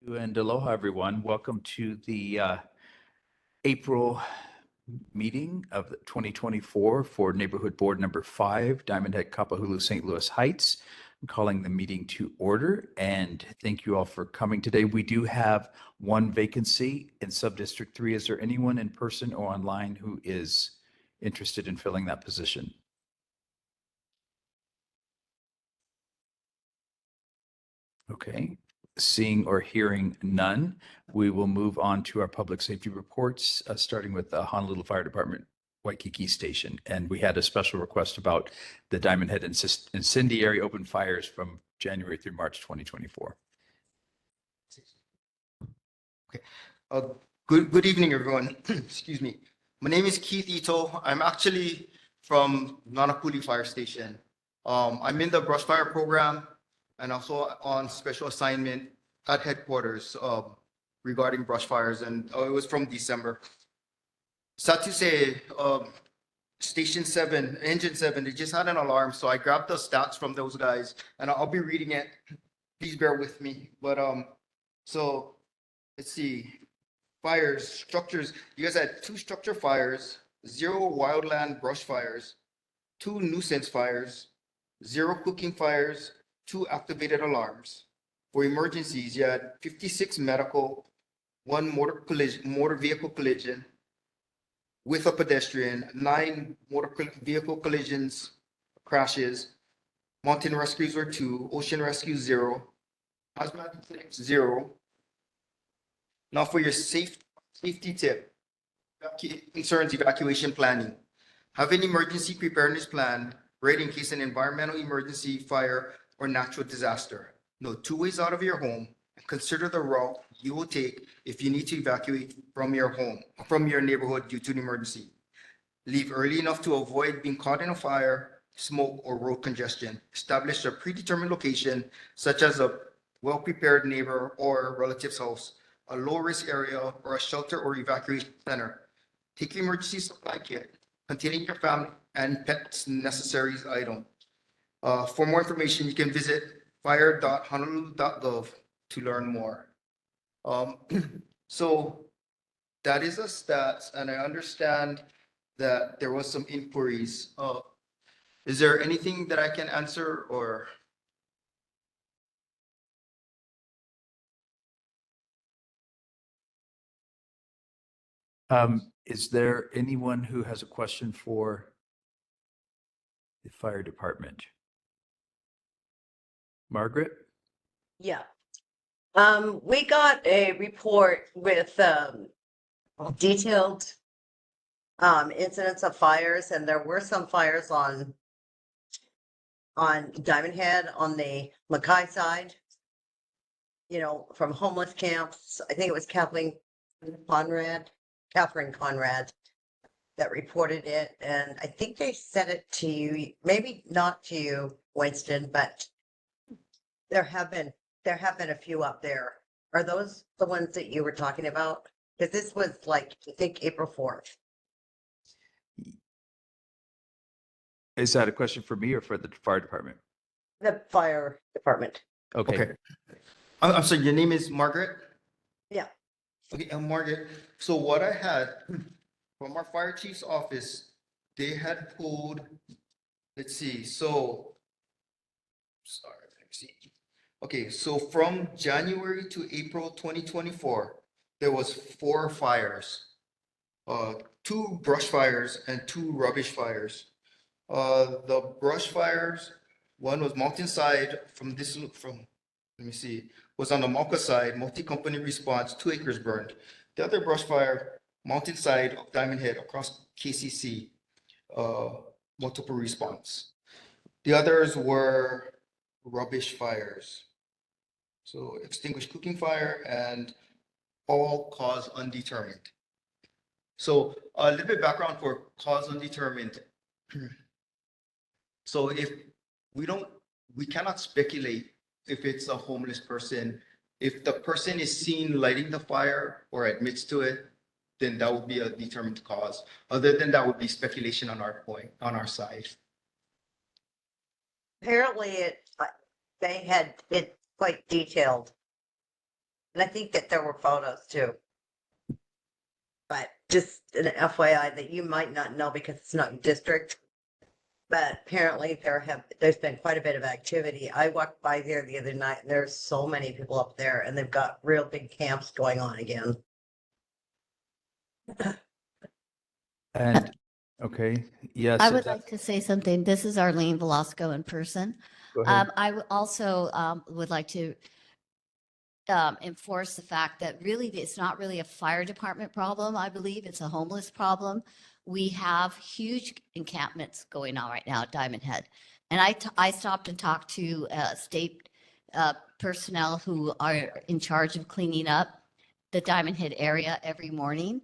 And aloha, everyone. Welcome to the April meeting of the 2024 for Neighborhood Board Number 5, Diamond Head, Kapahulu, St. Louis Heights. I'm calling the meeting to order, and thank you all for coming today. We do have one vacancy in Subdistrict 3. Is there anyone in person or online who is interested in filling that position? Okay. Seeing or hearing none, we will move on to our public safety reports, starting with the Honolulu Fire Department Waikiki Station. And we had a special request about the Diamond Head incendiary open fires from January through March 2024. Okay. Uh, good evening, everyone. Excuse me. My name is Keith Ito. I'm actually from Nanakuli Fire Station. I'm in the brush fire program and also on special assignment at headquarters regarding brush fires, and it was from December. Sad to say, Station 7, Engine 7, they just had an alarm, so I grabbed the stats from those guys, and I'll be reading it. Please bear with me. But so let's see. Fires, structures. You guys had 2 structure fires, 0 wildland brush fires, 2 nuisance fires, 0 cooking fires, 2 activated alarms. For emergencies, you had 56 medical, 1 motor vehicle collision with a pedestrian, 9 vehicle collisions, crashes. Mountain rescues were 2, ocean rescues 0, hazmat 0. Now for your safety tip, concerns evacuation planning. Have an emergency preparedness plan ready in case an environmental emergency, fire, or natural disaster. Know 2 ways out of your home and consider the route you will take if you need to evacuate from your home, from your neighborhood due to an emergency. Leave early enough to avoid being caught in a fire, smoke, or road congestion. Establish a predetermined location, such as a well-prepared neighbor or relative's house, a low-risk area, or a shelter or evacuation center. Take your emergency supply kit containing your family and pets necessaries item. For more information, you can visit fire.honolulu.gov to learn more. So that is a stats, and I understand that there was some inquiries. Is there anything that I can answer or? Is there anyone who has a question for the fire department? Margaret? Yeah. We got a report with detailed incidents of fires, and there were some fires on Diamond Head on the Mackay side. You know, from homeless camps. I think it was Catherine Conrad that reported it, and I think they sent it to you, maybe not to you, Winston, but there have been a few up there. Are those the ones that you were talking about? Because this was like, I think, April 4th. Is that a question for me or for the fire department? The fire department. Okay. I'm sorry, your name is Margaret? Yeah. Okay, Margaret, so what I had from our fire chief's office, they had pulled, let's see, so, sorry, let me see. Okay, so from January to April 2024, there was 4 fires. 2 brush fires and 2 rubbish fires. The brush fires, one was mountainside let me see, was on the Mauka side, multi-company response, 2 acres burned. The other brush fire, mountainside of Diamond Head across KCC, multiple response. The others were rubbish fires. So extinguished cooking fire and all cause undetermined. So a little bit background for cause undetermined. So if we cannot speculate if it's a homeless person. If the person is seen lighting the fire or admits to it, then that would be a determined cause. Other than that would be speculation on our side. Apparently they had it quite detailed And I think that there were photos too. But just an FYI that you might not know because it's not your district. But apparently there's been quite a bit of activity. I walked by there the other night and there's so many people up there and they've got real big camps going on again. And, okay, yes. I if would that- like to say something. This is Arlene Velasco in person. Go ahead. Also would like to enforce the fact that really it's not really a fire department problem. I believe it's a homeless problem. We have huge encampments going on right now at Diamond Head. And I stopped and talked to state personnel who are in charge of cleaning up the Diamond Head area every morning.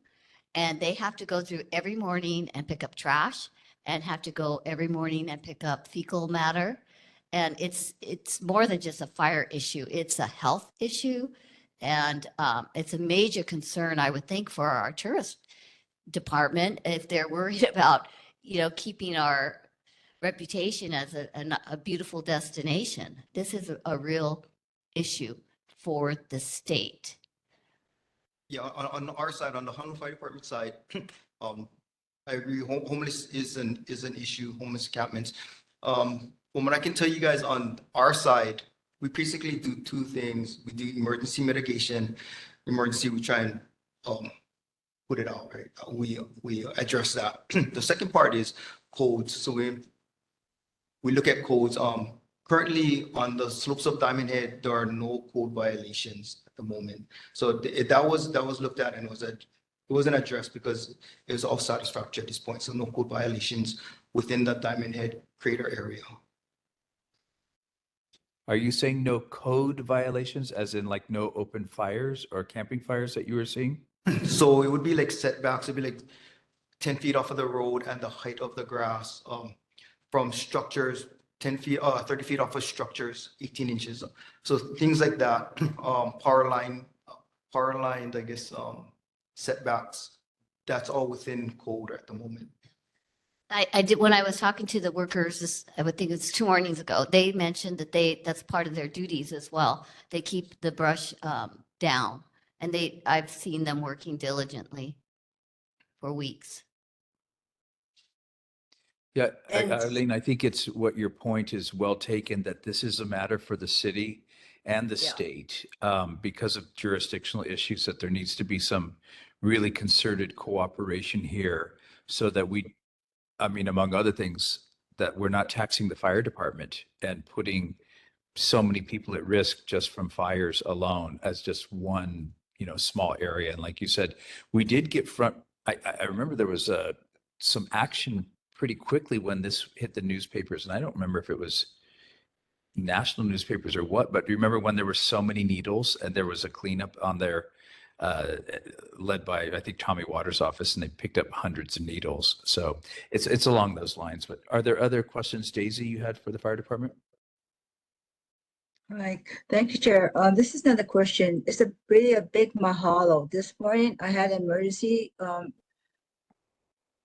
And they have to go through every morning and pick up trash and have to go every morning and pick up fecal matter. And it's more than just a fire issue. It's a health issue. And it's a major concern, I would think, for our tourist department if they're worried about, keeping our reputation as a beautiful destination. This is a real issue for the state. Yeah, on our side, on the Honolulu Fire Department side, I agree, homeless is an issue, homeless encampments. From what I can tell you guys on our side, we basically do two things. We do emergency mitigation. Emergency, we try and put it out, right? We address that. The second part is codes. So we look at codes. Currently on the slopes of Diamond Head, there are no code violations at the moment. So that was looked at and it wasn't addressed because it was all satisfactory at this point. So no code violations within the Diamond Head crater area. Are you saying no code violations, as in like no open fires or camping fires that you were seeing? So it would be like setbacks, it'd be like 10 feet off of the road and the height of the grass, from structures, 10 feet, 30 feet off of structures, 18 inches. So things like that, power line, I guess, setbacks, that's all within code at the moment. I did, when I was talking to the workers, I would think it's 2 mornings ago, they mentioned that that's part of their duties as well. They keep the brush down and I've seen them working diligently for weeks. Yeah, And- Arlene, I think it's what your point is well taken, that this is a matter for the city and the Yeah. state because of jurisdictional issues, that there needs to be some really concerted cooperation here so that among other things, that we're not taxing the fire department and putting so many people at risk just from fires alone as just one, small area. And like you said, we did get I remember there was some action pretty quickly when this hit the newspapers. And I don't remember if it was national newspapers or what, but do you remember when there were so many needles and there was a cleanup on there led by, I think, Tommy Waters' office, and they picked up hundreds of needles. So it's along those lines. But are there other questions, Daisy, you had for the fire department? Right. Thank you, Chair. This is another question. It's really a big mahalo. This morning I had an emergency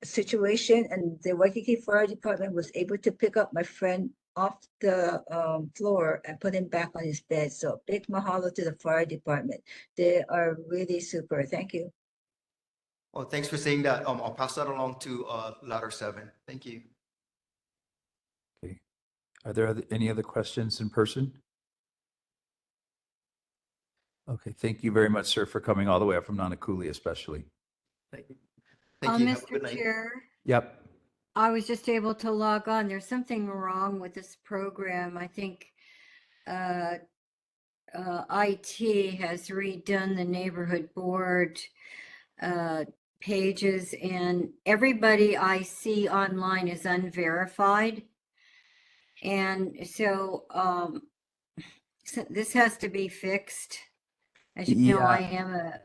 situation and the Waikiki Fire Department was able to pick up my friend off the floor and put him back on his bed. So big mahalo to the fire department. They are really super. Thank you. Well, thanks for saying that. I'll pass that along to Ladder 7. Thank you. Okay. Are there any other questions in person? Okay, thank you very much, sir, for coming all the way up from Nanakuli especially. Thank you. Thank you. Have a Mr. good night. Chair, Yep. I was just able to log on. There's something wrong with this program. I think IT has redone the neighborhood board pages, and everybody I see online is unverified. And so this has to be fixed. As you know, I am a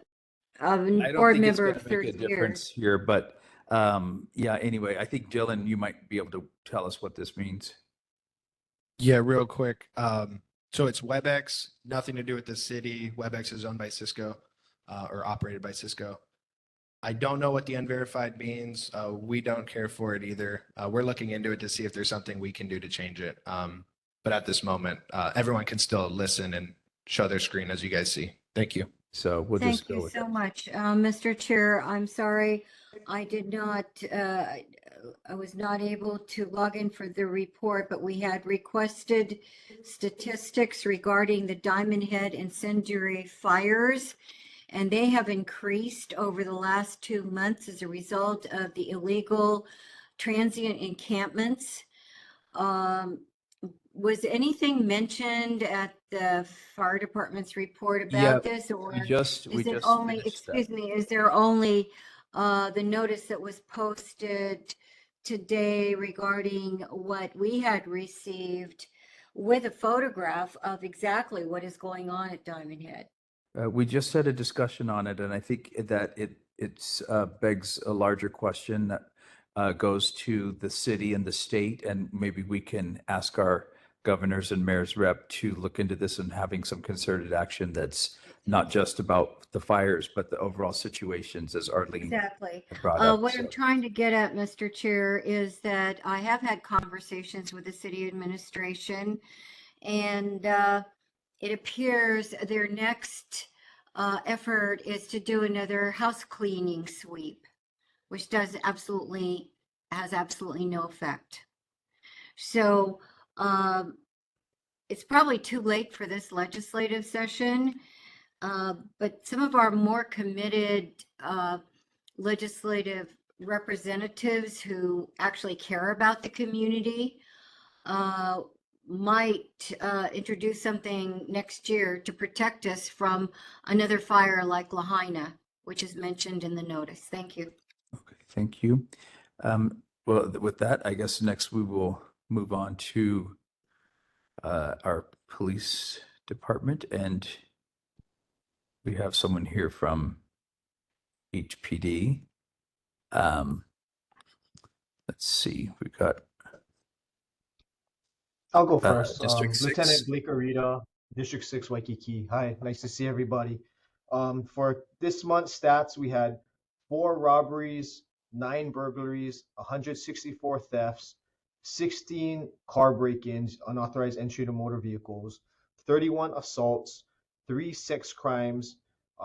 I don't board think it's member gonna of make a 30 difference years. here, but yeah, anyway, I think Dylan, you might be able to tell us what this means. Yeah, real quick. So it's WebEx, nothing to do with the city. WebEx is owned by Cisco or operated by Cisco. I don't know what the unverified means. We don't care for it either. We're looking into it to see if there's something we can do to change it. But at this moment, everyone can still listen and show their screen as you guys see. Thank you. So we'll Thank just go you with so that. much. Mr. Chair, I'm sorry, I did not, I was not able to log in for the report, but we had requested statistics regarding the Diamond Head incendiary fires, and they have increased over the last 2 months as a result of the illegal transient encampments. Was anything mentioned at the fire department's report Yeah, about this, or we just is it finished only, that. excuse me, is there only the notice that was posted today regarding what we had received with a photograph of exactly what is going on at Diamond Head? We just had a discussion on it, and I think that it's begs a larger question that goes to the city and the state, and maybe we can ask our governors and mayors rep to look into this and having some concerted action that's not just about the fires, but the overall situations, as Arlene Exactly. brought up. What So- I'm trying to get at, Mr. Chair, is that I have had conversations with the city administration, and it appears their next effort is to do another house cleaning sweep, which has absolutely no effect. So it's probably too late for this legislative session, but some of our more committed legislative representatives who actually care about the community might introduce something next year to protect us from another fire like Lahaina, which is mentioned in the notice. Thank you. Okay, thank you. Well, with that, I guess next we will move on to our police department, and we have someone here from HPD. Let's see, we've got I'll go first. District 6. Lieutenant Blake Arita, District 6 Waikiki. Hi, nice to see everybody. For this month's stats, we had 4 robberies, 9 burglaries, 164 thefts, 16 car break-ins, unauthorized entry to motor vehicles, 31 assaults, 3 sex crimes,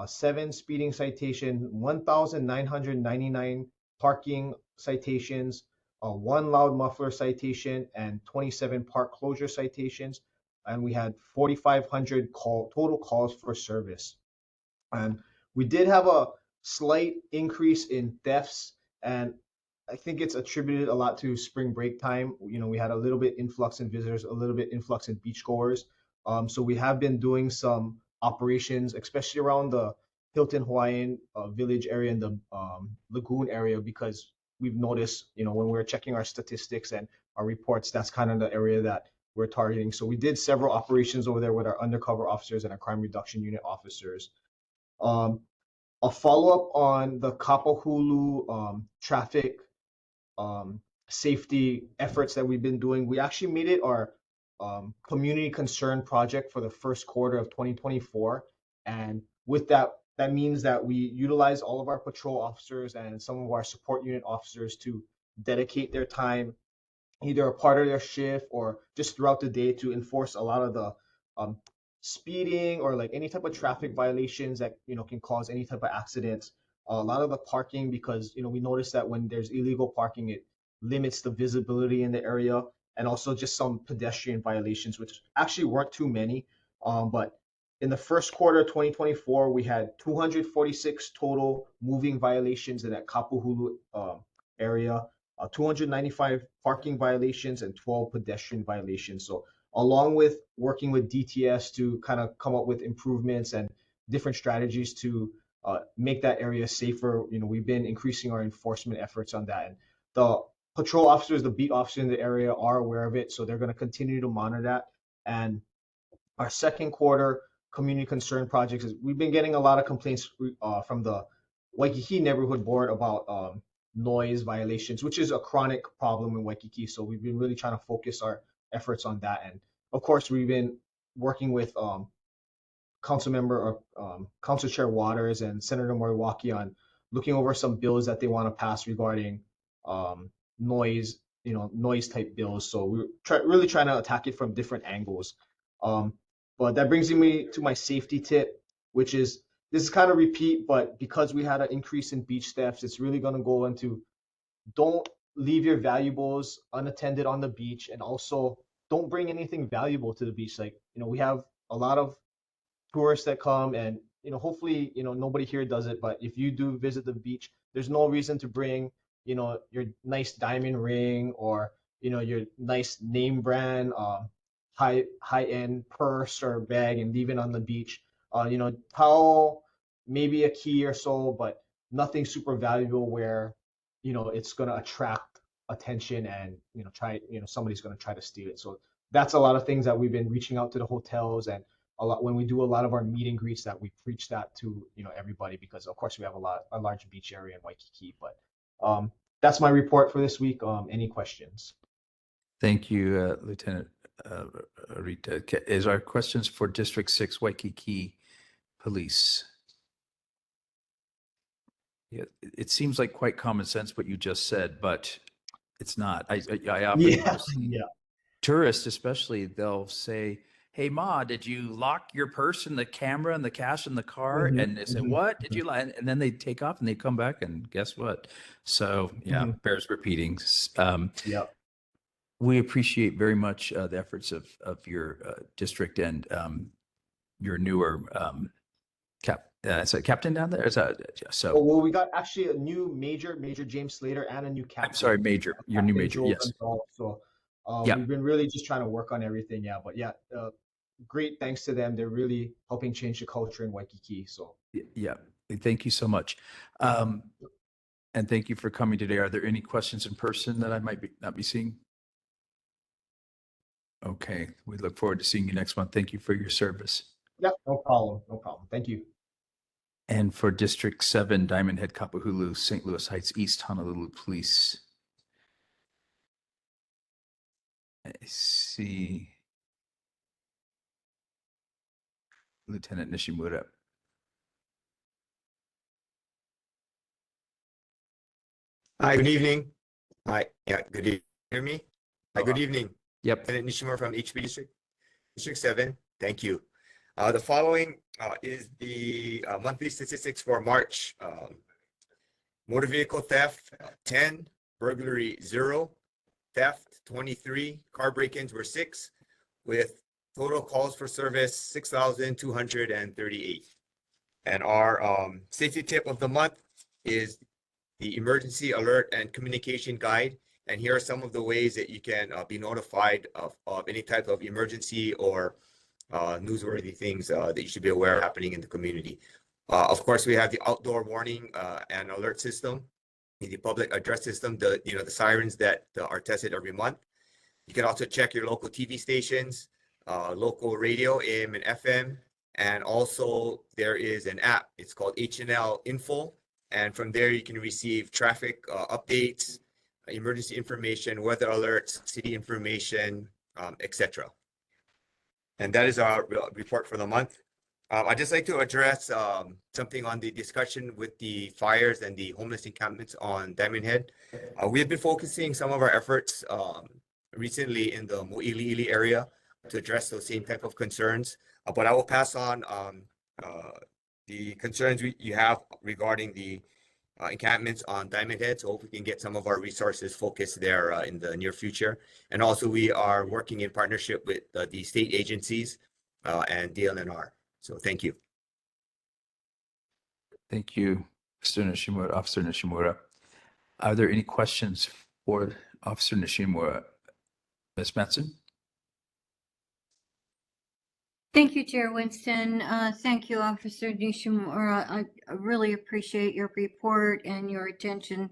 7 speeding citation, 1,999 parking citations, 1 loud muffler citation, and 27 park closure citations. And we had 4,500 total calls for service. And we did have a slight increase in thefts, and I think it's attributed a lot to spring break time. You know, we had a little bit influx in visitors, a little bit influx in beachgoers. So we have been doing some operations, especially around the Hilton Hawaiian Village area and the Lagoon area, because we've noticed, you know, when we're checking our statistics and our reports, that's kind of the area that we're targeting. So we did several operations over there with our undercover officers and our crime reduction unit officers. A follow-up on the Kapahulu traffic safety efforts that we've been doing. We actually made it our community concern project for the first quarter of 2024. And with that, that means that we utilize all of our patrol officers and some of our support unit officers to dedicate their time, either a part of their shift or just throughout the day, to enforce a lot of the speeding or like any type of traffic violations that, you know, can cause any type of accidents. A lot of the parking, because, you know, we noticed that when there's illegal parking, it limits the visibility in the area, and also just some pedestrian violations, which actually weren't too many. But in the first quarter of 2024, we had 246 total moving violations in that Kapahulu area, 295 parking violations, and 12 pedestrian violations. So along with working with DTS to kind of come up with improvements and different strategies to make that area safer, you know, we've been increasing our enforcement efforts on that. And the patrol officers, the beat officers in the area are aware of it, so they're going to continue to monitor that. And our second quarter community concern projects is we've been getting a lot of complaints from the Waikiki Neighborhood Board about noise violations, which is a chronic problem in Waikiki. So we've been really trying to focus our efforts on that. And of course, we've been working with Council Chair Waters and Senator Moriwaki on looking over some bills that they want to pass regarding noise, you know, noise type bills. So we're really trying to attack it from different angles. But that brings me to my safety tip. which is this is kind of repeat, but because we had an increase in beach thefts, it's really going to go into don't leave your valuables unattended on the beach, and also don't bring anything valuable to the beach. Like, we have a lot of tourists that come, and hopefully nobody here does it, but if you do visit the beach, there's no reason to bring your nice diamond ring or your nice name brand high end purse or bag and leave it on the beach. Towel, maybe a key or so, but nothing super valuable where it's going to attract attention and somebody's going to try to steal it. So that's a lot of things that we've been reaching out to the hotels, and a lot when we do a lot of our meet and greets, that we preach that to everybody, because of course we have a large beach area in Waikiki. But that's my report for this week. Any questions? Thank you, Lieutenant Rita. Is our questions for District 6 Waikiki Police? Yeah, it seems like quite common sense what you just said, but it's not. I often Yeah, see yeah. tourists, especially, they'll say, "Hey, Ma, did you lock your purse and the camera and the cash in the car?" Mhm, And they say, mhm, "What did you lie?" And then they take off and they come back, and guess what? So yeah, mhm. bears repeating. Yeah. We appreciate very much the efforts of your district and your newer is that captain down there? Is that so? Oh, well, we got actually a new Major James Slater, and a new I'm captain. sorry, Major. Your new Captain Major. Joel Yes. Gonzalez. So Yeah. we've been really just trying to work on everything. Yeah, but yeah, great thanks to them. They're really helping change the culture in Waikiki. So Yeah. Thank you so much. And thank you for coming today. Are there any questions in person that I might not be seeing? Okay. We look forward to seeing you next month. Thank you for your service. yeah, no problem. No problem. Thank you. And for District 7, Diamond Head, Kapahulu, St. Louis Heights, East Honolulu Police. I see Lieutenant Nishimura. Hi, good evening. Hi, yeah, good evening. Hear me? Hi, good evening. Yep. Lieutenant Nishimura from HB District 7. Thank you. The following is the monthly statistics for March. Motor vehicle theft, 10, burglary, 0, theft, 23, car break-ins were 6, with total calls for service, 6,238. And our safety tip of the month is the emergency alert and communication guide. And here are some of the ways that you can be notified of any type of emergency or newsworthy things that you should be aware of happening in the community. Of course, we have the outdoor warning and alert system, the public address system, the sirens that are tested every month. You can also check your local TV stations, local radio, AM and FM, and also there is an app. It's called HNL Info, and from there you can receive traffic updates, emergency information, weather alerts, city information, etc. And that is our report for the month. I'd just like to address something on the discussion with the fires and the homeless encampments on Diamond Head. We have been focusing some of our efforts recently in the Mo'iliili area to address those same type of concerns. But I will pass on the concerns you have regarding the encampments on Diamond Head. So hope we can get some of our resources focused there in the near future. And also we are working in partnership with the state agencies and DLNR. So thank you. Thank you, Mr. Nishimura, Officer Nishimura. Are there any questions for Officer Nishimura? Ms. Matson? Thank you, Chair Winston. Thank you, Officer Nishimura. I really appreciate your report and your attention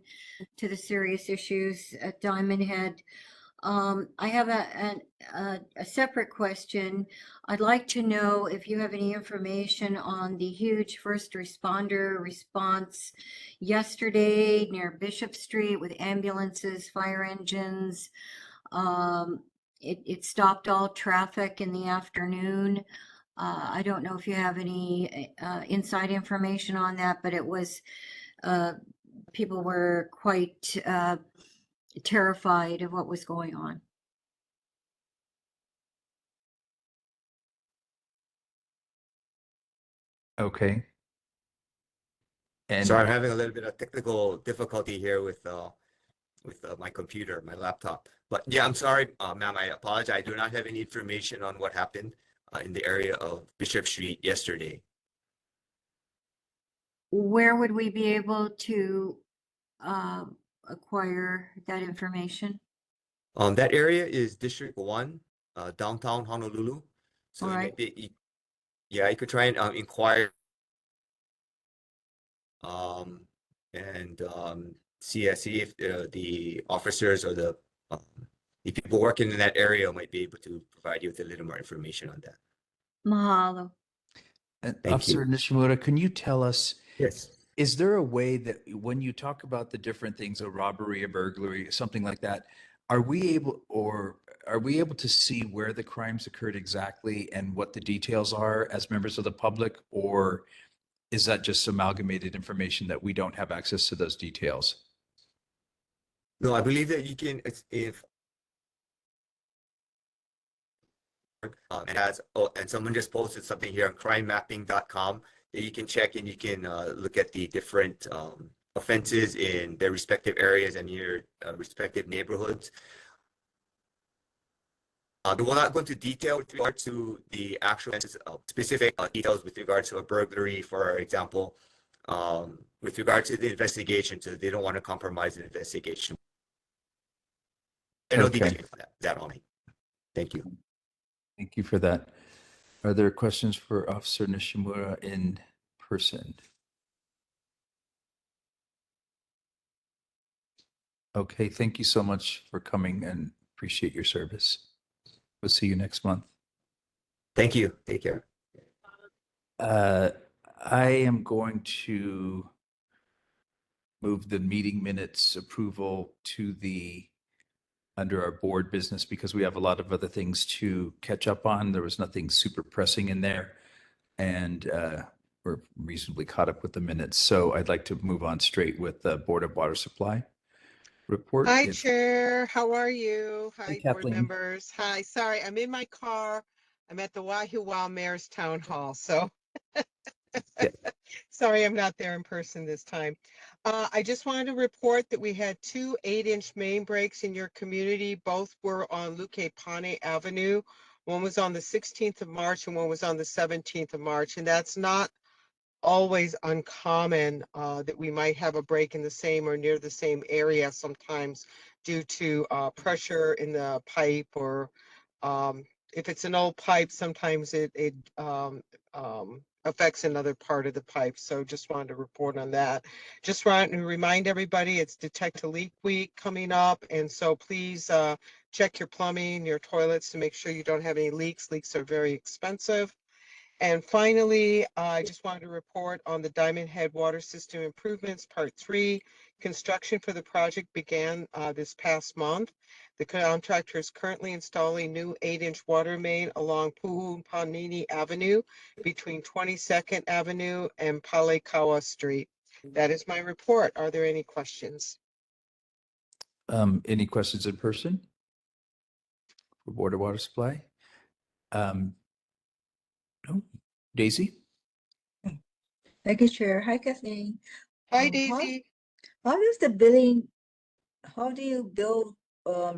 to the serious issues at Diamond Head. I have a separate question. I'd like to know if you have any information on the huge first responder response yesterday near Bishop Street with ambulances, fire engines. It stopped all traffic in the afternoon. I don't know if you have any inside information on that, but it was, people were quite terrified of what was going on. Okay. And Sorry, I'm having a little bit of technical difficulty here with my computer, my laptop. But yeah, I'm sorry, ma'am, I apologize. I do not have any information on what happened in the area of Bishop Street yesterday. Where would we be able to acquire that information? That area is District 1, downtown Honolulu. So All you right. may be, yeah, you could try and inquire and see if the officers or the people working in that area might be able to provide you with a little more information on that. Mahalo. Thank Officer you. Nishimura, can you tell us, Yes. is there a way that when you talk about the different things, a robbery, a burglary, something like that, are we able to see where the crimes occurred exactly and what the details are as members of the public? Or is that just amalgamated information that we don't have access to those details? No, I believe that you can, if it has, oh, and someone just posted something here on crimemapping.com that you can check and you can look at the different offenses in their respective areas and your respective neighborhoods. We're not going to detail with regard to the actual specific details with regard to a burglary, for example, with regard to the investigation, so they don't want to compromise the investigation. And no Okay. details on that only. Thank you. Thank you for that. Are there questions for Officer Nishimura in person? Okay, thank you so much for coming and appreciate your service. We'll see you next month. Thank you. Take care. I am going to move the meeting minutes approval to under our board business because we have a lot of other things to catch up on. There was nothing super pressing in there. And we're reasonably caught up with the minutes. So I'd like to move on straight with the Board of Water Supply report. Hi, If- Chair. How are you? Hi, board Kathleen. members. Hi, sorry, I'm in my car. I'm at the Wahoo Wow Mayor's Town Hall, so sorry I'm not there in person this time. I just wanted to report that we had 2 8-inch main breaks in your community. Both were on Luque Pane Avenue. One was on the 16th of March and one was on the 17th of March, and that's not always uncommon that we might have a break in the same or near the same area sometimes due to pressure in the pipe, or if it's an old pipe, sometimes it affects another part of the pipe. So just wanted to report on that. Just want to remind everybody it's Detect a Leak Week coming up, and so please check your plumbing, your toilets to make sure you don't have any leaks. Leaks are very expensive. And finally, I just wanted to report on the Diamond Head Water System Improvements Part 3. Construction for the project began this past month. The contractor is currently installing new 8-inch water main along Pu'upanini Avenue between 22nd Avenue and Palekaua Street. That is my report. Are there any questions? Any questions in person for Board of Water Supply? No. Daisy? Thank you, Chair. Hi, Kathleen. Hi, How- Daisy. How does the billing, how do you bill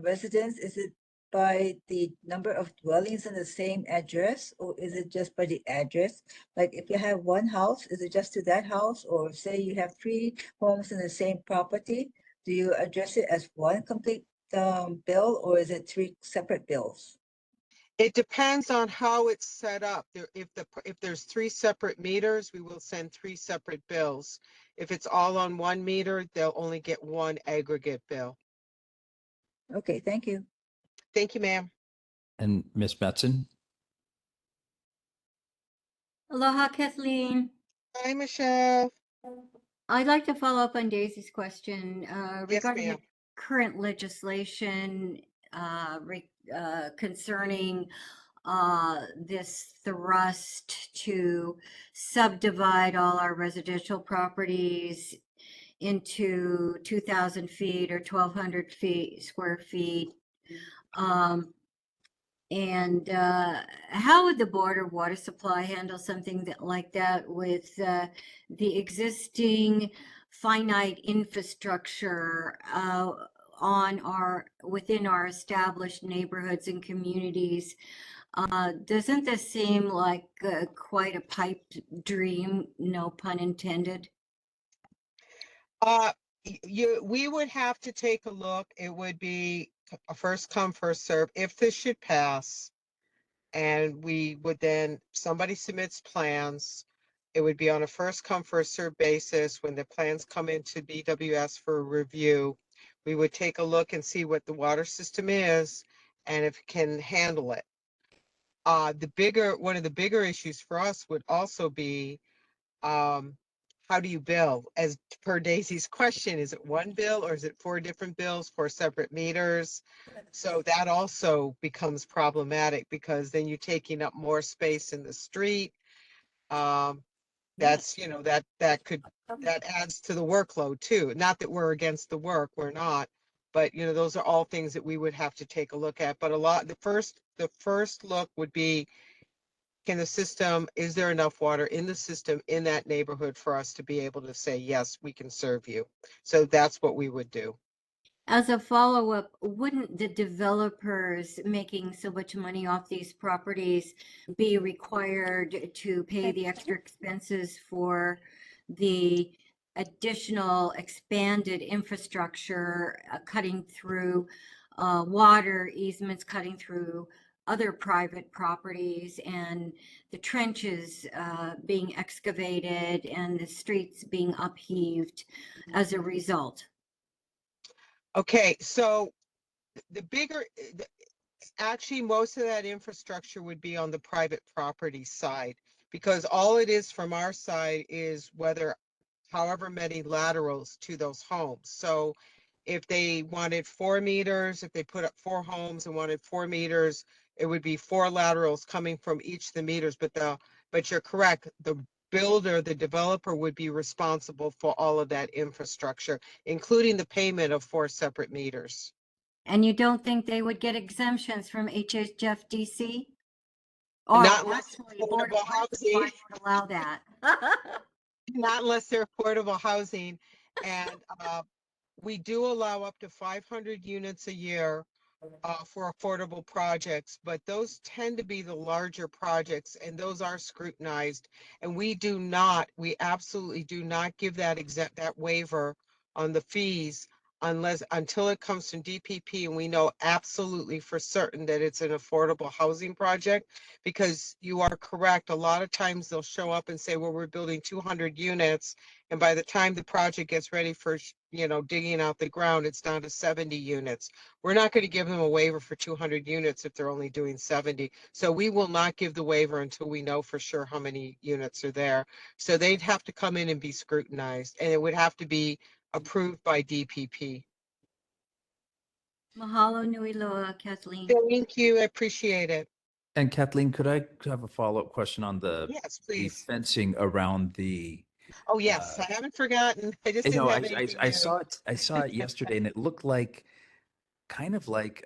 residents? Is it by the number of dwellings in the same address, or is it just by the address? Like if you have one house, is it just to that house? Or say you have 3 homes in the same property, do you address it as one complete bill, or is it 3 separate bills? It depends on how it's set up. If there's 3 separate meters, we will send 3 separate bills. If it's all on 1 meter, they'll only get 1 aggregate bill. Okay, thank you. Thank you, ma'am. And Ms. Metzen? Aloha, Kathleen. Hi, Michelle. I'd like to follow up on Daisy's question Yes, regarding the ma'am. current legislation concerning this thrust to subdivide all our residential properties into 2,000 feet or 1,200 square feet. And how would the Board of Water Supply handle something like that with the existing finite infrastructure within our established neighborhoods and communities? Doesn't this seem like quite a pipe dream, no pun intended? We would have to take a look. It would be a first come, first serve. If this should pass, and we would then, somebody submits plans, it would be on a first come, first serve basis. When the plans come into BWS for review, we would take a look and see what the water system is and if it can handle it. One of the bigger issues for us would also be, how do you bill? As per Daisy's question, is it one bill or is it 4 different bills, 4 separate meters? So that also becomes problematic because then you're taking up more space in the street. That's, that adds to the workload too. Not that we're against the work, we're not. But, those are all things that we would have to take a look at. But the first look would be, is there enough water in the system in that neighborhood for us to be able to say, yes, we can serve you? So that's what we would do. As a follow-up, wouldn't the developers making so much money off these properties be required to pay the extra expenses for the additional expanded infrastructure, cutting through water easements, cutting through other private properties, and the trenches being excavated and the streets being upheaved as a result? Okay, so actually, most of that infrastructure would be on the private property side, because all it is from our side is however many laterals to those homes. So if they wanted 4 meters, if they put up 4 homes and wanted 4 meters, it would be 4 laterals coming from each of the meters. But you're correct, the developer would be responsible for all of that infrastructure, including the payment of 4 separate meters. And you don't think they would get exemptions from HHFDC? Or Not unless actually, affordable Board of Water housing. Supply would allow that. Not unless they're affordable housing. And we do allow up to 500 units a year for affordable projects, but those tend to be the larger projects, and those are scrutinized. And we absolutely do not give that waiver on the fees until it comes from DPP and we know absolutely for certain that it's an affordable housing project. Because you are correct, a lot of times they'll show up and say, well, we're building 200 units, and by the time the project gets ready for digging out the ground, it's down to 70 units. We're not going to give them a waiver for 200 units if they're only doing 70. So we will not give the waiver until we know for sure how many units are there. So they'd have to come in and be scrutinized, and it would have to be approved by DPP. Mahalo nui loa, Kathleen. Thank you. I appreciate it. And Kathleen, could I have a follow-up question on the Yes, the please. fencing around the? Oh, yes. I haven't forgotten. I just I didn't know, have I anything I new. saw it, I saw it yesterday and it looked like, kind of like,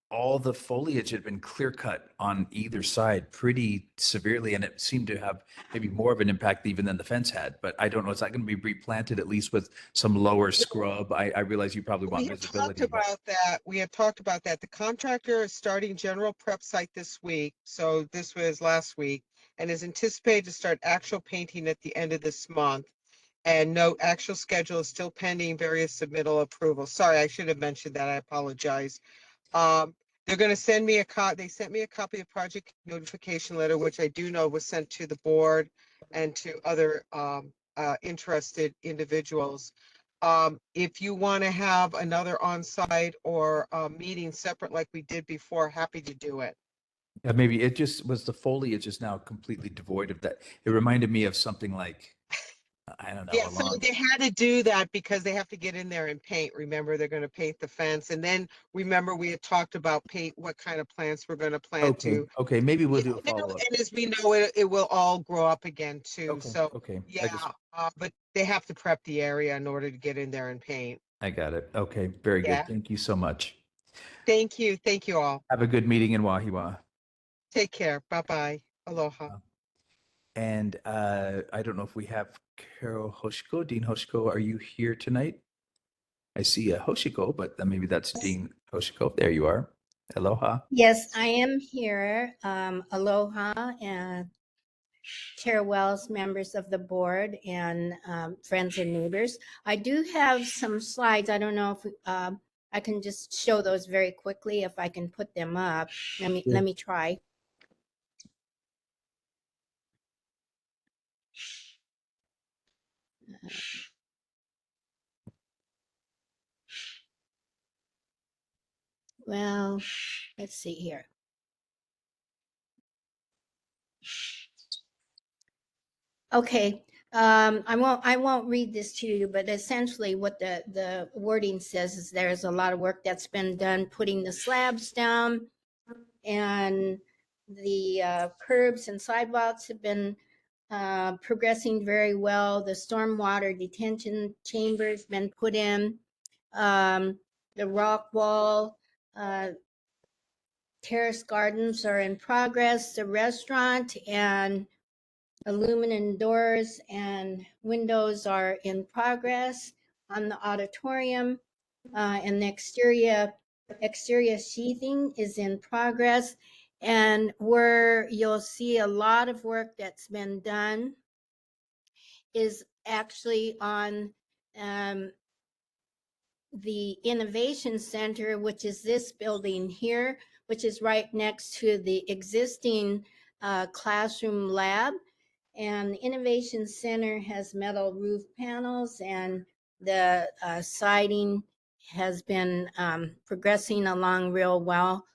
all the foliage had been clear cut on either side pretty severely, and it seemed to have maybe more of an impact even than the fence had. But I don't know, is that going to be replanted at least with some lower scrub? I realize you probably want We had visibility. talked about that. We had talked about that. The contractor is starting general prep site this week. So this was last week, and is anticipated to start actual painting at the end of this month. And no actual schedule is still pending various submittal approvals. Sorry, I should have mentioned that. I apologize. They're going to send me they sent me a copy of project notification letter, which I do know was sent to the board and to other interested individuals. If you want to have another on-site or meeting separate like we did before, happy to do it. Yeah, maybe it just was the foliage is now completely devoid of that. It reminded me of something like, I don't know. Yeah, so they had to do that because they have to get in there and paint. Remember, they're going to paint the fence. And then remember, we had talked about what kind of plants we're going to plant Okay, too. okay, maybe we'll do a follow-up. And as we know, it will all grow up again too. Okay, So okay. yeah, but they have to prep the area in order to get in there and paint. I got it. Okay, very good. Yeah. Thank you so much. Thank you. Thank you all. Have a good meeting in Wahiwa. Take care. Bye-bye. Aloha. And I don't know if we have Carol Hoshiko. Dean Hoshiko, are you here tonight? I see a Hoshiko, but then maybe that's Dean Hoshiko. There you are. Aloha. Yes, I am here. Aloha and Chair Wells, members of the board, and friends and neighbors. I do have some slides. I don't know if I can just show those very quickly if I can put them up. Let me try. Well, let's see here. Okay, I won't read this to you, but essentially what the wording says is there's a lot of work that's been done putting the slabs down, and the curbs and sidewalks have been progressing very well. The stormwater detention chamber's been put in. The rock wall, terrace gardens are in progress. The restaurant and aluminum doors and windows are in progress on the auditorium, and the exterior sheathing is in progress. And where you'll see a lot of work that's been done is actually on the Innovation Center, which is this building here, which is right next to the existing classroom lab. And the Innovation Center has metal roof panels, and the siding has been progressing along real well.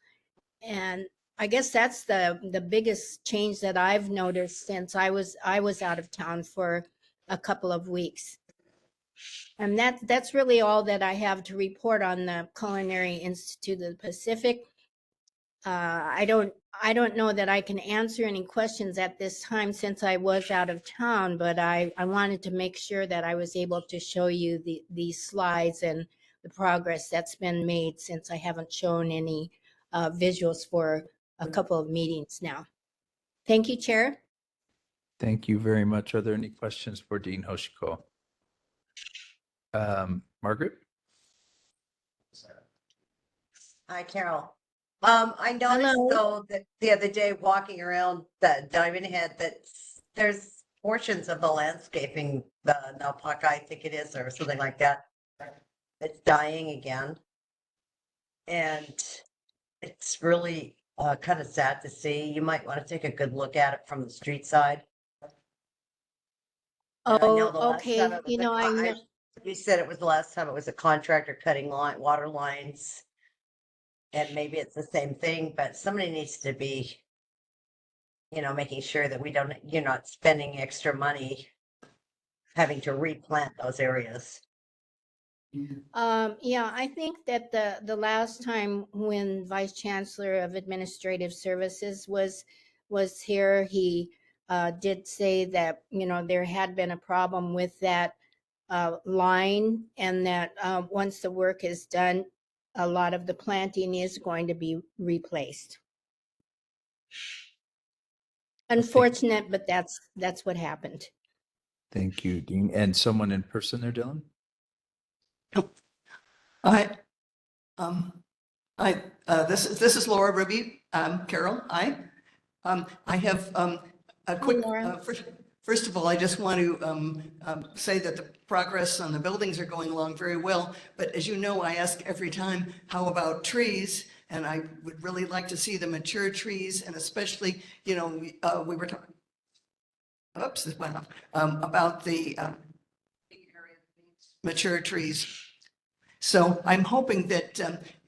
And I guess that's the biggest change that I've noticed since I was out of town for a couple of weeks. And that's really all that I have to report on the Culinary Institute of the Pacific. I don't know that I can answer any questions at this time since I was out of town, but I wanted to make sure that I was able to show you these slides and the progress that's been made since I haven't shown any visuals for a couple of meetings now. Thank you, Chair. Thank you very much. Are there any questions for Dean Hoshiko? Margaret? Hi, Carol. I noticed Hello. though that the other day walking around the Diamond Head that there's portions of the landscaping, the Naupaka, I think it is, or something like that. It's dying again. And it's really kind of sad to see. You might want to take a good look at it from the street side. And I know the Oh, last okay. time it was You know, I know. you said it was the last time it was a contractor cutting water lines. And maybe it's the same thing, but somebody needs to be, making sure that you're not spending extra money having to replant those areas. Yeah, I think that the last time when Vice Chancellor of Administrative Services was here, he did say that, there had been a problem with that line, and that once the work is done, a lot of the planting is going to be replaced. Unfortunate, but that's what happened. Thank you, Dean. And someone in person there, Dylan? This is Laura Ruby. Carol, I have a quick, Laura. first of all, I just want to say that the progress on the buildings are going along very well. But as you know, I ask every time, how about trees? And I would really like to see the mature trees, and especially, we were talking, oops, this went off, about the mature trees. So I'm hoping that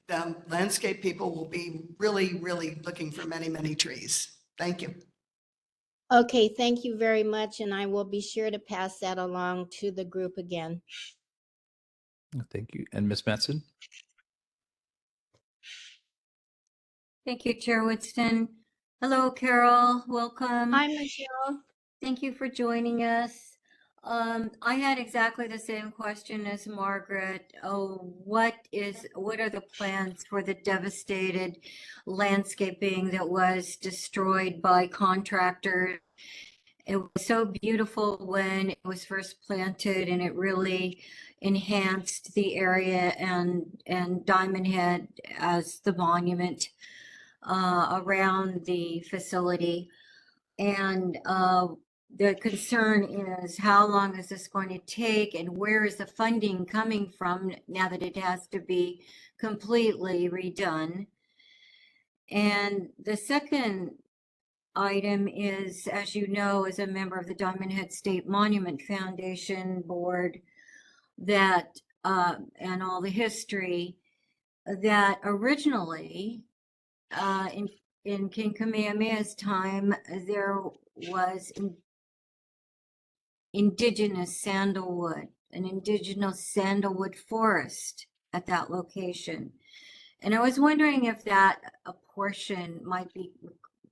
the landscape people will be really, really looking for many, many trees. Thank you. Okay, thank you very much, and I will be sure to pass that along to the group again. Thank you. And Ms. Matson? Thank you, Chair Woodston. Hello, Carol. Welcome. Hi, Michelle. Thank you for joining us. I had exactly the same question as Margaret. Oh, what are the plans for the devastated landscaping that was destroyed by contractors? It was so beautiful when it was first planted, and it really enhanced the area and Diamond Head as the monument around the facility. And the concern is, how long is this going to take, and where is the funding coming from now that it has to be completely redone? And the second item is, as you know, as a member of the Diamond Head State Monument Foundation Board, that and all the history, that originally in King Kamehameha's time, there was indigenous sandalwood, an indigenous sandalwood forest at that location. And I was wondering if that a portion might be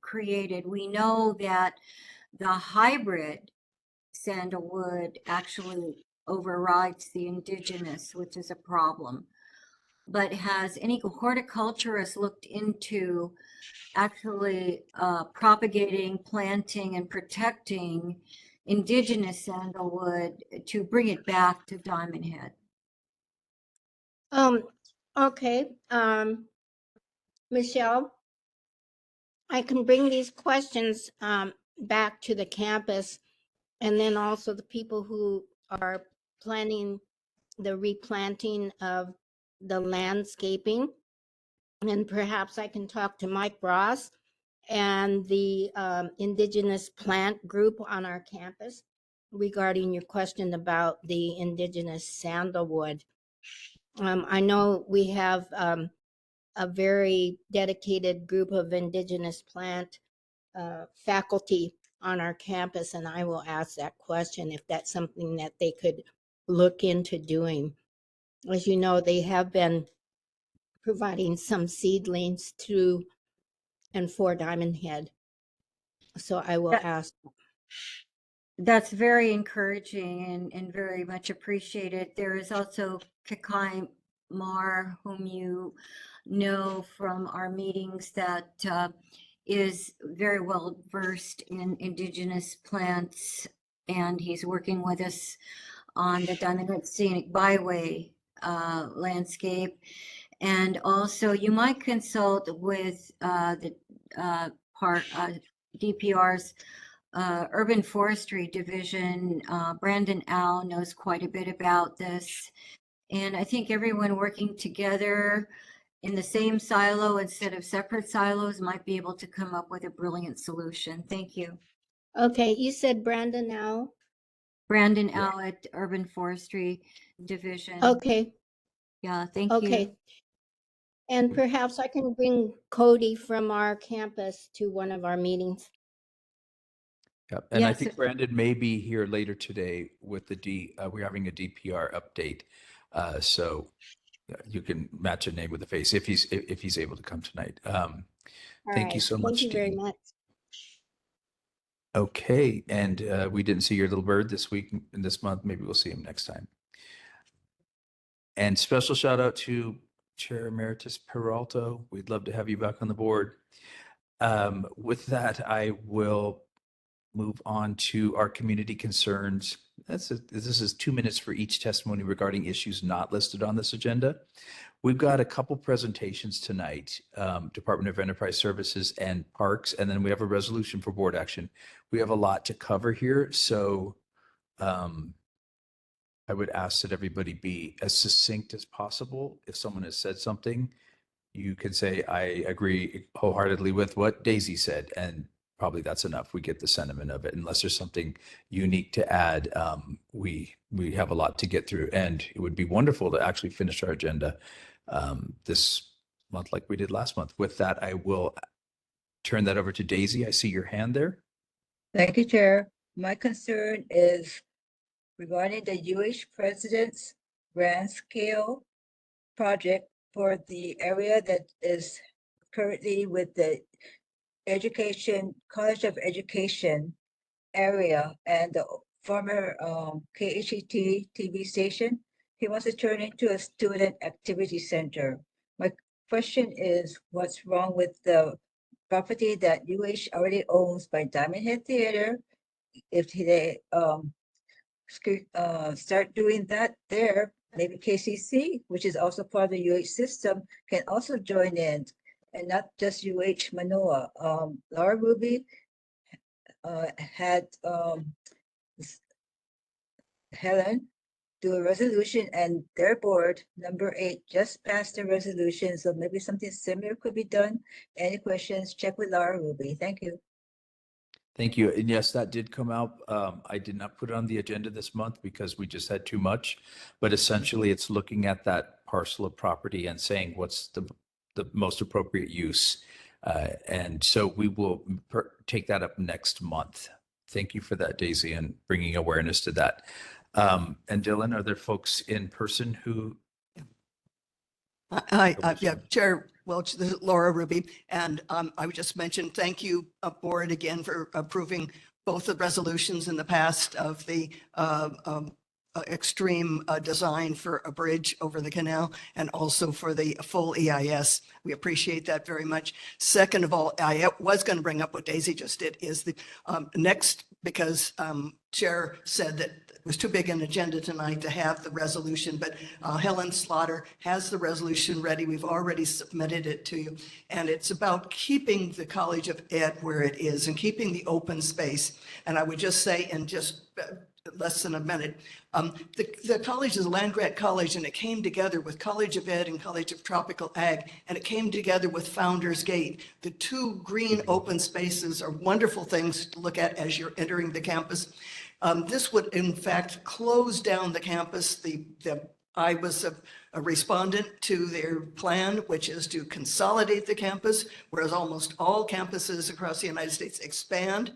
created. We know that the hybrid sandalwood actually overrides the indigenous, which is a problem. But has any horticulturist looked into actually propagating, planting, and protecting indigenous sandalwood to bring it back to Diamond Head? Okay, Michelle, I can bring these questions back to the campus, and then also the people who are planning the replanting of the landscaping. And perhaps I can talk to Mike Ross and the indigenous plant group on our campus regarding your question about the indigenous sandalwood. I know we have a very dedicated group of indigenous plant faculty on our campus, and I will ask that question if that's something that they could look into doing. As you know, they have been providing some seedlings to and for Diamond Head. So I will ask. That's very encouraging and very much appreciated. There is also Kakai Mar, whom you know from our meetings, that is very well versed in indigenous plants, and he's working with us on the Diamond Head Scenic Byway landscape. And also, you might consult with the DPR's Urban Forestry Division. Brandon Al knows quite a bit about this. And I think everyone working together in the same silo instead of separate silos might be able to come up with a brilliant solution. Thank you. Okay, you said Brandon now? Brandon Al at Urban Forestry Division. Okay. Yeah, thank you. Okay. And perhaps I can bring Cody from our campus to one of our meetings. Yep. And I Yes, think Brandon may be here later today with we're having a DPR update. So you can match a name with a face if he's able to come tonight. Thank you so much, Thank you very Dean. much. Okay, and we didn't see your little bird this week and this month. Maybe we'll see him next time. And special shout out to Chair Emeritus Peralta. We'd love to have you back on the board. With that, I will move on to our community concerns. This is 2 minutes for each testimony regarding issues not listed on this agenda. We've got a couple presentations tonight, Department of Enterprise Services and Parks, and then we have a resolution for board action. We have a lot to cover here, so I would ask that everybody be as succinct as possible. If someone has said something, you can say, I agree wholeheartedly with what Daisy said, and probably that's enough. We get the sentiment of it. Unless there's something unique to add, we have a lot to get through, and it would be wonderful to actually finish our agenda this month like we did last month. With that, I will turn that over to Daisy. I see your hand there. Thank you, Chair. My concern is regarding the UH President's grand scale project for the area that is currently with the College of Education area and the former KHET TV station. He wants to turn into a student activity center. My question is, what's wrong with the property that UH already owns by Diamond Head Theater? If they start doing that there, maybe KCC, which is also part of the UH system, can also join in, and not just UH Manoa. Laura Ruby had Helen do a resolution, and their board, number 8, just passed a resolution, so maybe something similar could be done. Any questions, check with Laura Ruby. Thank you. Thank you. And yes, that did come out. I did not put it on the agenda this month because we just had too much. But essentially, it's looking at that parcel of property and saying what's the most appropriate use. And so we will take that up next month. Thank you for that, Daisy, and bringing awareness to that. And Dylan, are there folks in person who? Hi, yeah, Chair Welch, this is Laura Ruby, and I would just mention, thank you, board, again for approving both the resolutions in the past of the extreme design for a bridge over the canal and also for the full EIS. We appreciate that very much. Second of all, I was going to bring up what Daisy just did is the next, because Chair said that it was too big an agenda tonight to have the resolution, but Helen Slaughter has the resolution ready. We've already submitted it to you. And it's about keeping the College of Ed where it is and keeping the open space. And I would just say in just less than a minute, the college is a land-grant college, and it came together with College of Ed and College of Tropical Ag, and it came together with Founders Gate. The two green open spaces are wonderful things to look at as you're entering the campus. This would, in fact, close down the campus. I was a respondent to their plan, which is to consolidate the campus, whereas almost all campuses across the United States expand.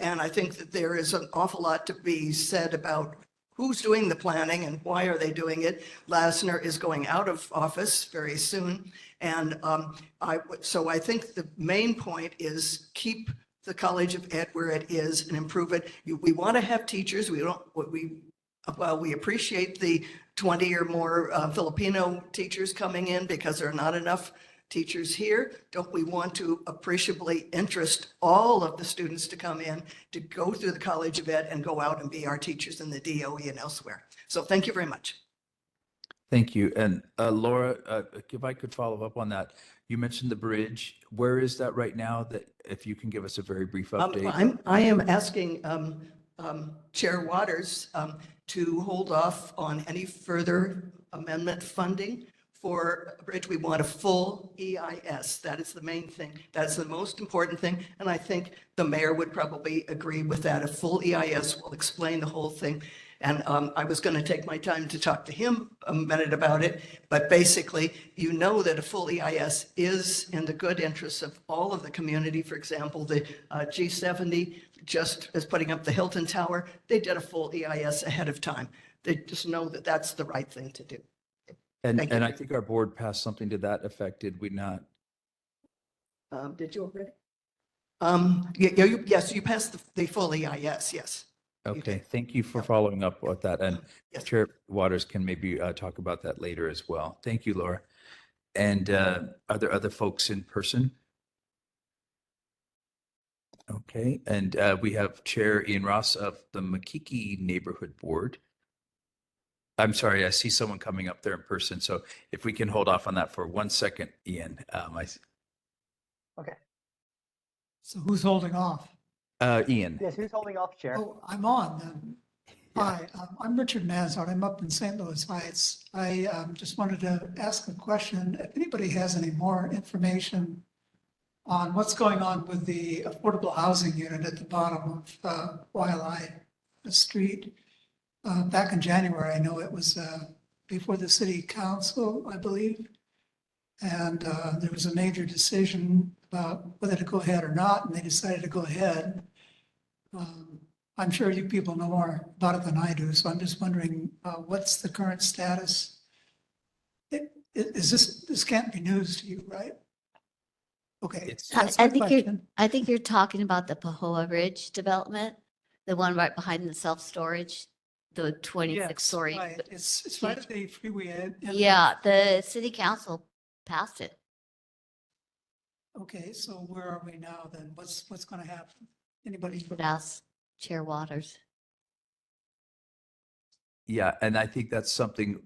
And I think that there is an awful lot to be said about who's doing the planning and why are they doing it. Lasner is going out of office very soon. And so I think the main point is keep the College of Ed where it is and improve it. We want to have teachers. While we appreciate the 20 or more Filipino teachers coming in because there are not enough teachers here, don't we want to appreciably interest all of the students to come in, to go through the College of Ed and go out and be our teachers in the DOE and elsewhere. So thank you very much. Thank you. And Laura, if I could follow up on that, you mentioned the bridge. Where is that right now? That if you can give us a very brief update. I am asking Chair Waters to hold off on any further amendment funding for a bridge. We want a full EIS. That is the main thing. That's the most important thing. And I think the mayor would probably agree with that. A full EIS will explain the whole thing. And I was going to take my time to talk to him a minute about it. But basically, you know that a full EIS is in the good interests of all of the community. For example, the G70 just is putting up the Hilton Tower. They did a full EIS ahead of time. They just know that that's the right thing to do. And Thank you. I think our board passed something to that effect, did we not? Did you already? Yes, you passed the full EIS, yes. Okay, thank you for following up with that. And Yes. Chair Waters can maybe talk about that later as well. Thank you, Laura. And are there other folks in person? Okay, and we have Chair Ian Ross of the Makiki Neighborhood Board. I'm sorry, I see someone coming up there in person. So if we can hold off on that for 1 second, Ian. Okay. So who's holding off? Ian. Yes, who's holding off, Chair? Oh, I'm on then. Hi, I'm Richard Mazart. I'm up in St. Louis Heights. I just wanted to ask a question. If anybody has any more information on what's going on with the affordable housing unit at the bottom of Waialae Street. Back in January, I know it was before the city council, I believe. And there was a major decision about whether to go ahead or not, and they decided to go ahead. I'm sure you people know more about it than I do, so I'm just wondering what's the current status? This can't be news to you, right? Okay. That's my question. I think you're talking about the Pahoa Ridge development. The one right behind the self-storage, the 26 Yes, story. right. It's right at the freeway. Yeah, the city council passed it. Okay, so where are we now then? What's going to happen? Anybody? Would ask Chair Waters. Yeah, and I think that's something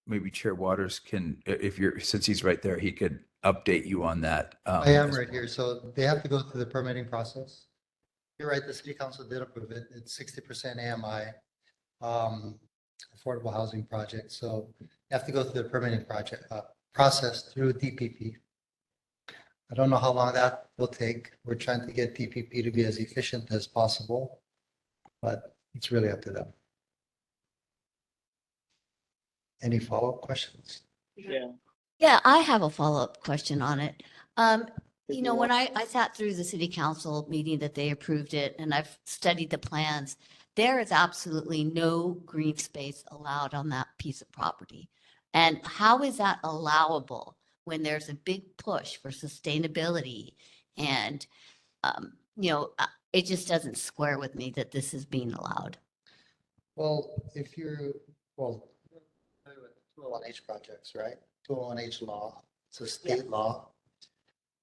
maybe Chair Waters can, if you're, since he's right there, he could update you on that. I am as right well. here. So they have to go through the permitting process. You're right, the city council did approve it. It's 60% AMI, affordable housing project. So you have to go through the permitting process through DPP. I don't know how long that will take. We're trying to get DPP to be as efficient as possible, but it's really up to them. Any follow-up questions? Yeah, I have a follow-up question on it. You know, when I sat through the city council meeting that they approved it and I've studied the plans, there is absolutely no green space allowed on that piece of property. And how is that allowable when there's a big push for sustainability? And, you know, it just doesn't square with me that this is being allowed. Well, if you're, well, 201H projects, right? 201H law, it's a state law.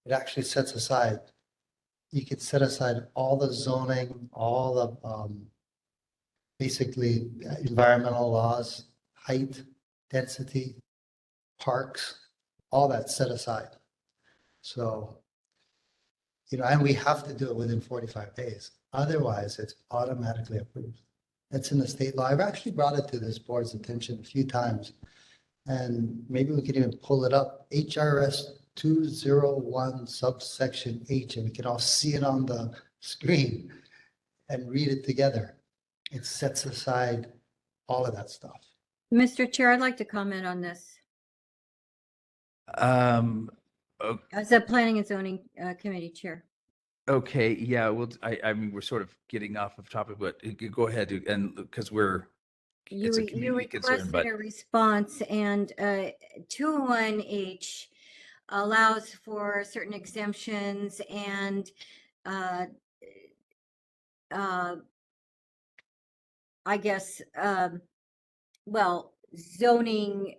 It actually sets aside, you could set aside all the zoning, all the basically environmental laws, height, density, parks, all that's set aside. So, you know, and we have to do it within 45 days. Otherwise, it's automatically approved. That's in the state law. I've actually brought it to this board's attention a few times. And maybe we could even pull it up, HRS 201 subsection H, and we can all see it on the screen and read it together. It sets aside all of that stuff. Mr. Chair, I'd like to comment on this. Okay. As a Planning and Zoning Committee Chair. Okay, yeah, well, I mean, we're sort of getting off of topic, but go ahead and because it's a You community concern, requested but a response, and 201H allows for certain exemptions and I guess, well, zoning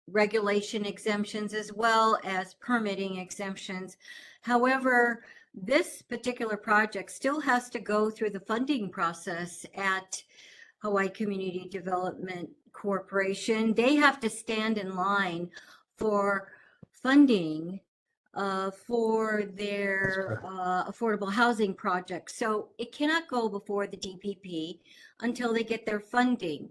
regulation exemptions as well as permitting exemptions. However, this particular project still has to go through the funding process at Hawaii Community Development Corporation. They have to stand in line for funding for their affordable housing projects. So it cannot go before the DPP until they get their funding.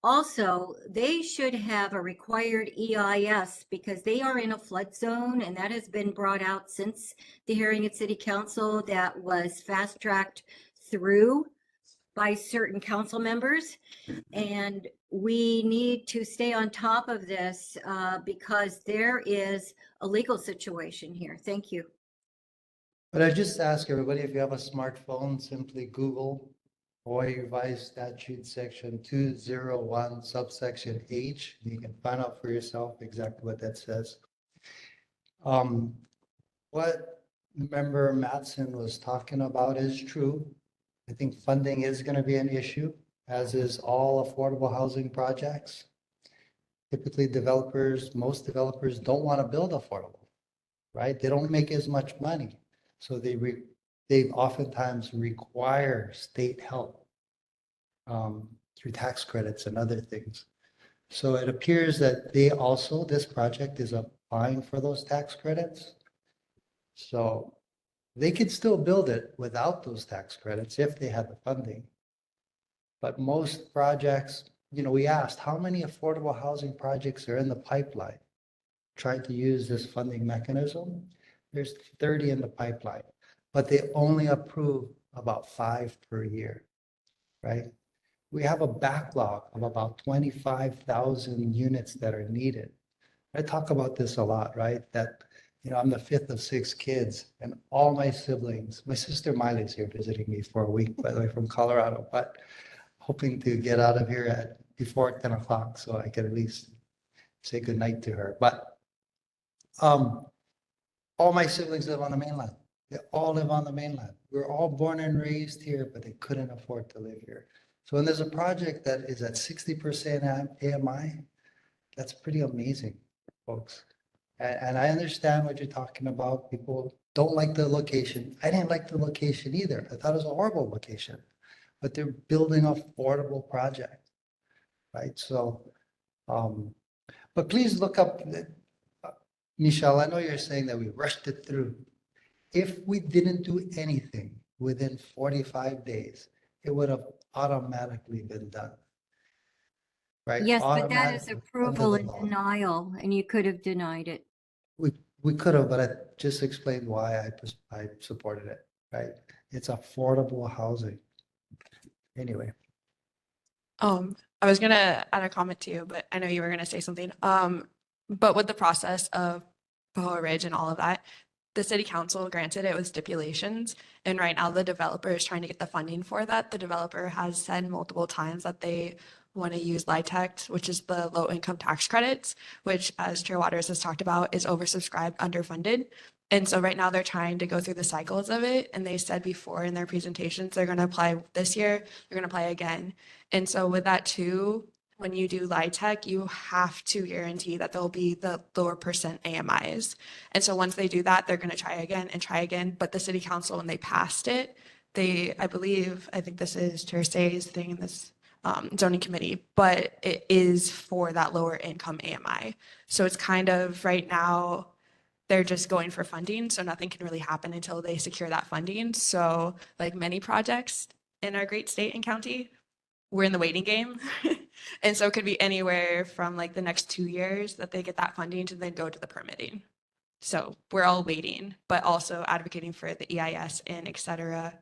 Also, they should have a required EIS because they are in a flood zone, and that has been brought out since the hearing at City Council that was fast-tracked through by certain council members. And we need to stay on top of this because there is a legal situation here. Thank you. But I just ask everybody, if you have a smartphone, simply Google Hawaii Revised Statute Section 201 subsection H. You can find out for yourself exactly what that says. What Member Mattson was talking about is true. I think funding is going to be an issue, as is all affordable housing projects. Typically most developers don't want to build affordable, right? They don't make as much money. So they oftentimes require state help through tax credits and other things. So it appears that this project is applying for those tax credits. So they could still build it without those tax credits if they had the funding. But most projects, you know, we asked how many affordable housing projects are in the pipeline trying to use this funding mechanism. There's 30 in the pipeline, but they only approve about 5 per year, right? We have a backlog of about 25,000 units that are needed. I talk about this a lot, right? That, you know, I'm the 5th of 6 kids, and all my siblings, my sister Miley's here visiting me for a week, by the way, from Colorado, but hoping to get out of here before 10 o'clock so I can at least say goodnight to her. But all my siblings live on the mainland. They all live on the mainland. We're all born and raised here, but they couldn't afford to live here. So when there's a project that is at 60% AMI, that's pretty amazing, folks. And I understand what you're talking about. People don't like the location. I didn't like the location either. I thought it was a horrible location. But they're building affordable project, right? So, but please look up, Michelle, I know you're saying that we rushed it through. If we didn't do anything within 45 days, it would have automatically been done. Right? Yes, but that is Automatically, under approval the and law. denial, and you could have denied it. We could have, but I just explained why I supported it, right? It's affordable housing. Anyway. I was gonna add a comment to you, but I know you were gonna say something. But with the process of Pahoa Ridge and all of that, the city council granted it with stipulations. And right now the developer is trying to get the funding for that. The developer has said multiple times that they want to use LIHTC, which is the low income tax credits, which as Chair Waters has talked about is oversubscribed, underfunded. And so right now they're trying to go through the cycles of it. And they said before in their presentations, they're going to apply this year, they're going to apply again. And so with that too, when you do LIHTC, you have to guarantee that there'll be the lower percent AMIs. And so once they do that, they're going to try again. But the city council, when they passed it, I think this is Chair Say's thing in this zoning committee, but it is for that lower income AMI. So it's kind of right now, they're just going for funding. So nothing can really happen until they secure that funding. So like many projects in our great state and county, we're in the waiting game. And so it could be anywhere from like the next 2 years that they get that funding to then go to the permitting. So we're all waiting, but also advocating for the EIS and et cetera.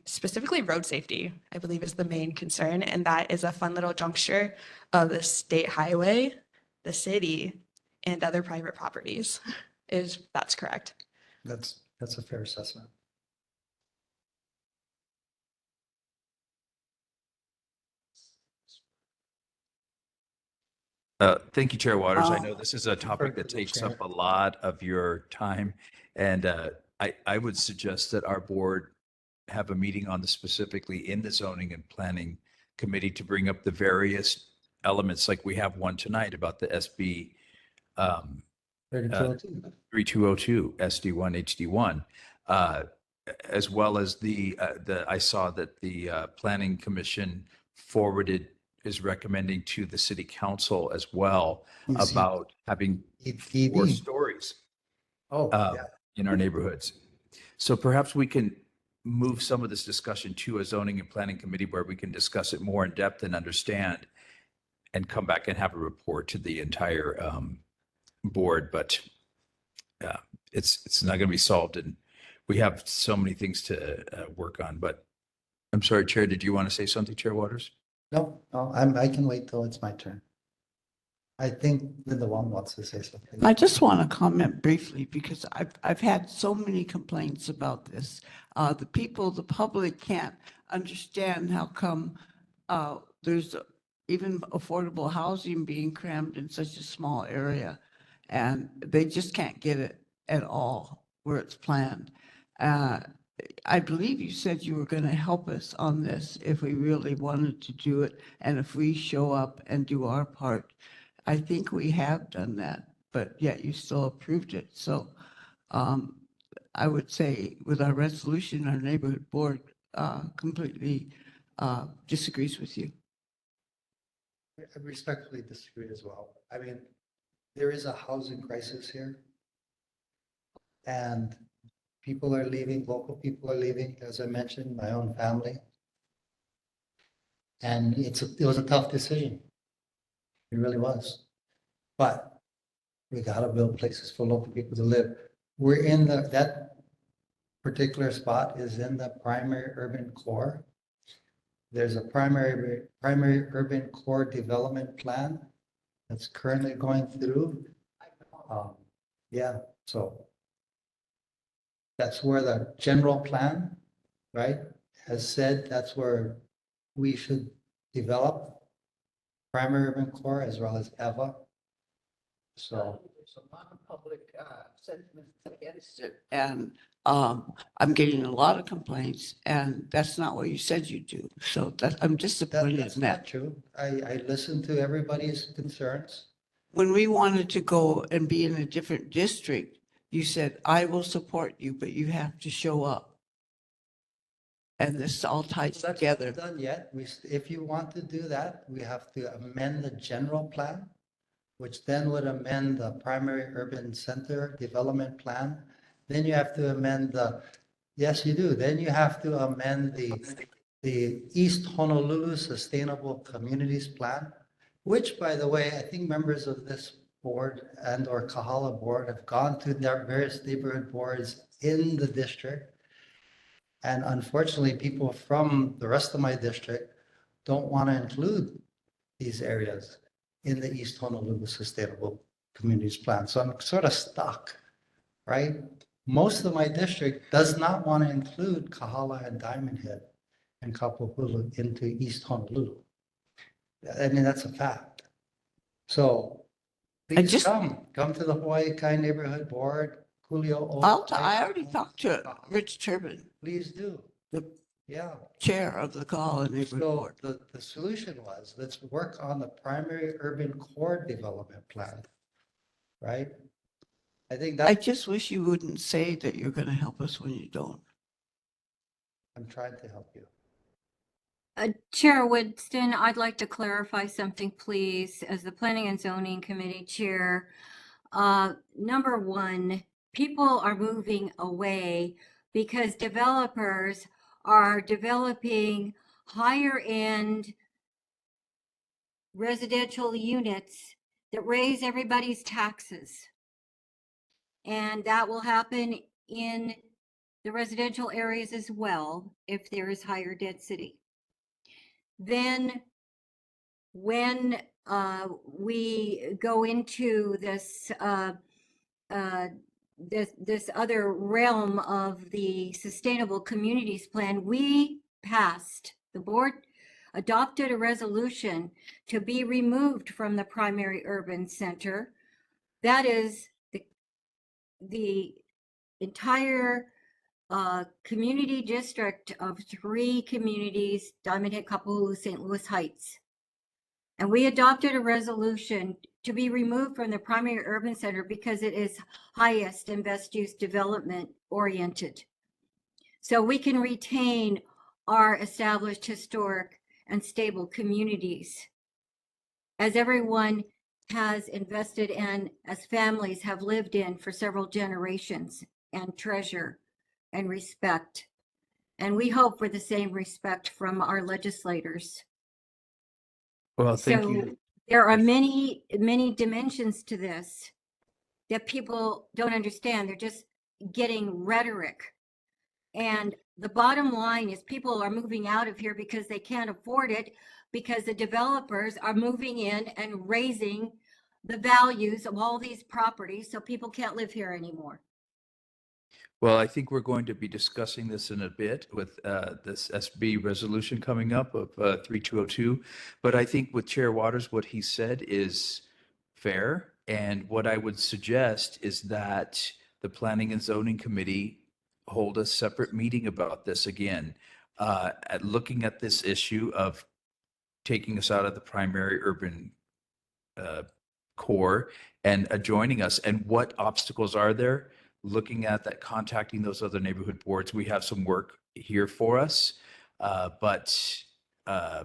Specifically road safety, I believe is the main concern. And that is a fun little juncture of the state highway, the city, and other private properties. That's correct. That's a fair assessment. Thank you, Chair Waters. I know this is a topic that takes up a lot of your time. And I would suggest that our board have a meeting on this specifically in the zoning and planning committee to bring up the various elements, like we have one tonight about the SB 3202, SD1, HD1, as well as I saw that the Planning Commission is recommending to the city council as well about having 4 stories in our neighborhoods. So perhaps we can move some of this discussion to a zoning and planning committee where we can discuss it more in depth and understand and come back and have a report to the entire board. But it's not going to be solved, and we have so many things to work on. But I'm sorry, Chair, did you want to say something, Chair Waters? No, I can wait till it's my turn. I think Linda Wong wants to say something. I just want to comment briefly because I've had so many complaints about this. The public can't understand how come there's even affordable housing being crammed in such a small area, and they just can't get it at all where it's planned. I believe you said you were going to help us on this if we really wanted to do it, and if we show up and do our part. I think we have done that, but yet you still approved it. So I would say with our resolution, our neighborhood board completely disagrees with you. I respectfully disagree as well. I mean, there is a housing crisis here. And people are leaving, local people are leaving, as I mentioned, my own family. And it was a tough decision. It really was. But we gotta build places for local people to live. We're in that particular spot is in the primary urban core. There's a primary urban core development plan that's currently going through. So that's where the general plan, right, has said that's where we should develop primary urban core as well as EVA. So there's a lot of public sentiment against it, and I'm getting a lot of complaints, and that's not what you said you do. So I'm disappointed That's in not that. true. I listened to everybody's concerns. When we wanted to go and be in a different district, you said, I will support you, but you have to show up. And this all ties That's together. not done yet. If you want to do that, we have to amend the general plan, which then would amend the primary urban center development plan. Then you have to amend yes, you do. Then you have to amend the East Honolulu Sustainable Communities Plan, which, by the way, I think members of this board and or Kahala board have gone to their various neighborhood boards in the district. And unfortunately, people from the rest of my district don't want to include these areas in the East Honolulu Sustainable Communities Plan. So I'm sort of stuck, right? Most of my district does not want to include Kahala and Diamond Head and Kapahulu into East Honolulu. I mean, that's a fact. So please come to the Hawaii Kai Neighborhood Board, Coolio. I already talked to Rich Turbin, Please do. the Yeah. chair of the Kahala Neighborhood So Board. the solution was, let's work on the primary urban core development plan, right? I think I that, just wish you wouldn't say that you're going to help us when you don't. I'm trying to help you. Chair Winston, I'd like to clarify something, please, as the Planning and Zoning Committee Chair. Number one, people are moving away because developers are developing higher end residential units that raise everybody's taxes. And that will happen in the residential areas as well if there is higher density. Then when we go into this this other realm of the Sustainable Communities Plan, we passed, the board adopted a resolution to be removed from the primary urban center. That is the entire community district of 3 communities, Diamond Head, Kapahulu, St. Louis Heights. And we adopted a resolution to be removed from the primary urban center because it is highest and best use development oriented. So we can retain our established historic and stable communities, as everyone has invested in, as families have lived in for several generations, and treasure and respect. And we hope for the same respect from our legislators. Well, thank So you. there are many, many dimensions to this that people don't understand. They're just getting rhetoric. And the bottom line is people are moving out of here because they can't afford it, because the developers are moving in and raising the values of all these properties, so people can't live here anymore. Well, I think we're going to be discussing this in a bit with this SB resolution coming up of 3202. But I think with Chair Waters, what he said is fair. And what I would suggest is that the Planning and Zoning Committee hold a separate meeting about this again, at looking at this issue of taking us out of the primary urban core and joining us, and what obstacles are there, looking at that, contacting those other neighborhood boards. We have some work here for us, but I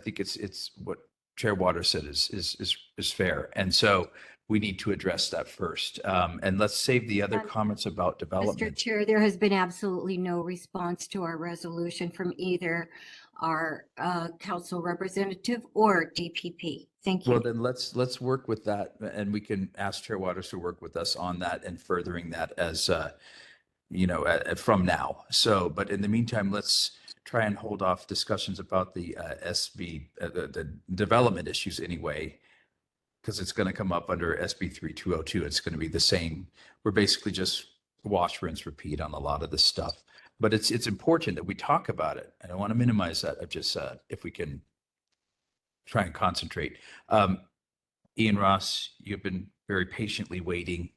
think it's what Chair Waters said is fair, and so we need to address that first. And let's save the other comments about Mr. development. Chair, there has been absolutely no response to our resolution from either our council representative or DPP. Thank Well, you. then let's work with that, and we can ask Chair Waters to work with us on that and furthering that as from now. So, but in the meantime, let's try and hold off discussions about the SB, the development issues anyway, because it's going to come up under SB 3202. It's going to be the same. We're basically just wash, rinse, repeat on a lot of this stuff. But it's important that we talk about it. I don't want to minimize that. I just if we can try and concentrate. Ian Ross, you've been very patiently waiting.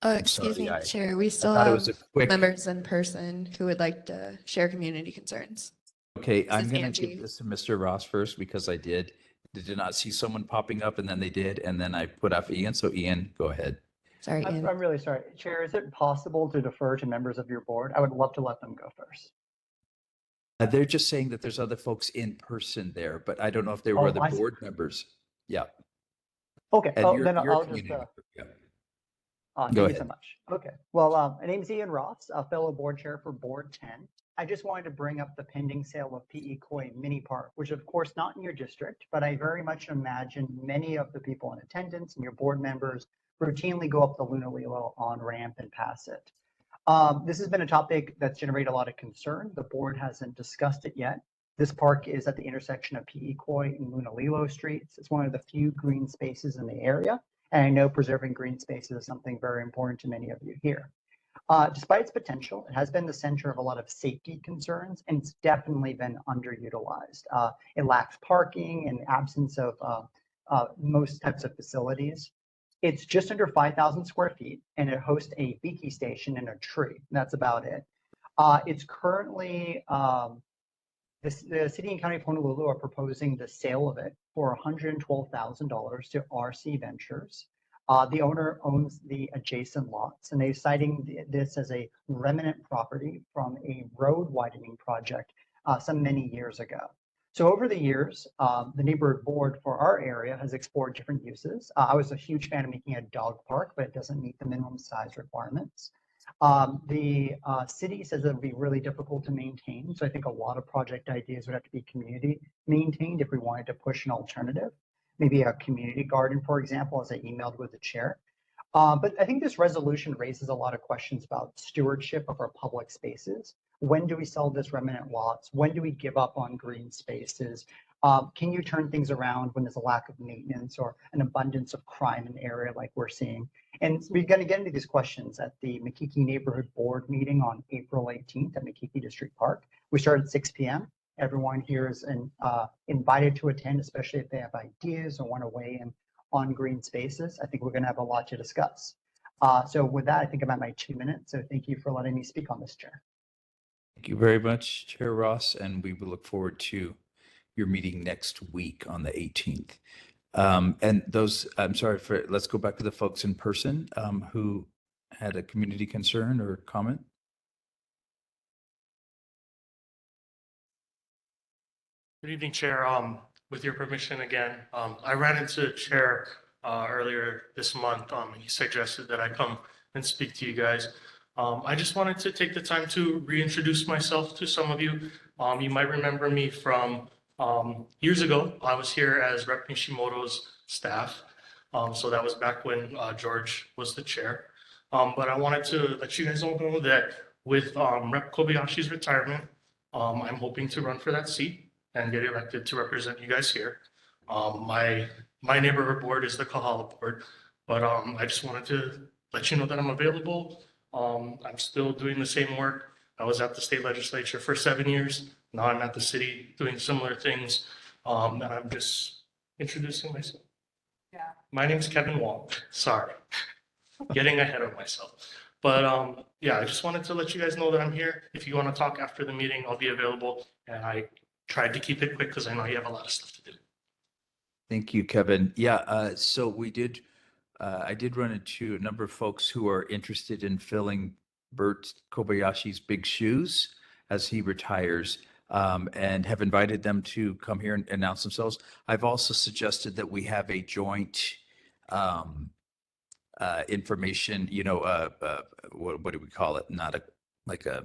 I'm sorry, Excuse me, I Chair, we still thought it have was a quick. members in person who would like to share community concerns. Okay, I'm is going to Angie. give this to Mr. Ross first because I did not see someone popping up and then they did. And then I put off Ian. So Ian, go ahead. Sorry, Ian. I'm really sorry. Chair, is it possible to defer to members of your board? I would love to let them go first. They're just saying that there's other folks in person there, but I don't know if there were Oh, other I see. board members. Yeah. Okay, And oh, your then I'll just, community member, yeah. thank Go you ahead. so much. Okay, well, my name's Ian Ross, a fellow board chair for Board 10. I just wanted to bring up the pending sale of P.E. Koi Mini Park, which of course not in your district, but I very much imagine many of the people in attendance and your board members routinely go up the Lunalilo on-ramp and pass it. This has been a topic that's generated a lot of concern. The board hasn't discussed it yet. This park is at the intersection of P.E. Koi and Lunalilo Streets. It's one of the few green spaces in the area. And I know preserving green spaces is something very important to many of you here. Despite its potential, it has been the center of a lot of safety concerns, and it's definitely been underutilized. It lacks parking and absence of most types of facilities. It's just under 5,000 square feet, and it hosts a Biki station and a tree. That's about it. It's currently, the city and county of Honolulu are proposing the sale of it for $112,000 to RC Ventures. The owner owns the adjacent lots, and they're citing this as a remnant property from a road widening project some many years ago. So over the years, the neighborhood board for our area has explored different uses. I was a huge fan of making a dog park, but it doesn't meet the minimum size requirements. The city says it would be really difficult to maintain. So I think a lot of project ideas would have to be community maintained if we wanted to push an alternative. Maybe a community garden, for example, as I emailed with the chair. But I think this resolution raises a lot of questions about stewardship of our public spaces. When do we sell this remnant lots? When do we give up on green spaces? Can you turn things around when there's a lack of maintenance or an abundance of crime in the area like we're seeing? And we're going to get into these questions at the Makiki Neighborhood Board meeting on April 18th at Makiki District Park. We start at 6 p.m. Everyone here is invited to attend, especially if they have ideas or want to weigh in on green spaces. I think we're going to have a lot to discuss. So with that, I think I'm at my 2 minutes. So thank you for letting me speak on this, Chair. Thank you very much, Chair Ross, and we will look forward to your meeting next week on the 18th. And those, I'm sorry for, let's go back to the folks in person who had a community concern or comment. Good evening, Chair. With your permission again, I ran into Chair earlier this month. He suggested that I come and speak to you guys. I just wanted to take the time to reintroduce myself to some of you. You might remember me from years ago. I was here as Rep. Nishimoto's staff. So that was back when George was the chair. But I wanted to let you guys all know that with Rep. Kobayashi's retirement, I'm hoping to run for that seat and get elected to represent you guys here. My neighborhood board is the Kahala board, but I just wanted to let you know that I'm available. I'm still doing the same work. I was at the state legislature for 7 years. Now I'm at the city doing similar things. And I'm just introducing myself. Yeah. My name's Kevin Wong. Sorry, getting ahead of myself. But yeah, I just wanted to let you guys know that I'm here. If you want to talk after the meeting, I'll be available. And I tried to keep it quick because I know you have a lot of stuff to do. Thank you, Kevin. Yeah, so we did, I did run into a number of folks who are interested in filling Bert Kobayashi's big shoes as he retires, and have invited them to come here and announce themselves. I've also suggested that we have a joint information, you know, what do we call it? Not a, like a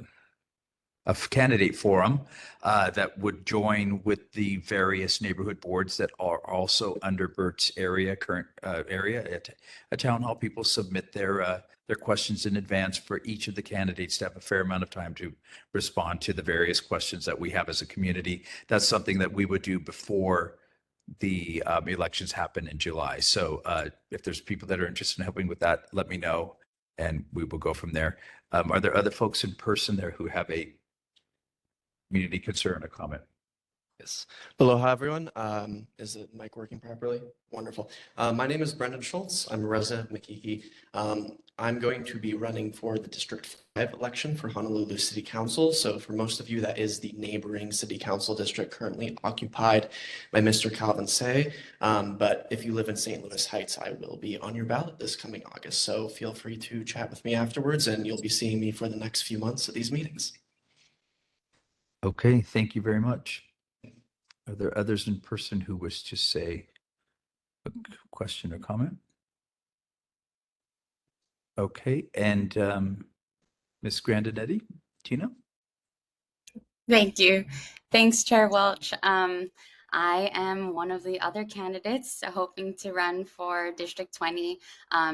candidate forum that would join with the various neighborhood boards that are also under Bert's current area at a town hall. People submit their questions in advance for each of the candidates to have a fair amount of time to respond to the various questions that we have as a community. That's something that we would do before the elections happen in July. So if there's people that are interested in helping with that, let me know and we will go from there. Are there other folks in person there who have a community concern or comment? Yes. Aloha, everyone. Is the mic working properly? Wonderful. My name is Brendan Schultz. I'm a resident of Makiki. I'm going to be running for the District 5 election for Honolulu City Council. So for most of you, that is the neighboring city council district currently occupied by Mr. Calvin Say. But if you live in St. Louis Heights, I will be on your ballot this coming August. So feel free to chat with me afterwards, and you'll be seeing me for the next few months at these meetings. Okay, thank you very much. Are there others in person who wish to say a question or comment? Okay, and Ms. Grandinetti, Tina? Thank you. Thanks, Chair Welch. I am one of the other candidates hoping to run for District 20.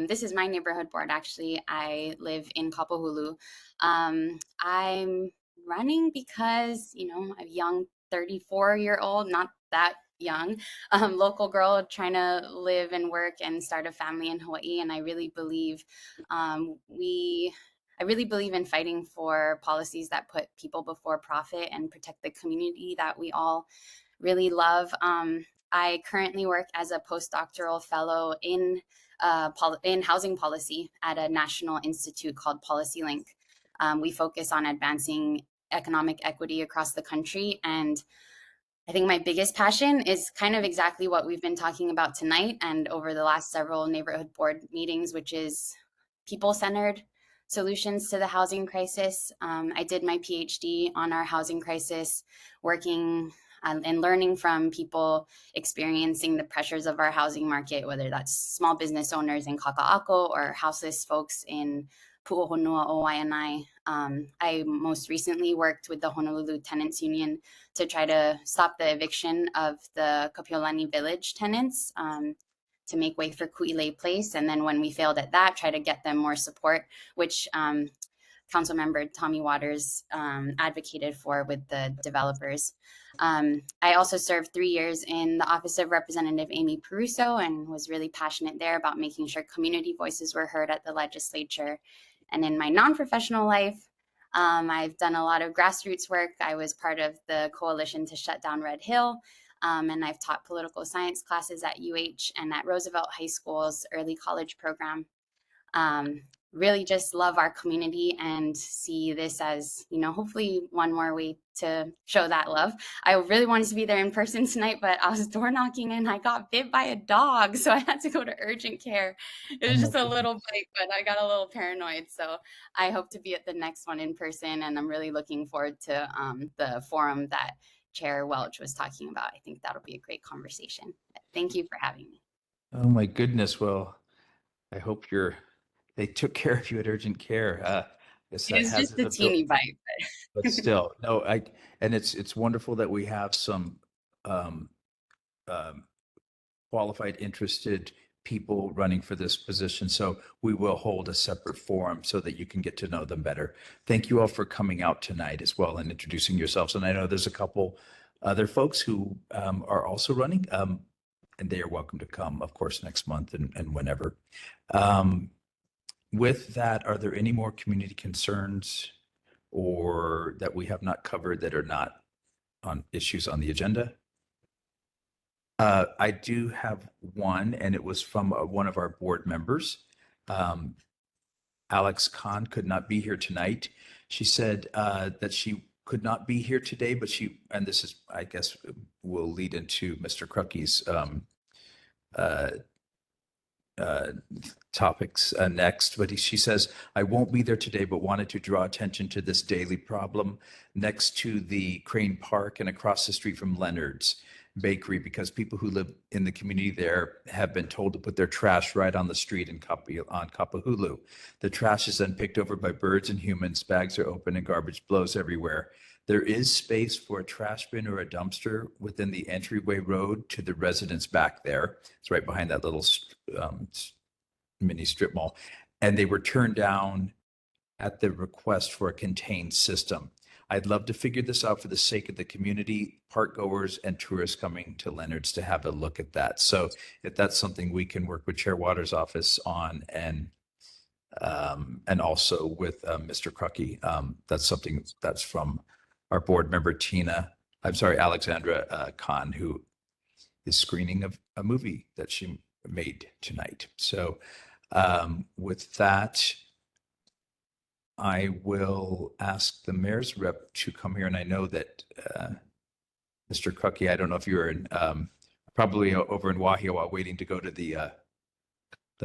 This is my neighborhood board, actually. I live in Kapahulu. I'm running because, you know, a young 34-year-old, not that young, local girl trying to live and work and start a family in Hawaii. And I really believe I really believe in fighting for policies that put people before profit and protect the community that we all really love. I currently work as a postdoctoral fellow in housing policy at a national institute called PolicyLink. We focus on advancing economic equity across the country, and I think my biggest passion is kind of exactly what we've been talking about tonight and over the last several neighborhood board meetings, which is people-centered solutions to the housing crisis. I did my PhD on our housing crisis, working and learning from people experiencing the pressures of our housing market, whether that's small business owners in Kaka'ako or houseless folks in Pu'uhonua o Waianae. I most recently worked with the Honolulu Tenants Union to try to stop the eviction of the Kapiolani Village tenants to make way for Ku'ilei Place. And then when we failed at that, try to get them more support, which Councilmember Tommy Waters advocated for with the developers. I also served 3 years in the Office of Representative Amy Peruso and was really passionate there about making sure community voices were heard at the legislature. And in my non-professional life, I've done a lot of grassroots work. I was part of the coalition to shut down Red Hill, and I've taught political science classes at UH and at Roosevelt High School's early college program. Really just love our community and see this as, you know, hopefully one more way to show that love. I really wanted to be there in person tonight, but I was door knocking and I got bit by a dog, so I had to go to urgent care. It was just a little bite, but I got a little paranoid. So I hope to be at the next one in person, and I'm really looking forward to the forum that Chair Welch was talking about. I think that'll be a great conversation. Thank you for having me. Oh my goodness, well, I hope they took care of you at urgent care. It was just a teeny bite, but still, no, and it's wonderful that we have some qualified, interested people running for this position. So we will hold a separate forum so that you can get to know them better. Thank you all for coming out tonight as well and introducing yourselves. And I know there's a couple other folks who are also running, and they are welcome to come, of course, next month and whenever. With that, are there any more community concerns or that we have not covered that are not on issues on the agenda? I do have one, and it was from one of our board members. Alex Khan could not be here tonight. She said that she could not be here today, but and this is, I guess, will lead into Mr. Krucky's topics next, but she says, I won't be there today, but wanted to draw attention to this daily problem next to the Crane Park and across the street from Leonard's Bakery, because people who live in the community there have been told to put their trash right on the street on Kapahulu. The trash is then picked over by birds and humans, bags are open and garbage blows everywhere. There is space for a trash bin or a dumpster within the entryway road to the residence back there. It's right behind that little mini strip mall. And they were turned down at the request for a contained system. I'd love to figure this out for the sake of the community, park goers, and tourists coming to Leonard's to have a look at that. So if that's something we can work with Chair Waters' office on, and also with Mr. Krucky, that's something that's from our board member, Tina. I'm sorry, Alexandra Khan, who is screening a movie that she made tonight. So with that, I will ask the mayor's rep to come here. And I know that Mr. Cookie, I don't know if you're in, probably over in Wahiawa waiting to go to the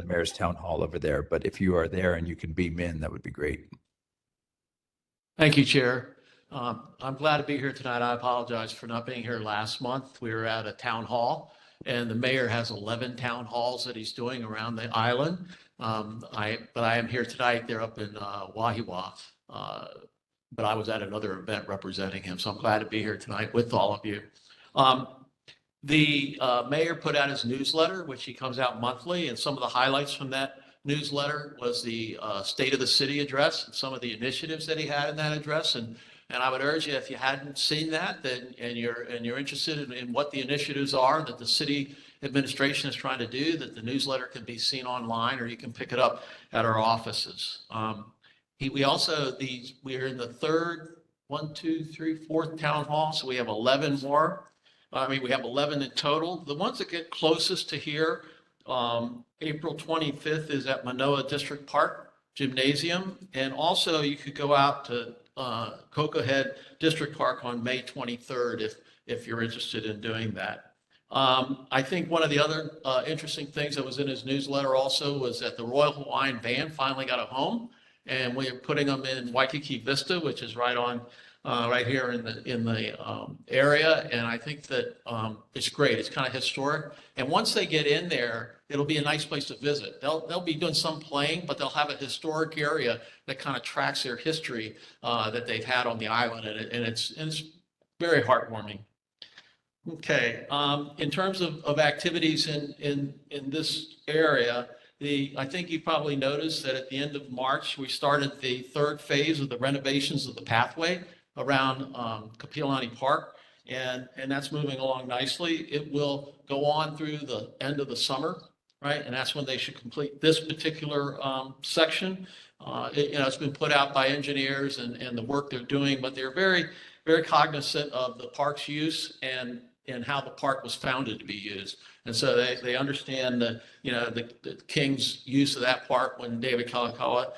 mayor's town hall over there. But if you are there and you can beam in, that would be great. Thank you, Chair. I'm glad to be here tonight. I apologize for not being here last month. We were at a town hall, and the mayor has 11 town halls that he's doing around the island. But I am here tonight. They're up in Wahiawa. But I was at another event representing him, so I'm glad to be here tonight with all of you. The mayor put out his newsletter, which he comes out monthly, and some of the highlights from that newsletter was the State of the City address and some of the initiatives that he had in that address. And I would urge you, if you hadn't seen that, then and you're interested in what the initiatives are that the city administration is trying to do, that the newsletter can be seen online, or you can pick it up at our offices. We are in the fourth town hall, so we have 11 more. We have 11 in total. The ones that get closest to here, April 25th is at Manoa District Park Gymnasium. And also you could go out to Cocoa Head District Park on May 23rd if you're interested in doing that. I think one of the other interesting things that was in his newsletter also was that the Royal Hawaiian Band finally got a home, and we're putting them in Waikiki Vista, which is right here in the area. And I think that it's great. It's kind of historic. And once they get in there, it'll be a nice place to visit. They'll be doing some playing, but they'll have a historic area that kind of tracks their history that they've had on the island. And it's very heartwarming. Okay. In terms of activities in this area, I think you probably noticed that at the end of March, we started the third phase of the renovations of the pathway around Kapiolani Park, and that's moving along nicely. It will go on through the end of the summer, right? And that's when they should complete this particular section. It's been put out by engineers and the work they're doing, but they're very, very cognizant of the park's use and how the park was founded to be used. And so they understand the King's use of that park when David Kalakaua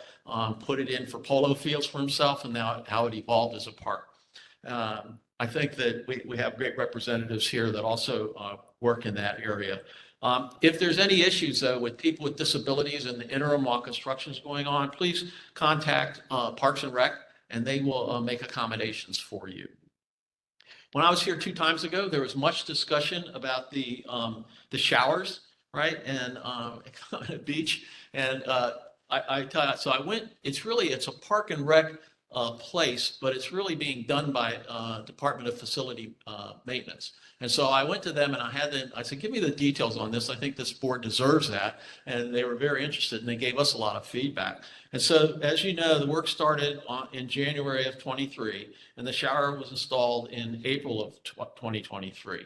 put it in for polo fields for himself, and now how it evolved as a park. I think that we have great representatives here that also work in that area. If there's any issues though with people with disabilities in the interim while construction is going on, please contact Parks and Rec, and they will make accommodations for you. When I was here 2 times ago, there was much discussion about the showers, right? And the beach. And I tell you, so I went, it's a Park and Rec place, but it's really being done by Department of Facility Maintenance. And so I went to them and I said, give me the details on this. I think this board deserves that. And they were very interested, and they gave us a lot of feedback. And so, as you know, the work started in January of 23, and the shower was installed in April of 2023.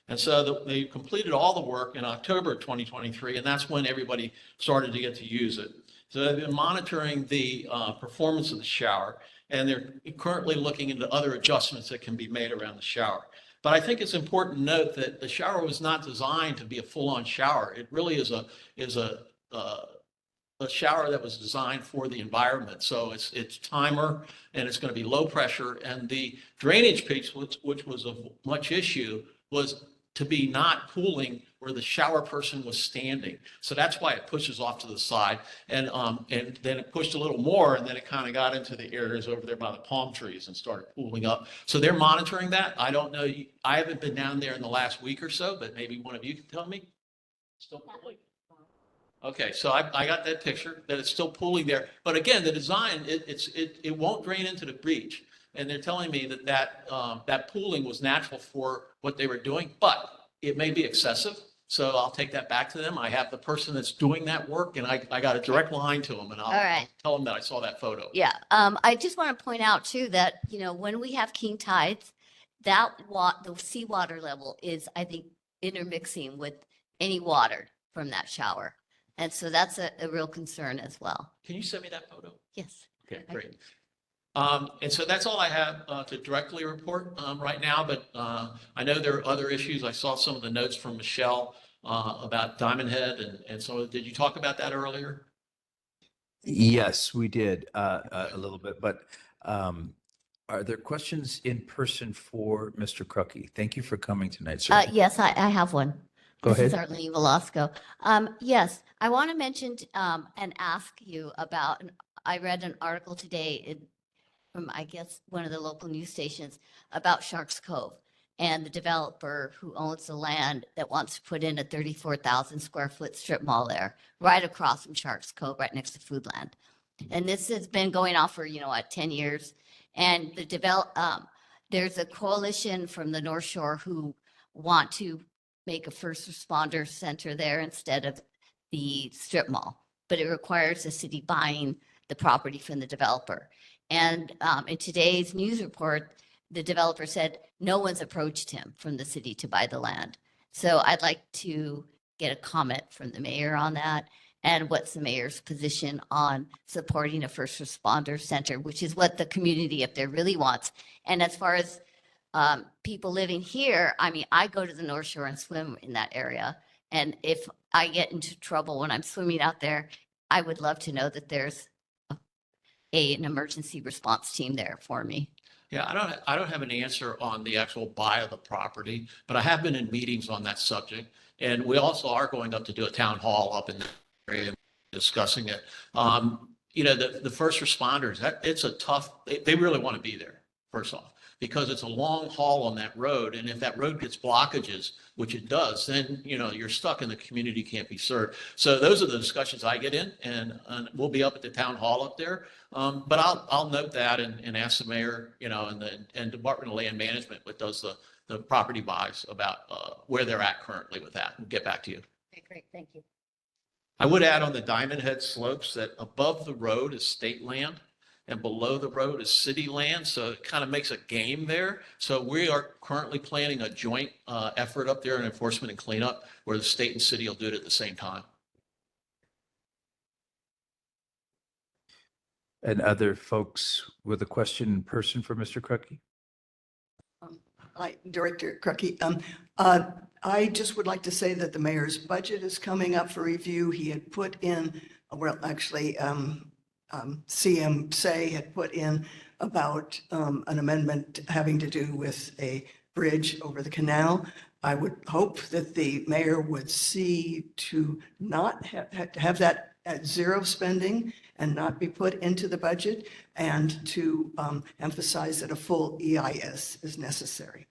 And so they completed all the work in October of 2023, and that's when everybody started to get to use it. So they've been monitoring the performance of the shower, and they're currently looking into other adjustments that can be made around the shower. But I think it's important to note that the shower was not designed to be a full-on shower. It really is a shower that was designed for the environment. So it's timer, and it's going to be low pressure. And the drainage piece, which was of much issue, was to be not pooling where the shower person was standing. So that's why it pushes off to the side. And then it pushed a little more, and then it kind of got into the areas over there by the palm trees and started pooling up. So they're monitoring that. I don't know. I haven't been down there in the last week or so, but maybe one of you can tell me. Still pooling? Okay, so I got that picture that it's still pooling there. But again, the design, it won't drain into the beach. And they're telling me that pooling was natural for what they were doing, but it may be excessive. So I'll take that back to them. I have the person that's doing that work, and I got a direct line to them, and I'll tell them that I saw that photo. Yeah. I just want to point out too that, when we have king tides, the seawater level is, I think, intermixing with any water from that shower. And so that's a real concern as well. Can you send me that photo? Yes. Okay, great. And so that's all I have to directly report right now, but I know there are other issues. I saw some of the notes from Michelle about Diamond Head, and so did you talk about that earlier? Yes, we did a little bit, but are there questions in person for Mr. Crucky? Thank you for coming tonight, sir. Yes, I have one. Go This is ahead. Arlene Velasco. Yes, I want to mention and ask you about, I read an article today from, I guess, one of the local news stations about Sharks Cove and the developer who owns the land that wants to put in a 34,000 square foot strip mall there, right across from Sharks Cove, right next to Foodland. And this has been going on for, 10 years. And there's a coalition from the North Shore who want to make a first responder center there instead of the strip mall. But it requires the city buying the property from the developer. And in today's news report, the developer said no one's approached him from the city to buy the land. So I'd like to get a comment from the mayor on that. And what's the mayor's position on supporting a first responder center, which is what the community up there really wants. And as far as people living here, I mean, I go to the North Shore and swim in that area. And if I get into trouble when I'm swimming out there, I would love to know that there's an emergency response team there for me. Yeah, I don't have an answer on the actual buy of the property, but I have been in meetings on that subject. And we also are going up to do a town hall up in the area discussing it. The first responders, it's a tough, they really want to be there, first off, because it's a long haul on that road. And if that road gets blockages, which it does, then, you're stuck and the community can't be served. So those are the discussions I get in, and we'll be up at the town hall up there. But I'll note that and ask the mayor, and Department of Land Management, what does the property buys about where they're at currently with that, and get back to you. Okay, great, thank you. I would add on the Diamond Head slopes that above the road is state land and below the road is city land. So it kind of makes a game there. So we are currently planning a joint effort up there in enforcement and cleanup where the state and city will do it at the same time. And other folks with a question in person for Mr. Crucky? Hi, Director Crucky. I just would like to say that the mayor's budget is coming up for review. He had put in, well, actually, CM Say had put in about an amendment having to do with a bridge over the canal. I would hope that the mayor would see to not have that at zero spending and not be put into the budget, and to emphasize that a full EIS is necessary.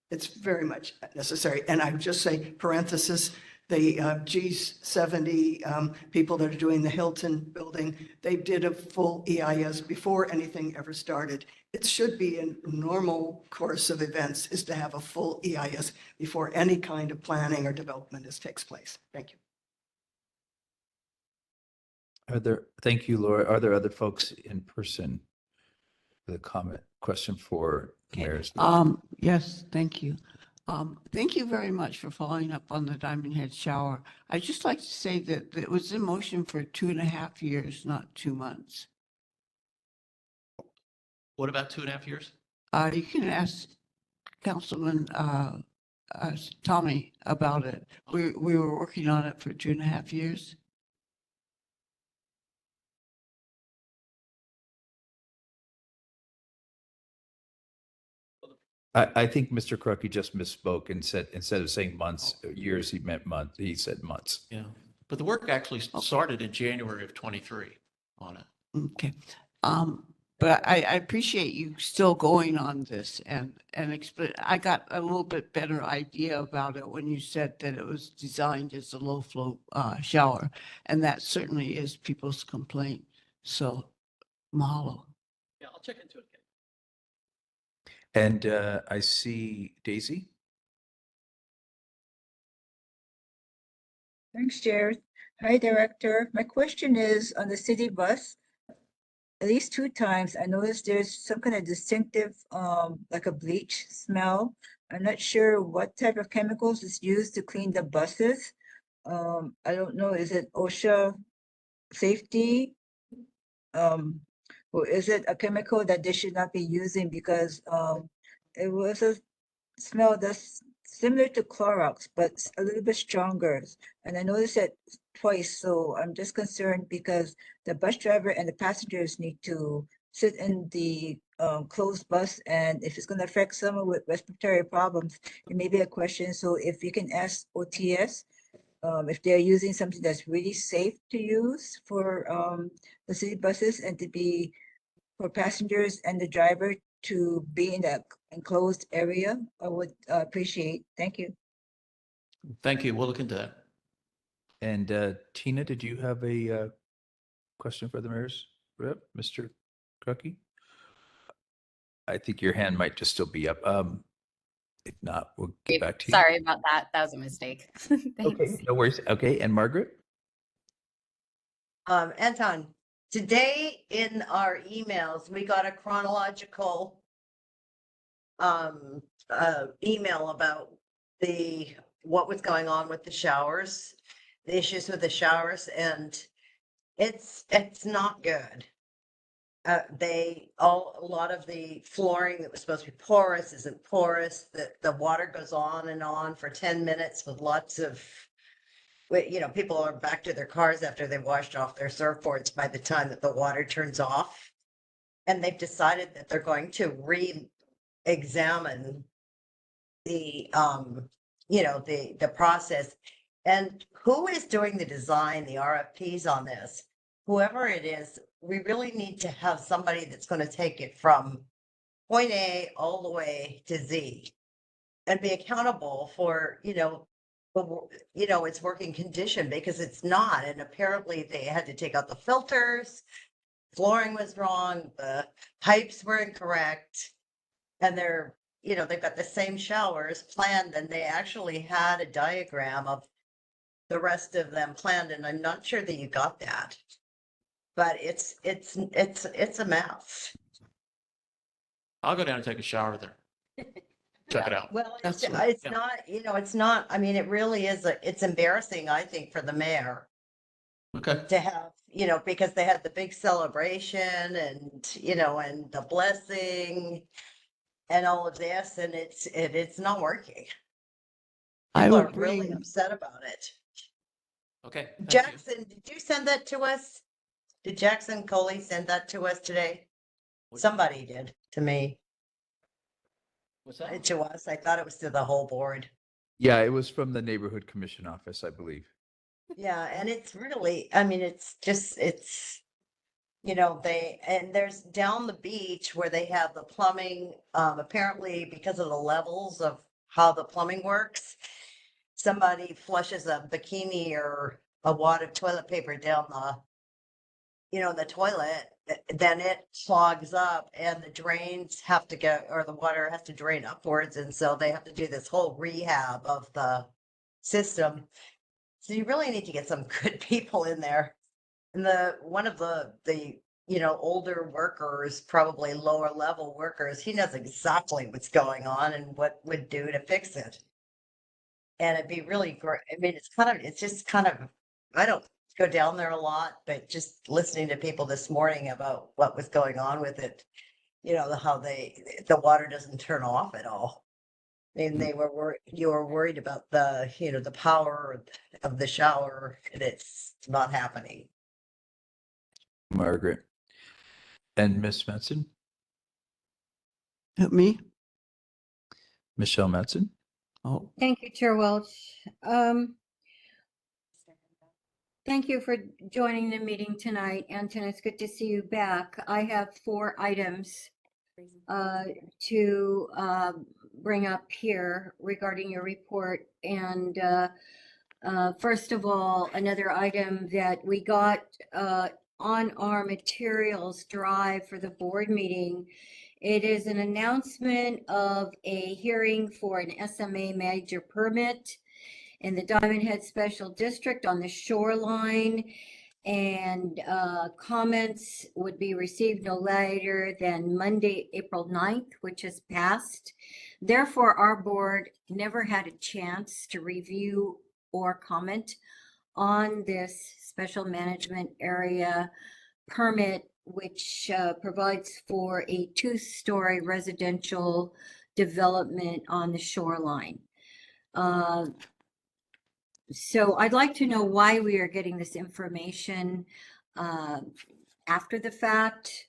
It's very much necessary. And I would just say, parenthesis, the G70 people that are doing the Hilton building, they did a full EIS before anything ever started. It should be a normal course of events is to have a full EIS before any kind of planning or development takes place. Thank you. Thank you, Laura. Are there other folks in person with a comment, question for Mayor? Yes, thank you. Thank you very much for following up on the Diamond Head shower. I'd just like to say that it was in motion for 2.5 years, not 2 months. What about 2.5 years? You can ask Councilman Tommy about it. We were working on it for 2.5 years. I think Mr. Crucky just misspoke and said, instead of saying months, years, he meant months. He said months. Yeah, but the work actually started in January of 23 on it. Okay. But I appreciate you still going on this and explain. I got a little bit better idea about it when you said that it was designed as a low flow shower, and that certainly is people's complaint. So mahalo. Yeah, I'll check into it again. And I see Daisy. Thanks, Chair. Hi, Director. My question is on the city bus. At least 2 times, I noticed there's some kind of distinctive, like a bleach smell. I'm not sure what type of chemicals is used to clean the buses. I don't know, is it OSHA safety? Or is it a chemical that they should not be using because it was a smell that's similar to Clorox, but a little bit stronger. And I noticed it twice, so I'm just concerned because the bus driver and the passengers need to sit in the closed bus, and if it's going to affect someone with respiratory problems, it may be a question. So if you can ask OTS if they're using something that's really safe to use for the city buses and to be for passengers and the driver to be in that enclosed area, I would appreciate. Thank you. Thank you. We'll look into that. And Tina, did you have a question for the mayor's rep, Mr. Cookie? I think your hand might just still be up. If not, we'll get back to you. Sorry about that. That was a mistake. Thanks. Okay, no worries. Okay, and Margaret? Anton, today in our emails, we got a chronological email about what was going on with the showers, the issues with the showers, and it's not good. A lot of the flooring that was supposed to be porous isn't porous. The water goes on and on for 10 minutes with lots of, people are back to their cars after they've washed off their surfboards by the time that the water turns off. And they've decided that they're going to re-examine the process. And who is doing the design, the RFPs on this? Whoever it is, we really need to have somebody that's going to take it from point A all the way to Z and be accountable for, its working condition, because it's not. And apparently they had to take out the filters, flooring was wrong, the pipes were incorrect, and they've got the same showers planned, and they actually had a diagram of the rest of them planned, and I'm not sure that you got that. But it's a mess. I'll go down and take a shower there. Check it out. Well, That's it's what- not, it's not, I mean, it really is, it's embarrassing, I think, for the mayor Okay. to have, because they had the big celebration and, and the blessing and all of this, and it's not working. I People are agree. really upset about it. Okay. thank you. Jackson, did you send that to us? Did Jackson Coley send that to us today? Somebody did to me, What's that? to us. I thought it was to the whole board. Yeah, it was from the neighborhood commission office, I believe. Yeah, and it's really, I mean, there's down the beach where they have the plumbing, apparently because of the levels of how the plumbing works, somebody flushes a bikini or a wad of toilet paper down the toilet, then it clogs up and the drains have to go, or the water has to drain upwards. And so they have to do this whole rehab of the system. So you really need to get some good people in there. And one of the older workers, probably lower level workers, he knows exactly what's going on and what would do to fix it. And it'd be really great. I mean, it's just kind of, I don't go down there a lot, but just listening to people this morning about what was going on with it, how the water doesn't turn off at all. I mean, you were worried about the power of the shower, and it's not happening. Margaret. And Miss Metzen? Me? Michelle Metzen? Oh, Thank you, Chair Welch. Thank you for joining the meeting tonight, Anton. It's good to see you back. I have 4 items to bring up here regarding your report. And first of all, another item that we got on our materials drive for the board meeting. It is an announcement of a hearing for an SMA major permit in the Diamond Head Special District on the shoreline, and comments would be received no later than Monday, April 9th, which has passed. Therefore, our board never had a chance to review or comment on this special management area permit which provides for a two-story residential development on the shoreline. So I'd like to know why we are getting this information after the fact,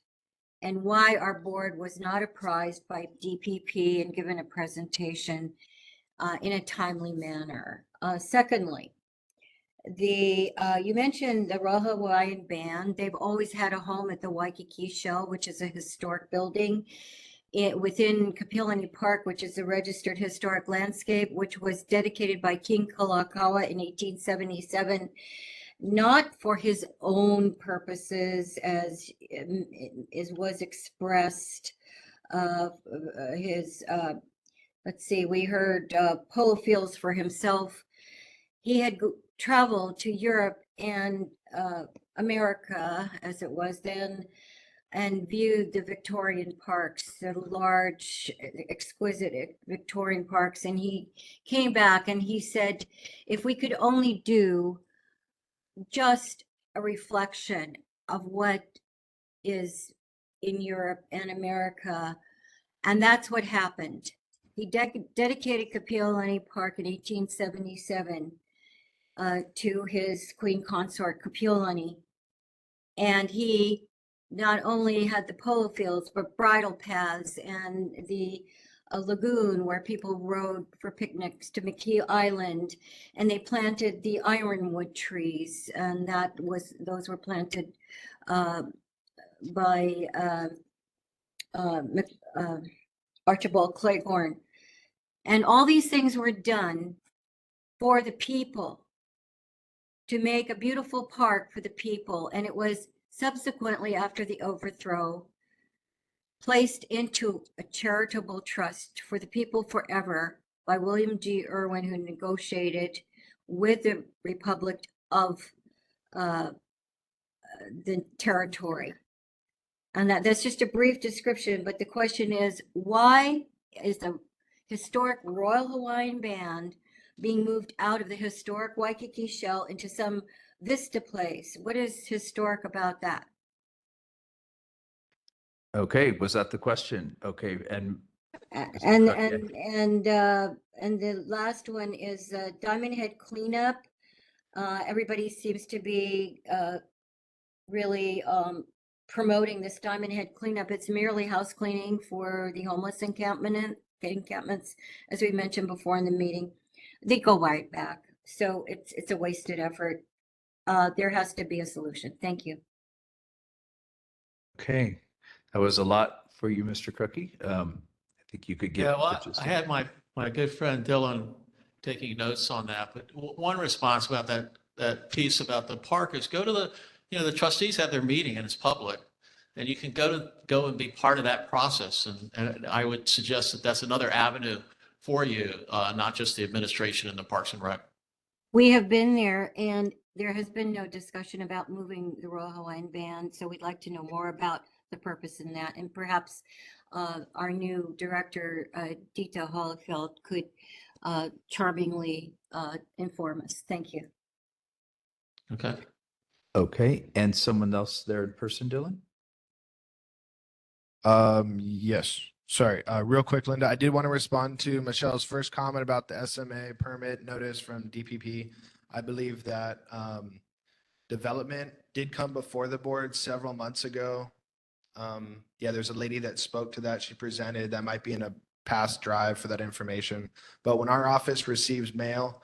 and why our board was not apprised by DPP and given a presentation in a timely manner. Secondly, you mentioned the Royal Hawaiian Band. They've always had a home at the Waikiki Shell, which is a historic building within Kapilani Park, which is a registered historic landscape, which was dedicated by King Kalakaua in 1877, not for his own purposes, as was expressed. Let's see, we heard polo fields for himself. He had traveled to Europe and America, as it was then, and viewed the Victorian parks, the large, exquisite Victorian parks. And he came back and he said, if we could only do just a reflection of what is in Europe and America. And that's what happened. He dedicated Kapiolani Park in 1877 to his queen consort, Kapiolani. And he not only had the polo fields, but bridle paths and the lagoon where people rode for picnics to McKee Island, and they planted the ironwood trees, and those were planted by Archibald Cleghorn. And all these things were done for the people, to make a beautiful park for the people. And it was subsequently, after the overthrow, placed into a charitable trust for the people forever by William G. Irwin, who negotiated with the Republic of the territory. And that's just a brief description, but the question is, why is the historic Royal Hawaiian Band being moved out of the historic Waikiki Shell into some vista place? What is historic about that? Okay, was that the question? Okay, and And the last one is Diamond Head cleanup. Everybody seems to be really promoting this Diamond Head cleanup. It's merely house cleaning for the homeless encampments, as we mentioned before in the meeting. They go right back, so it's a wasted effort. There has to be a solution. Thank you. okay, that was a lot for you, Mr. Crookie. I think you could get. Yeah, well, I had my good friend Dylan taking notes on that, but one response about that piece about the park is go to the trustees have their meeting and it's public, and you can go and be part of that process. And I would suggest that that's another avenue for you, not just the administration and the Parks and Rec. We have been there, and there has been no discussion about moving the Royal Hawaiian Band, so we'd like to know more about the purpose in that, and perhaps our new director, Dita Hollifeld, could charmingly inform us. Thank you. Okay. Okay, and someone else there in person, Dylan? Yes. Sorry, real quick, Linda, I did want to respond to Michelle's first comment about the SMA permit notice from DPP. I believe that development did come before the board several months ago. Yeah, there's a lady that spoke to that. She presented, that might be in a past drive for that information. But when our office receives mail,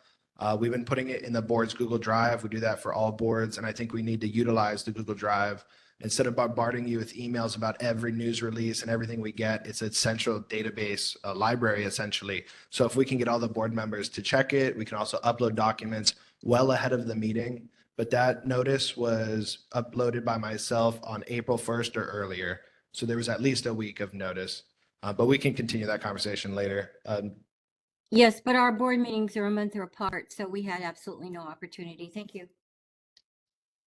we've been putting it in the board's Google Drive. We do that for all boards, and I think we need to utilize the Google Drive. Instead of bombarding you with emails about every news release and everything we get, it's a central database library, essentially. So if we can get all the board members to check it, we can also upload documents well ahead of the meeting. But that notice was uploaded by myself on April 1st or earlier. So there was at least a week of notice. But we can continue that conversation later. Yes, but our board meetings are a month apart, so we had absolutely no opportunity. Thank you.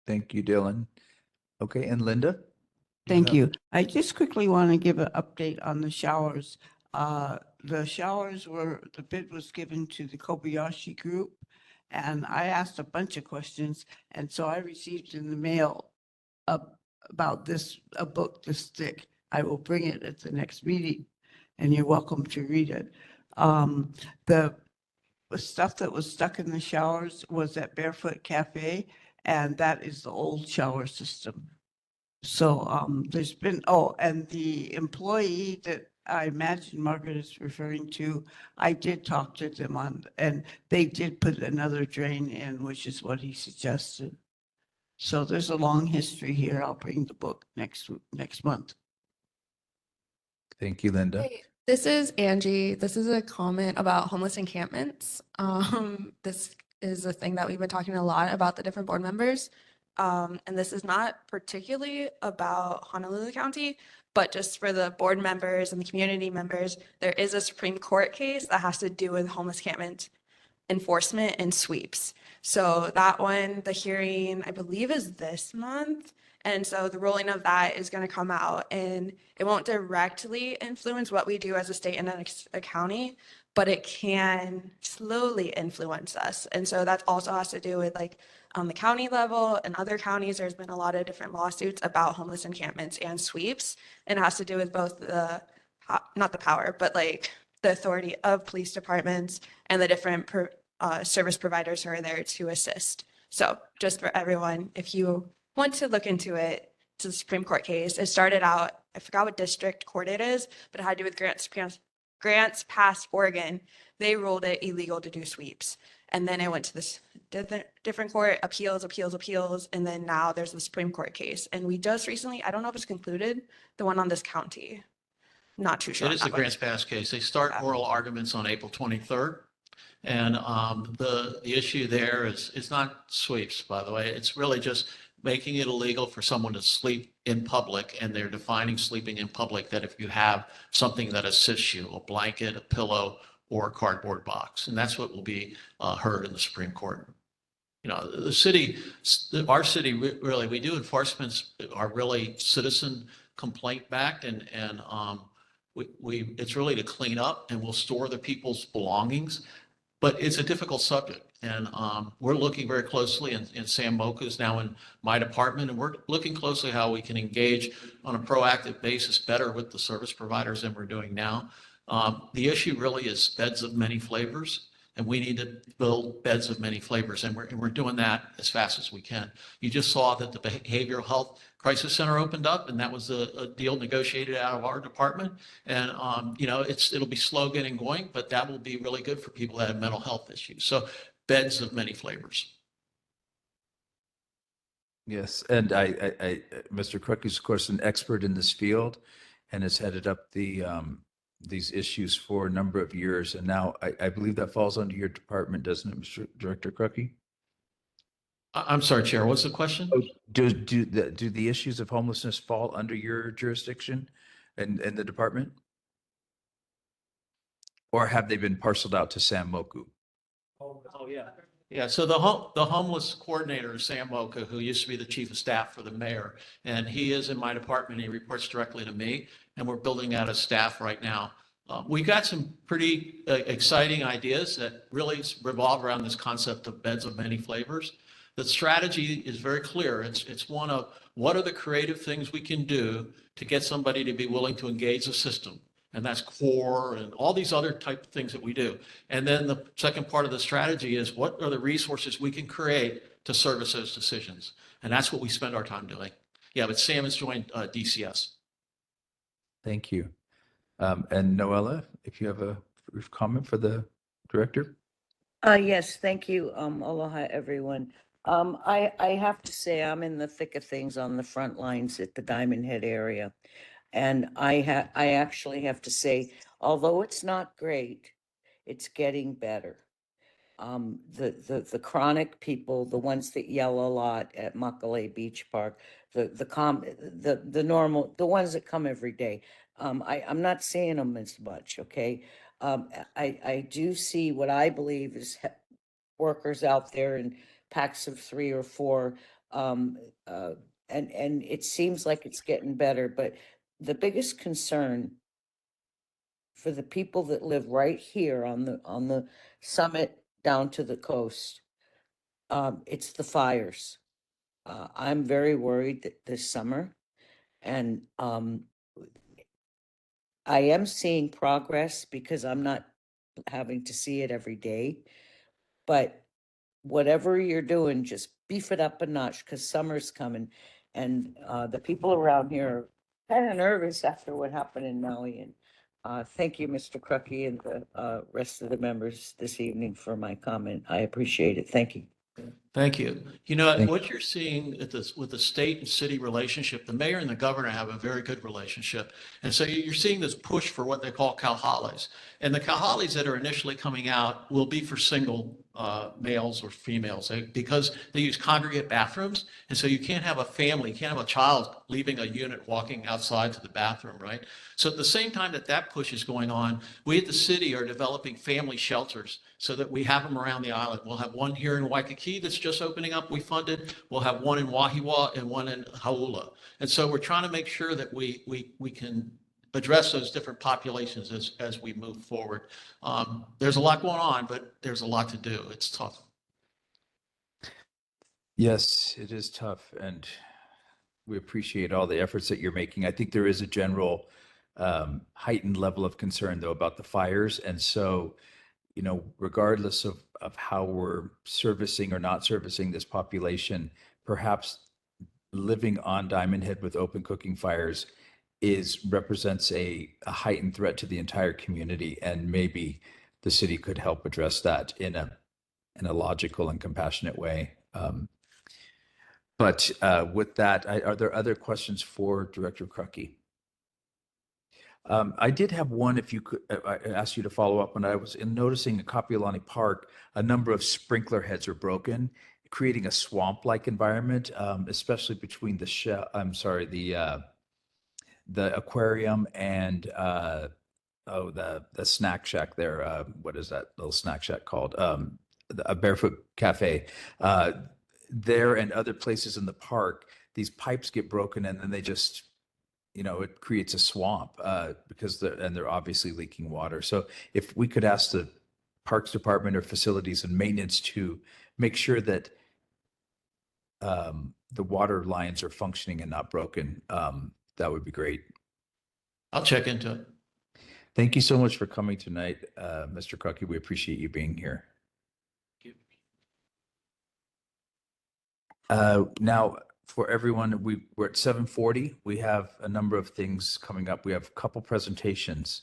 Thank you, Dylan. Okay, and Linda? Thank you. I just quickly want to give an update on the showers. The showers the bid was given to the Kobayashi Group, and I asked a bunch of questions, and so I received in the mail about this, a book this thick. I will bring it at the next meeting and you're welcome to read it. The stuff that was stuck in the showers was at Barefoot Cafe, and that is the old shower system. So there's been, oh, and the employee that I imagine Margaret is referring to, I did talk to them on, and they did put another drain in, which is what he suggested. So there's a long history here. I'll bring the book next month. Thank you, Linda. Hey, this is Angie. This is a comment about homeless encampments. This is a thing that we've been talking a lot about the different board members. And this is not particularly about Honolulu County, but just for the board members and the community members, there is a Supreme Court case that has to do with homeless encampment enforcement and sweeps. So that one, the hearing, I believe, is this month. And so the ruling of that is going to come out, and it won't directly influence what we do as a state and a county, but it can slowly influence us. And so that also has to do with, like, on the county level and other counties, there's been a lot of different lawsuits about homeless encampments and sweeps. And it has to do with both the, not the power, but like the authority of police departments and the different service providers who are there to assist. So just for everyone, if you want to look into it, it's a Supreme Court case. It started out, I forgot what district court it is, but it had to do with Grants Pass, Oregon. They ruled it illegal to do sweeps. And then it went to this different court, appeals, and then now there's the Supreme Court case. And we just recently, I don't know if it's concluded, the one on this county. Not too sure. It is the Grants Pass case. They start oral arguments on April 23rd. And the issue there is, it's not sweeps, by the way. It's really just making it illegal for someone to sleep in public, and they're defining sleeping in public that if you have something that assists you, a blanket, a pillow, or a cardboard box. And that's what will be heard in the Supreme Court. You know, the city, our city, really, we do enforcements are really citizen complaint backed, and it's really to clean up, and we'll store the people's belongings. But it's a difficult subject, and we're looking very closely, and Sam Mocha is now in my department, and we're looking closely how we can engage on a proactive basis better with the service providers than we're doing now. The issue really is beds of many flavors, and we need to build beds of many flavors, and we're doing that as fast as we can. You just saw that the Behavioral Health Crisis Center opened up, and that was a deal negotiated out of our department. And you know, it'll be slow getting going, but that will be really good for people that have mental health issues. So beds of many flavors. Yes, and Mr. Crook is, of course, an expert in this field and has headed up these issues for a number of years. And now I believe that falls under your department, doesn't it, Mr. Director Crookie? I'm sorry, Chair, what's the question? Do the issues of homelessness fall under your jurisdiction and the department? Or have they been parceled out to Sam Moku? Oh, yeah. Yeah, so the homeless coordinator is Sam Mocha, who used to be the chief of staff for the mayor, and he is in my department. He reports directly to me, and we're building out a staff right now. We got some pretty exciting ideas that really revolve around this concept of beds of many flavors. The strategy is very clear. It's one of what are the creative things we can do to get somebody to be willing to engage the system. And that's core and all these other type of things that we do. And then the second part of the strategy is what are the resources we can create to service those decisions? And that's what we spend our time doing. Yeah, but Sam has joined DCS. Thank you. And Noella, if you have a brief comment for the director. Yes, thank you. Aloha, everyone. I have to say I'm in the thick of things on the front lines at the Diamond Head area. And I actually have to say, although it's not great, it's getting better. The chronic people, the ones that yell a lot at Makalei Beach Park, the normal, the ones that come every day. I'm not seeing them as much, okay? I do see what I believe is workers out there in packs of 3 or 4, and it seems like it's getting better, but the biggest concern for the people that live right here on the summit down to the coast, it's the fires. I'm very worried that this summer And I am seeing progress because I'm not having to see it every day. But whatever you're doing, just beef it up a notch because summer's coming. And the people around here are kind of nervous after what happened in Maui. And thank you, Mr. Crucky, and the rest of the members this evening for my comment. I appreciate it. Thank you. Thank you. You know, Thank what you're seeing at this, with the state and city relationship, the mayor and the governor have a very good relationship. And so you're seeing this push for what they call Calhalis. And the Calhalis that are initially coming out will be for single males or females because they use congregate bathrooms. And so you can't have a family, you can't have a child leaving a unit walking outside to the bathroom, right? So at the same time that that push is going on, we at the city are developing family shelters so that we have them around the island. We'll have one here in Waikiki that's just opening up, we funded. We'll have one in Wahiawa and one in Hauula. And so we're trying to make sure that we can address those different populations as we move forward. There's a lot going on, but there's a lot to do. It's tough. Yes, it is tough, and we appreciate all the efforts that you're making. I think there is a general heightened level of concern, though, about the fires. And so, you know, regardless of how we're servicing or not servicing this population, perhaps living on Diamond Head with open cooking fires represents a heightened threat to the entire community, and maybe the city could help address that in a logical and compassionate way. But with that, are there other questions for Director Crucky? I did have one, if you could, I asked you to follow up. When I was noticing in Kapiolani Park, a number of sprinkler heads are broken, creating a swamp-like environment, especially between the aquarium and the snack shack there. What is that little snack shack called? A Barefoot Cafe. There and other places in the park, these pipes get broken and then they just, you know, it creates a swamp because they're obviously leaking water. So if we could ask the Parks Department or Facilities and Maintenance to make sure that the water lines are functioning and not broken, that would be great. I'll check into it. Thank you so much for coming tonight, Mr. Crucky. We appreciate you being here. Now, for everyone, we're at 7:40. We have a number of things coming up. We have a couple presentations.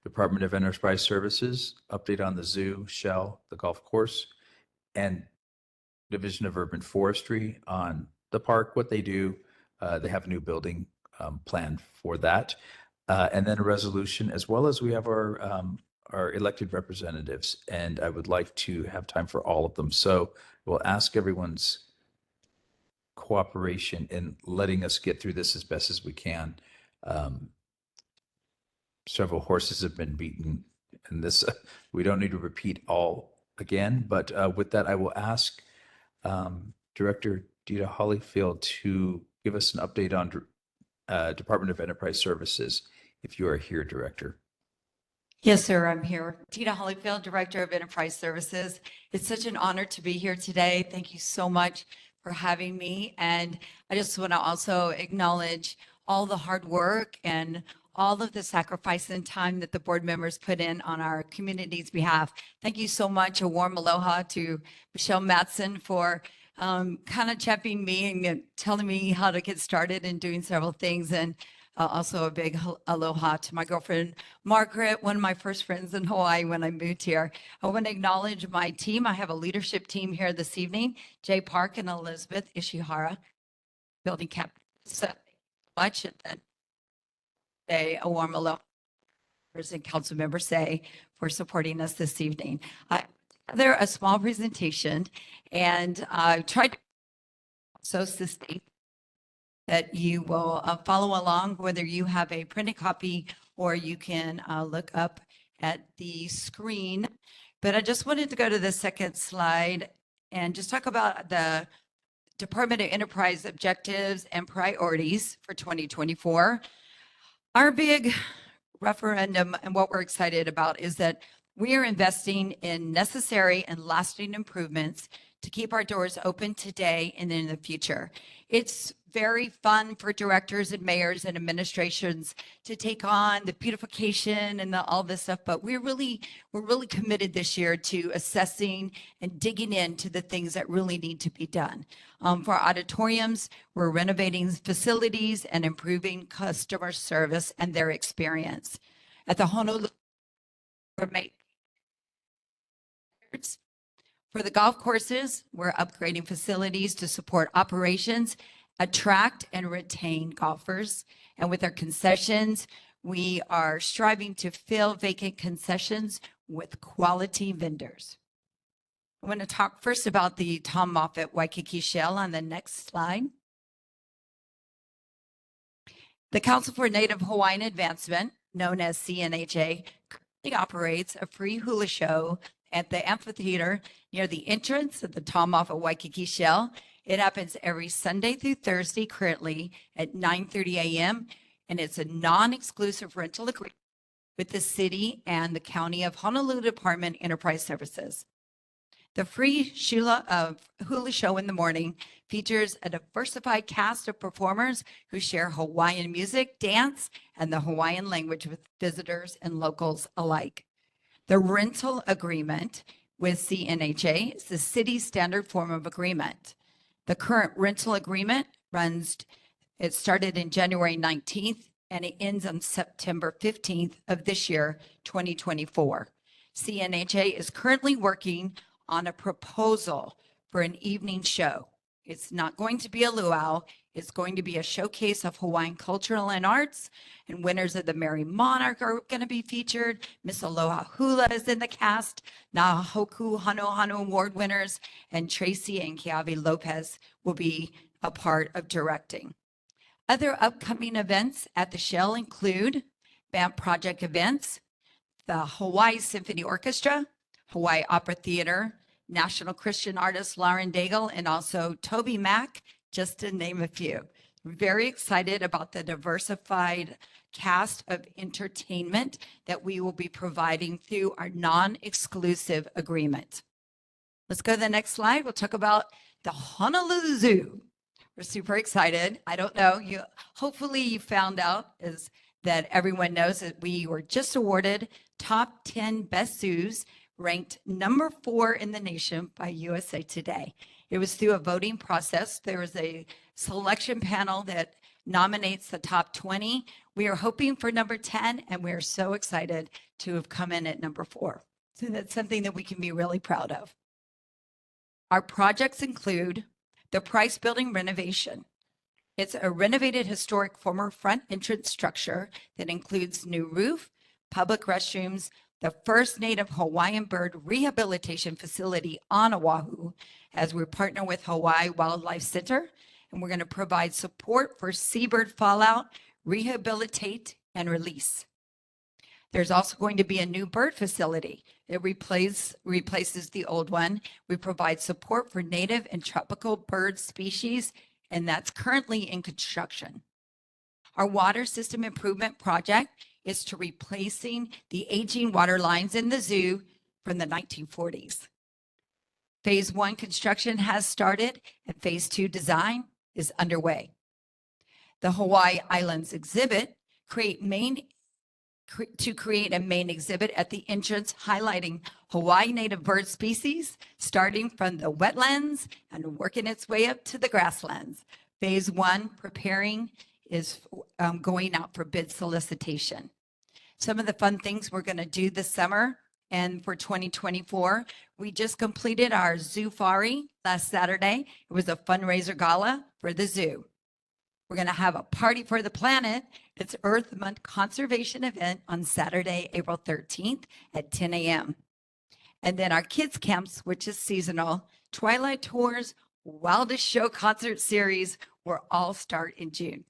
Department of Enterprise Services, update on the zoo, Shell, the golf course, and Division of Urban Forestry on the park, what they do. They have a new building planned for that. And then a resolution, as well as we have our elected representatives. And I would like to have time for all of them. So we'll ask everyone's cooperation in letting us get through this as best as we can. Several horses have been beaten, and this we don't need to repeat all again. But with that, I will ask Director Dita Hollyfield to give us an update on Department of Enterprise Services, if you are here, Director. Yes, sir, I'm here. Dita Hollyfield, Director of Enterprise Services. It's such an honor to be here today. Thank you so much for having me. And I just want to also acknowledge all the hard work and all of the sacrifice and time that the board members put in on our community's behalf. Thank you so much. A warm aloha to Michelle Matson for kind of championing me and telling me how to get started and doing several things. And also a big aloha to my girlfriend, Margaret, one of my first friends in Hawaii when I moved here. I want to acknowledge my team. I have a leadership team here this evening, Jay Park and Elizabeth Ishihara, building captain. So thank you so much. And then a warm aloha and council members say for supporting us this evening. I there a small presentation and I tried to so sustain that you will follow along, whether you have a printed copy or you can look up at the screen. But I just wanted to go to the second slide and just talk about the Department of Enterprise objectives and priorities for 2024. Our big referendum and what we're excited about is that We are investing in necessary and lasting improvements to keep our doors open today and in the future. It's very fun for directors and mayors and administrations to take on the beautification and all this stuff, but we're really committed this year to assessing and digging into the things that really need to be done. For auditoriums, we're renovating facilities and improving customer service and their experience. At the Honolulu, for the golf courses, we're upgrading facilities to support operations, attract and retain golfers. And with our concessions, we are striving to fill vacant concessions with quality vendors. I want to talk first about the Tom Moffett Waikiki Shell on the next slide. The Council for Native Hawaiian Advancement, known as CNHA, currently operates a free hula show at the amphitheater near the entrance of the Tom Moffett Waikiki Shell. It happens every Sunday through Thursday currently at 9:30 a.m. and it's a non-exclusive rental agreement with the city and the County of Honolulu Department Enterprise Services. The free hula show in the morning features a diversified cast of performers who share Hawaiian music, dance, and the Hawaiian language with visitors and locals alike. The rental agreement with CNHA is the city's standard form of agreement. The current rental agreement it started in January 19th and it ends on September 15th of this year, 2024. CNHA is currently working on a proposal for an evening show. It's not going to be a luau. It's going to be a showcase of Hawaiian cultural and arts, and winners of the Merry Monarch are going to be featured. Miss Aloha Hula is in the cast. Nahoku Hano Hano Award winners, and Tracy and Keavi Lopez will be a part of directing. Other upcoming events at the Shell include band project events, the Hawaii Symphony Orchestra, Hawaii Opera Theater, National Christian artist Lauren Daigle, and also Toby Mac, just to name a few. We're very excited about the diversified cast of entertainment that we will be providing through our non-exclusive agreement. Let's go to the next slide. We'll talk about the Honolulu Zoo. We're super excited. I don't know, hopefully you found out is that everyone knows that we were just awarded top 10 best zoos, ranked number 4 in the nation by USA Today. It was through a voting process. There was a selection panel that nominates the top 20. We are hoping for number 10, and we're so excited to have come in at number 4. So that's something that we can be really proud of. Our projects include the Price Building renovation. It's a renovated historic former front entrance structure that includes new roof, public restrooms, the first native Hawaiian bird rehabilitation facility on Oahu, as we partner with Hawaii Wildlife Center, and we're going to provide support for seabird fallout, rehabilitate, and release. There's also going to be a new bird facility. It replaces the old one. We provide support for native and tropical bird species, and that's currently in construction. Our water system improvement project is to replacing the aging water lines in the zoo from the 1940s. Phase 1 construction has started and phase 2 design is underway. The Hawaii Islands exhibit create a main exhibit at the entrance highlighting Hawaii native bird species, starting from the wetlands and working its way up to the grasslands. Phase 1 preparing is going out for bid solicitation. Some of the fun things we're going to do this summer and for 2024, we just completed our Zoofari last Saturday. It was a fundraiser gala for the zoo. We're going to have a party for the planet. It's Earth Month conservation event on Saturday, April 13th at 10 a.m. And then our kids camps, which is seasonal, Twilight Tours, Wildest Show concert series will all start in June.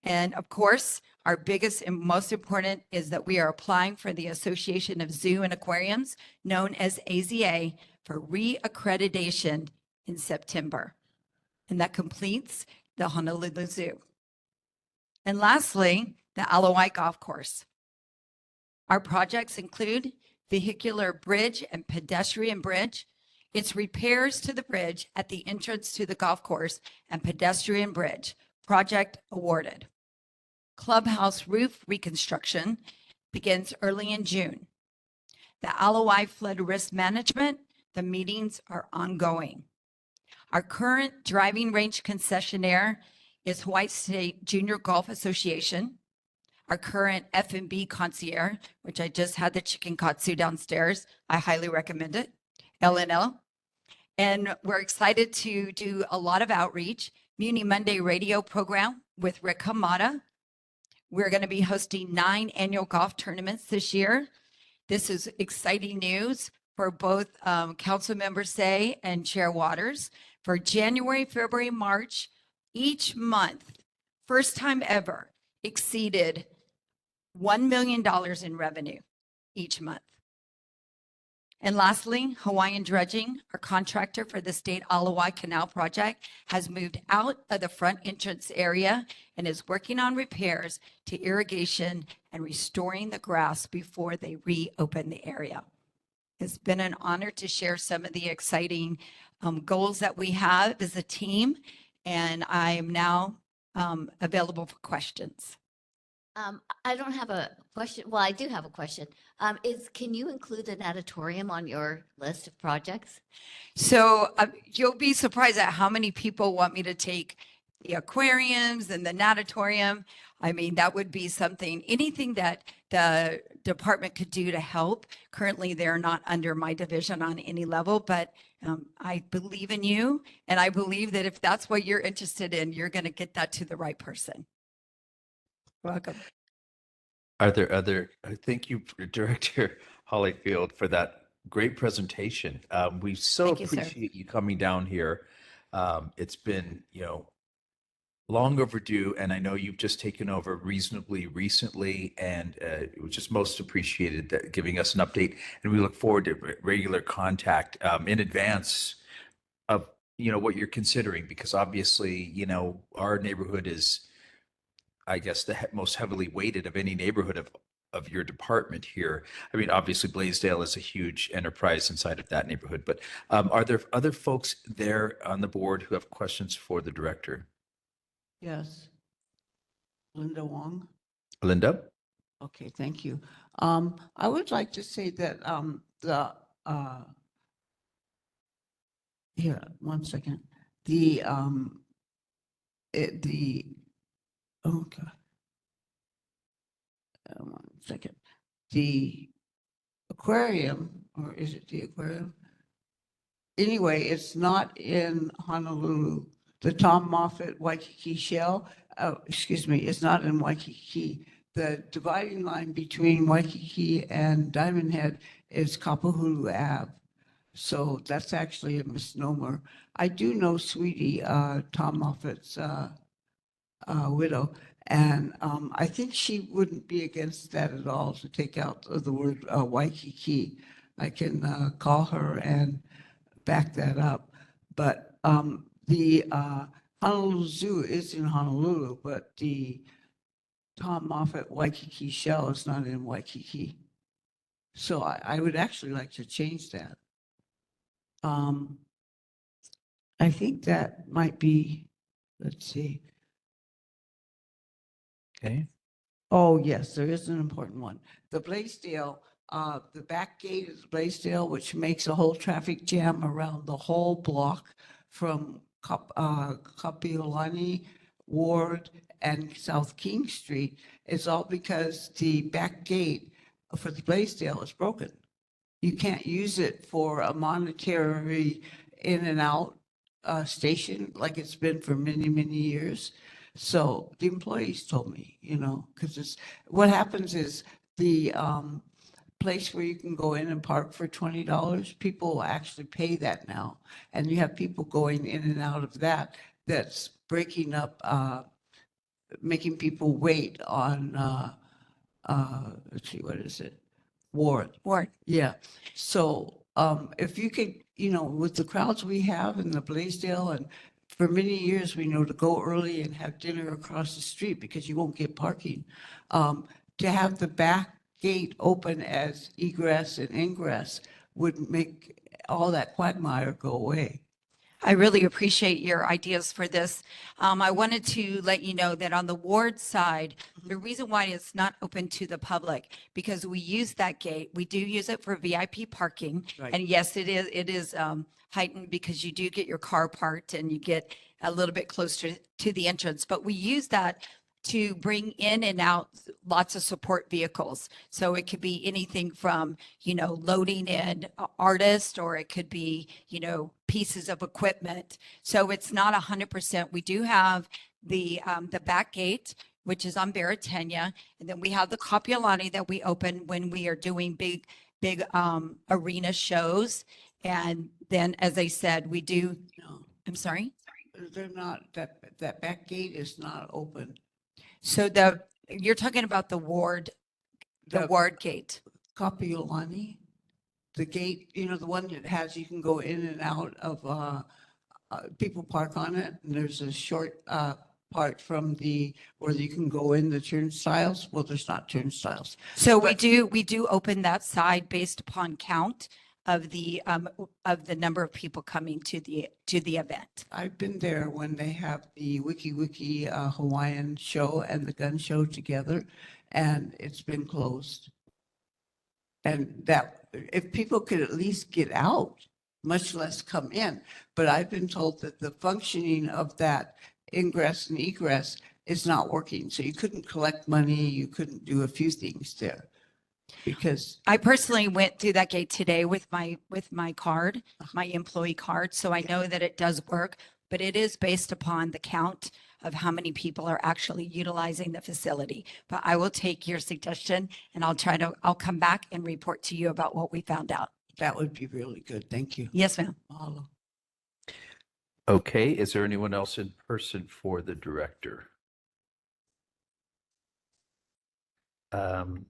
And of course, our biggest and most important is that we are applying for the Association of Zoo and Aquariums, known as AZA, for re-accreditation in September. And that completes the Honolulu Zoo. And lastly, the Alawai Golf Course. Our projects include vehicular bridge and pedestrian bridge. It's repairs to the bridge at the entrance to the golf course and pedestrian bridge. Project awarded. Clubhouse roof reconstruction begins early in June. The LOI flood risk management, the meetings are ongoing. Our current driving range concessionaire is Hawaii State Junior Golf Association. Our current F&B concierge, which I just had the chicken katsu downstairs, I highly recommend it, LNL. And we're excited to do a lot of outreach. Muni Monday radio program with Rick Hamada. We're going to be hosting 9 annual golf tournaments this year. This is exciting news for both Council Member Say and Chair Waters. For January, February, March, each month, first time ever, exceeded $1 million in revenue each month. And lastly, Hawaiian Dredging, our contractor for the State Alawai Canal Project, has moved out of the front entrance area and is working on repairs to irrigation and restoring the grass before they reopen the area. It's been an honor to share some of the exciting goals that we have as a team, and I am now available for questions. I don't have a question. Well, I do have a question. Can you include an auditorium on your list of projects? So you'll be surprised at how many people want me to take the aquariums and the natatorium. I mean, that would be something, anything that the department could do to help. Currently, they're not under my division on any level, but I believe in you. And I believe that if that's what you're interested in, you're going to get that to the right person. Welcome. Are there other, thank you, Director Hollyfield, for that great presentation. We so Thank you, sir. appreciate you coming down here. It's been, long overdue, and I know you've just taken over reasonably recently, and it was just most appreciated that giving us an update. And we look forward to regular contact in advance of, what you're considering, because obviously, our neighborhood is, I guess, the most heavily weighted of any neighborhood of your department here. I mean, obviously Blaisdell is a huge enterprise inside of that neighborhood, but are there other folks there on the board who have questions for the director? Yes. Linda Wong. Linda? Okay, thank you. I would like to say that here, one second. Okay. 1 second. The aquarium, or is it the aquarium? Anyway, it's not in Honolulu. The Tom Moffat Waikiki Shell, it's not in Waikiki. The dividing line between Waikiki and Diamond Head is Kapahulu Ave. So that's actually a misnomer. I do know Sweetie, Tom Moffat's widow, and I think she wouldn't be against that at all, to take out the word Waikiki. I can call her and back that up. But the Honolulu Zoo is in Honolulu, but the Tom Moffat Waikiki Shell is not in Waikiki. So I would actually like to change that. I think that might be, let's see. Okay. Oh, yes, there is an important one. The Blaisdell, the back gate is Blaisdell, which makes a whole traffic jam around the whole block from Kapiolani Ward and South King Street. It's all because the back gate for the Blaisdell is broken. You can't use it for a monetary in and out station like it's been for many, many years. So the employees told me, because what happens is the place where you can go in and park for $20, people actually pay that now. And you have people going in and out of that, that's breaking up, making people wait on, let's see, what is it? Ward. Yeah. So if you could, with the crowds we have in the Blaisdell, and for many years, we know to go early and have dinner across the street because you won't get parking. To have the back gate open as egress and ingress would make all that quagmire go away. I really appreciate your ideas for this. I wanted to let you know that on the ward side, the reason why it's not open to the public, because we use that gate, we do use it for VIP parking. Right. And yes, it is heightened because you do get your car parked and you get a little bit closer to the entrance. But we use that to bring in and out lots of support vehicles. So it could be anything from, loading in artists, or it could be, pieces of equipment. So it's not 100%. We do have the back gate, which is on Baratenia. And then we have the Kapiolani that we open when we are doing big arena shows. And then, as I said, we do, I'm sorry? They're not, that back gate is not open. So you're talking about the ward gate. Kapiolani, the gate, the one that has, you can go in and out of, people park on it. And there's a short part from where you can go in the turnstiles. Well, there's not turnstiles. So we do open that side based upon count of the number of people coming to the event. I've been there when they have the Wiki Wiki Hawaiian show and the gun show together, and it's been closed. And that, if people could at least get out, much less come in. But I've been told that the functioning of that ingress and egress is not working. So you couldn't collect money, you couldn't do a few things there. Because I personally went through that gate today with my card, my employee card. So I know that it does work, but it is based upon the count of how many people are actually utilizing the facility. But I will take your suggestion and I'll come back and report to you about what we found out. that would be really good. Thank you. Yes, ma'am. Mahalo. Okay, is there anyone else in person for the director?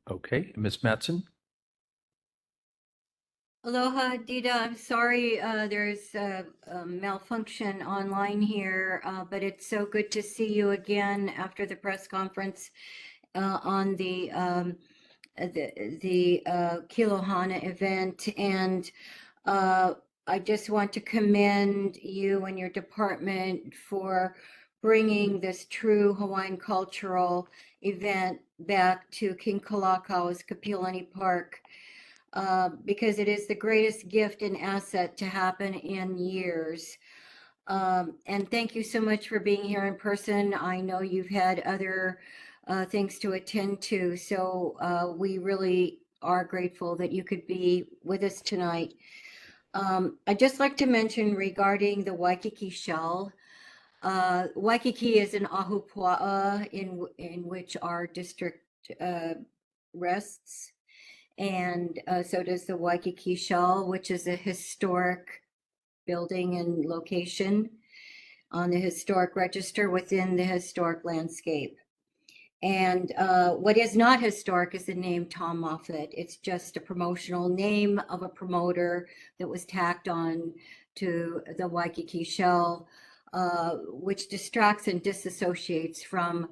Okay, Ms. Mattson? Aloha, Dita. I'm sorry there's a malfunction online here, but it's so good to see you again after the press conference on the Kilohana event. And I just want to commend you and your department for bringing this true Hawaiian cultural event back to King Kalakau's Kapiolani Park, because it is the greatest gift and asset to happen in years. And thank you so much for being here in person. I know you've had other things to attend to, so we really are grateful that you could be with us tonight. I'd just like to mention regarding the Waikiki shell. Waikiki is an ahupua'a in which our district rests. And so does the Waikiki shell, which is a historic building and location on the historic register within the historic landscape. And what is not historic is the name Tom Moffat. It's just a promotional name of a promoter that was tacked on to the Waikiki shell, which distracts and disassociates from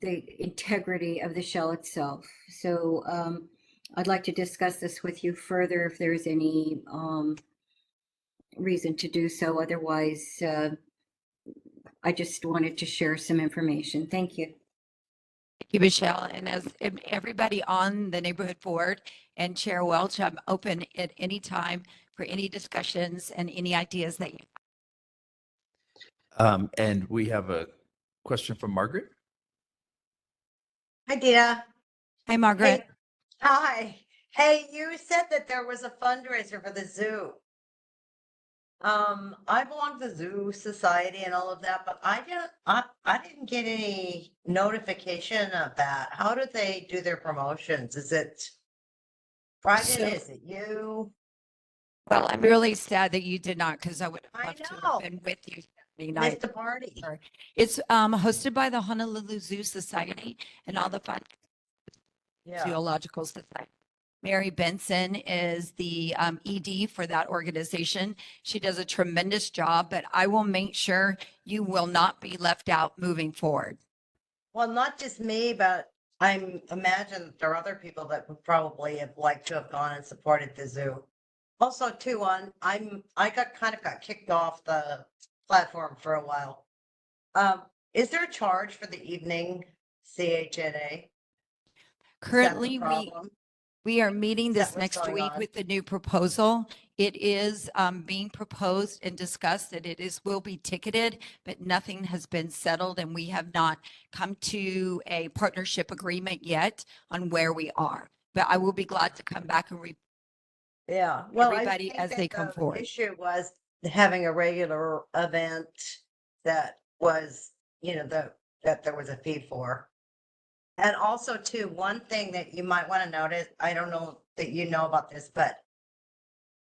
the integrity of the shell itself. So I'd like to discuss this with you further if there's any reason to do so. Otherwise, I just wanted to share some information. Thank you. Thank you, Michelle. And as everybody on the neighborhood board and Chair Welch, I'm open at any time for any discussions and any ideas that you have. And we have a question from Margaret. Hi, Dita. Hi, Margaret. Hey. Hi. Hey, you said that there was a fundraiser for the zoo. I belong to the Zoo Society and all of that, but I didn't get any notification of that. How do they do their promotions? Is it private? Is it you? Well, I'm really sad that you did not, because I would have loved to have been with you. Missed the party. It's hosted by the Honolulu Zoo Society and all the fun Zoological Society. Mary Benson is the ED for that organization. She does a tremendous job, but I will make sure you will not be left out moving forward. Well, not just me, but I'm imagine that there are other people that would probably have liked to have gone and supported the zoo. Also, too, I got kicked off the platform for a while. Is there a charge for the evening CHNA? Currently, problem? we are meeting Is that this what's next going week on? with the new proposal. It is being proposed and discussed that will be ticketed, but nothing has been settled and we have not come to a partnership agreement yet on where we are. But I will be glad to come back and Yeah, well, I everybody think as that they come the forward. issue was having a regular event that was, that there was a fee for. And also too, one thing that you might want to notice, I don't know that you know about this, but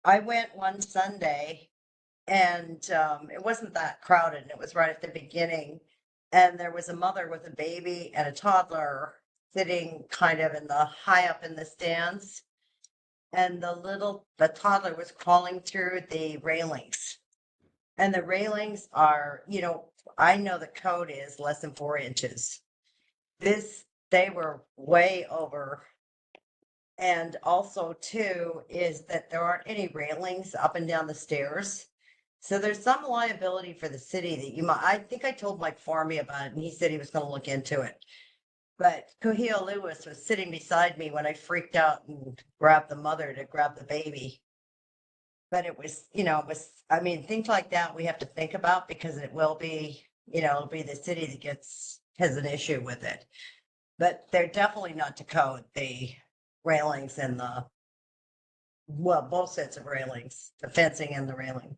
I went one Sunday and it wasn't that crowded and it was right at the beginning. And there was a mother with a baby and a toddler sitting kind of high up in the stands. And the toddler was crawling through the railings. And the railings are, I know the code is less than 4 inches. They were way over. And also too, is that there aren't any railings up and down the stairs. So there's some liability for the city that I think I told Mike Farmy about it and he said he was gonna look into it. But Kuhio Lewis was sitting beside me when I freaked out and grabbed the mother to grab the baby. But I mean, things like that we have to think about because it will be, it'll be the city that has an issue with it. But they're definitely not to code, the railings and both sets of railings, the fencing and the railing.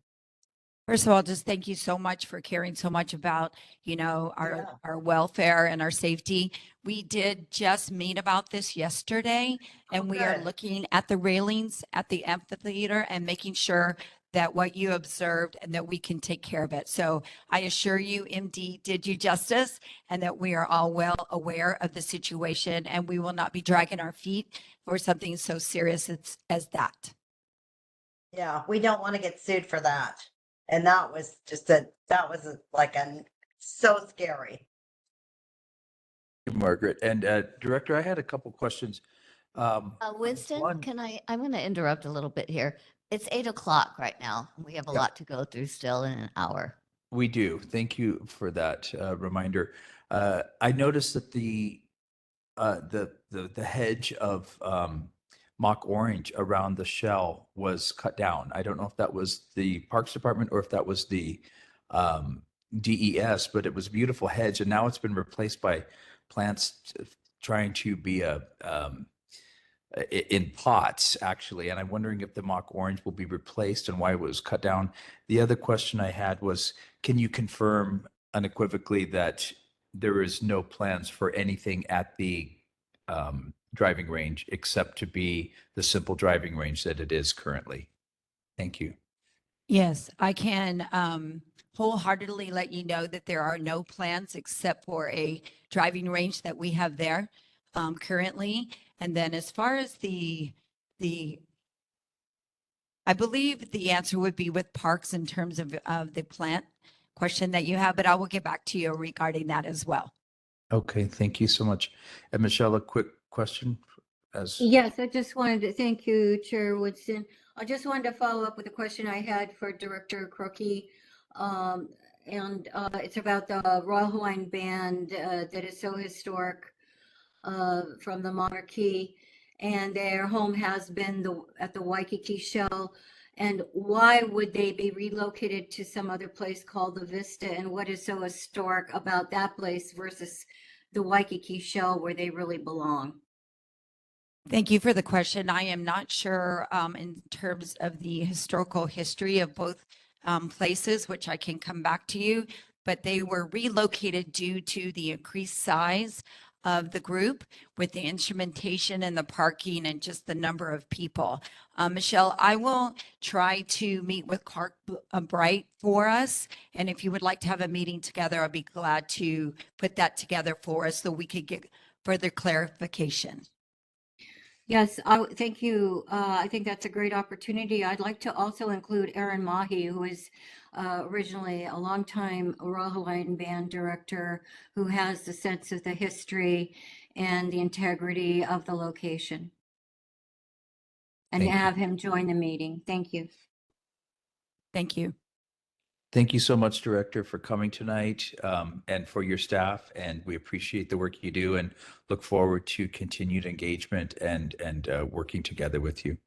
First of all, just thank you so much for caring so much about, our welfare and our safety. We did just meet about this yesterday, and we are good. looking at the railings at the amphitheater and making sure that what you observed and that we can take care of it. So I assure you, MD did you justice and that we are all well aware of the situation and we will not be dragging our feet for something so serious as that. Yeah, we don't want to get sued for that. And that was so scary. Margaret. And Director, I had a couple questions. Winston, one- I'm going to interrupt a little bit here. It's 8 o'clock right now. We have a Yeah. lot to go through still in an hour. We do. Thank you for that reminder. I noticed that the hedge of mock orange around the shell was cut down. I don't know if that was the Parks Department or if that was the DES, but it was a beautiful hedge, and now it's been replaced by plants trying to be in pots, actually. And I'm wondering if the mock orange will be replaced and why it was cut down. The other question I had was, can you confirm unequivocally that there is no plans for anything at the driving range except to be the simple driving range that it is currently? Thank you. Yes, I can wholeheartedly let you know that there are no plans except for a driving range that we have there currently. And then as far as I believe the answer would be with parks in terms of the plant question that you have, but I will get back to you regarding that as well. Okay, thank you so much. And Michelle, a quick question Yes, I just wanted to thank you, Chair Woodson. I just wanted to follow up with a question I had for Director Crookie. It's about the Royal Hawaiian Band that is so historic from the monarchy, and their home has been at the Waikiki Shell. And why would they be relocated to some other place called the Vista? And what is so historic about that place versus the Waikiki Shell where they really belong? Thank you for the question. I am not sure in terms of the historical history of both places, which I can come back to you, but they were relocated due to the increased size of the group with the instrumentation and the parking and just the number of people. Michelle, I will try to meet with Clark Bright for us. And if you would like to have a meeting together, I'd be glad to put that together for us so we could get further clarification. Yes, thank you. I think that's a great opportunity. I'd like to also include Aaron Mahi, who is originally a longtime Royal Hawaiian Band director who has the sense of the history and the integrity of the location. And Thank you. have him join the meeting. Thank you. Thank you. Thank you so much, Director, for coming tonight, and for your staff. And we appreciate the work you do and look forward to continued engagement and working together with you.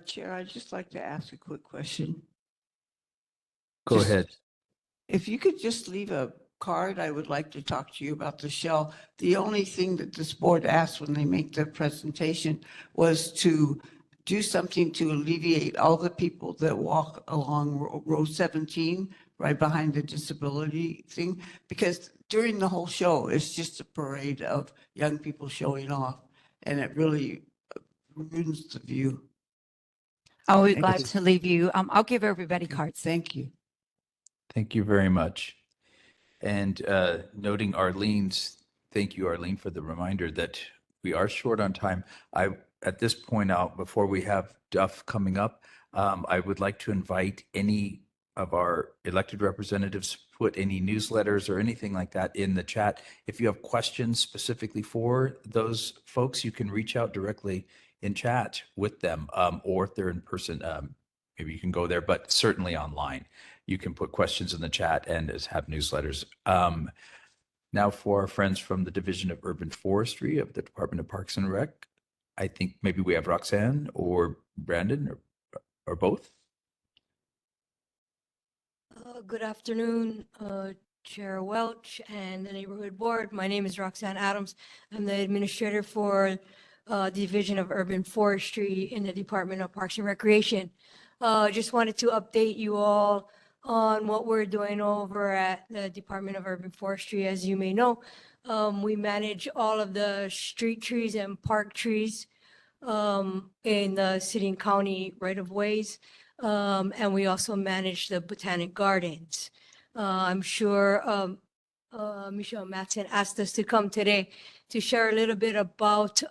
Chair, I'd just like to ask a quick question. Go Just- ahead. If you could just leave a card, I would like to talk to you about the shell. The only thing that this board asked when they make their presentation was to do something to alleviate all the people that walk along row 17, right behind the disability thing. Because during the whole show, it's just a parade of young people showing off, and it really ruins the view. I'll be Thank glad you. to leave you. I'll give everybody cards. Thank you. Thank you very much. And noting Arlene's, thank you, Arlene, for the reminder that we are short on time. At this point out, before we have Duff coming up, I would like to invite any of our elected representatives to put any newsletters or anything like that in the chat. If you have questions specifically for those folks, you can reach out directly in chat with them, or if they're in person, maybe you can go there, but certainly online. You can put questions in the chat and have newsletters. Now for our friends from the Division of Urban Forestry of the Department of Parks and Rec, I think maybe we have Roxanne or Brandon or both. Good afternoon, Chair Welch and the Neighborhood Board. My name is Roxanne Adams. I'm the administrator for Division of Urban Forestry in the Department of Parks and Recreation. Just wanted to update you all on what we're doing over at the Department of Urban Forestry. As you may know, we manage all of the street trees and park trees in the city and county right-of-ways. And we also manage the botanic gardens. I'm sure Michelle Matson asked us to come today to share a little bit about